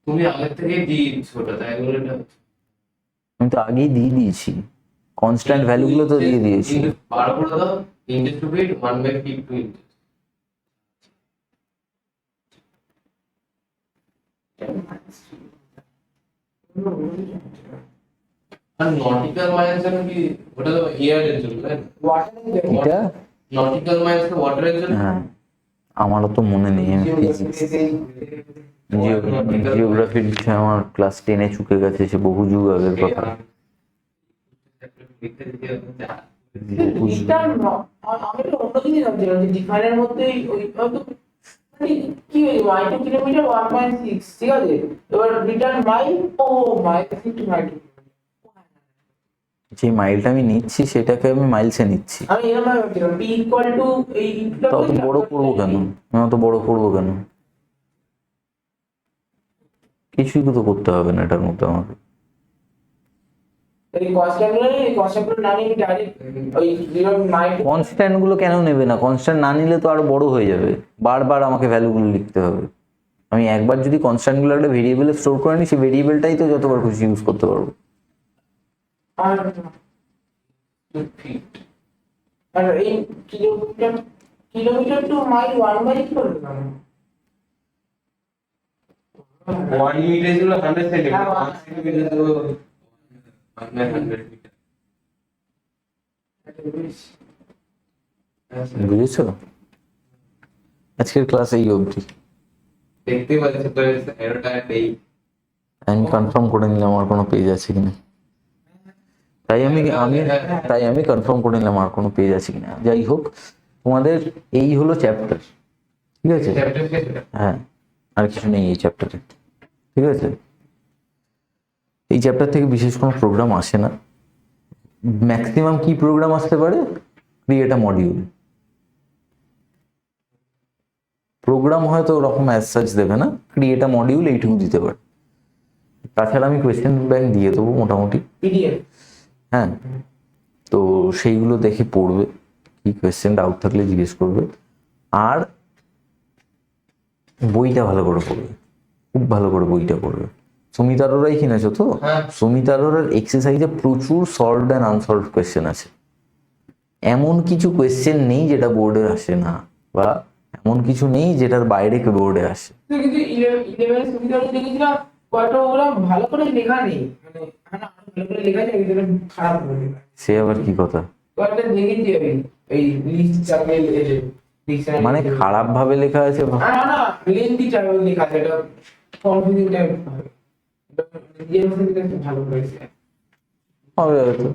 Speaker 2: তুমি আগে থেকে দিয়ে দিচ্ছ ওটা, তাই বলে এটা
Speaker 1: আমি তো আগেই দিয়ে দিয়েছি, কনস্ট্যান্ট ভ্যালুগুলো তো দিয়ে দিয়েছি।
Speaker 2: বার করে দাও, index to bit 1/5 to index. আর নটিক্যাল মাইন্স এর কি ওটা তো ইয়ারের জন্য, তাই না?
Speaker 1: এটা
Speaker 2: নটিক্যাল মাইন্স তো ওয়াটারের জন্য।
Speaker 1: হ্যাঁ, আমারও তো মনে নেই। আমি ফিজিক্স, জিওগ্রাফির বিষয়ে আমার ক্লাস 10-এ চুকে গেছে, সে বহু যুগ আগের কথা।
Speaker 3: আমি তো অন্য জিনিস ভাবছিলাম যে ডিফাইনের মধ্যে ওই হয়তো মানে কি হয়েছে মাই টু কিলোমিটার 1.6, ঠিক আছে, এবার রিটার্ন মাইল, ও মাইল টু মাইল।
Speaker 1: যে মাইলটা আমি নিচ্ছি সেটাকে আমি মাইলসে নিচ্ছি।
Speaker 3: আমি এরকম ভাবছিলাম p ইকুয়াল টু এই
Speaker 1: তা অত বড় করবো কেন? আমি অত বড় করবো কেন? কিছুই তো করতে হবে না এটার মধ্যে আমাকে।
Speaker 3: এই কনস্ট্যান্টগুলো না নিয়ে ডাইরেক্ট ওই মাইল
Speaker 1: কনস্ট্যান্ট গুলো কেন নেবে না? কনস্ট্যান্ট না নিলে তো আরো বড় হয়ে যাবে, বারবার আমাকে ভ্যালুগুলো লিখতে হবে। আমি একবার যদি কনস্ট্যান্ট গুলো একটা ভেরিয়েবলে স্টোর করে নিই, সেই ভেরিয়েবলটাই তো যতবার খুশি ইউজ করতে পারবো।
Speaker 3: আর
Speaker 2: ফিট
Speaker 3: আর এই কিলোমিটার টু মাইল 1/, কি করে দিলাম?
Speaker 2: 1 মিটার হলো 100 সেন্টিমিটার,
Speaker 3: হ্যাঁ,
Speaker 2: 1 সেন্টিমিটার তো 100 মিটার।
Speaker 1: বুঝেছো? আজকের ক্লাস এই অবধি।
Speaker 2: দেখতে পাচ্ছি তো এরোটা এই
Speaker 1: আমি কনফার্ম করে নিলাম আমার কোনো পেজ আছে কিনা, তাই আমি কনফার্ম করে নিলাম আর কোনো পেজ আছে কিনা। যাই হোক, তোমাদের এই হলো চ্যাপ্টার, ঠিক আছে?
Speaker 2: চ্যাপ্টার কে
Speaker 1: হ্যাঁ, আর কিছু নেই এই চ্যাপ্টারে, ঠিক আছে? এই চ্যাপ্টার থেকে বিশেষ কোনো প্রোগ্রাম আসে না। ম্যাক্সিমাম কি প্রোগ্রাম আসতে পারে? Create a module. প্রোগ্রাম হয়তো ওরকম অ্যাজ সাচ দেবে না, ক্রিয়েট আ মডিউল এইটুকু দিতে পারে। তাছাড়া আমি কোয়েশ্চেন ব্যাংক দিয়ে দেবো মোটামুটি,
Speaker 3: পিডিএফ।
Speaker 1: হ্যাঁ। তো সেইগুলো দেখে পড়বে, কি কোয়েশ্চেন ডাউট থাকলে জিজ্ঞেস করবে। আর বইটা ভালো করে পড়বে, খুব ভালো করে বইটা পড়বে। সুমিত আরোরাই কিনেছো তো?
Speaker 2: হ্যাঁ।
Speaker 1: সুমিত আরোরার এক্সারসাইজে প্রচুর সলভড অ্যান্ড আনসলভড কোয়েশ্চেন আছে। এমন কিছু কোয়েশ্চেন নেই যেটা বোর্ডে আসে না, বা এমন কিছু নেই যেটার বাইরে বোর্ডে আসে।
Speaker 3: কিন্তু 11 সুবিধা দেখেছিলাম কয়টা ওরা ভালো করে লেখা নেই, মানে হ্যাঁ ভালো করে লেখা নেই কিন্তু খারাপ করে লেখা।
Speaker 1: সে আবার কি কথা?
Speaker 3: কয়টা দেখেছি আমি এই লিস্ট চাপেল
Speaker 1: মানে খারাপ ভাবে লেখা আছে?
Speaker 3: না না লেন্থি চাপেল লেখা আছে, এটা কনফিউজিং টাইপ হবে। এটা নিজের ভালো করেছে।
Speaker 1: হবে হয়তো।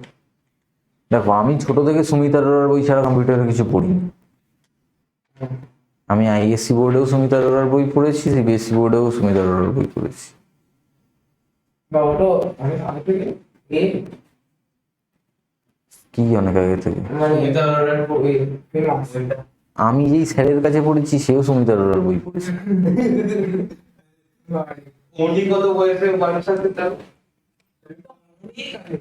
Speaker 1: দেখো, আমি ছোট থেকে সুমিত আরোরার বই ছাড়া কম্পিউটারে কিছু পড়িনি। আমি আইএসসি বোর্ডেও সুমিত আরোরার বই পড়েছি, সিবিএসসি বোর্ডেও সুমিত আরোরার বই পড়েছি।
Speaker 3: বা ওটা আমি আগে থেকে এ
Speaker 1: কি অনেক আগে থেকে?
Speaker 3: মানে
Speaker 2: এটা আর
Speaker 3: ওই ফেমাস
Speaker 1: আমি যেই স্যারের কাছে পড়েছি সেও সুমিত আরোরার বই পড়েছে।
Speaker 2: উনি কত বয়সে মানুষ আছে তার?
Speaker 3: অনেক আগে।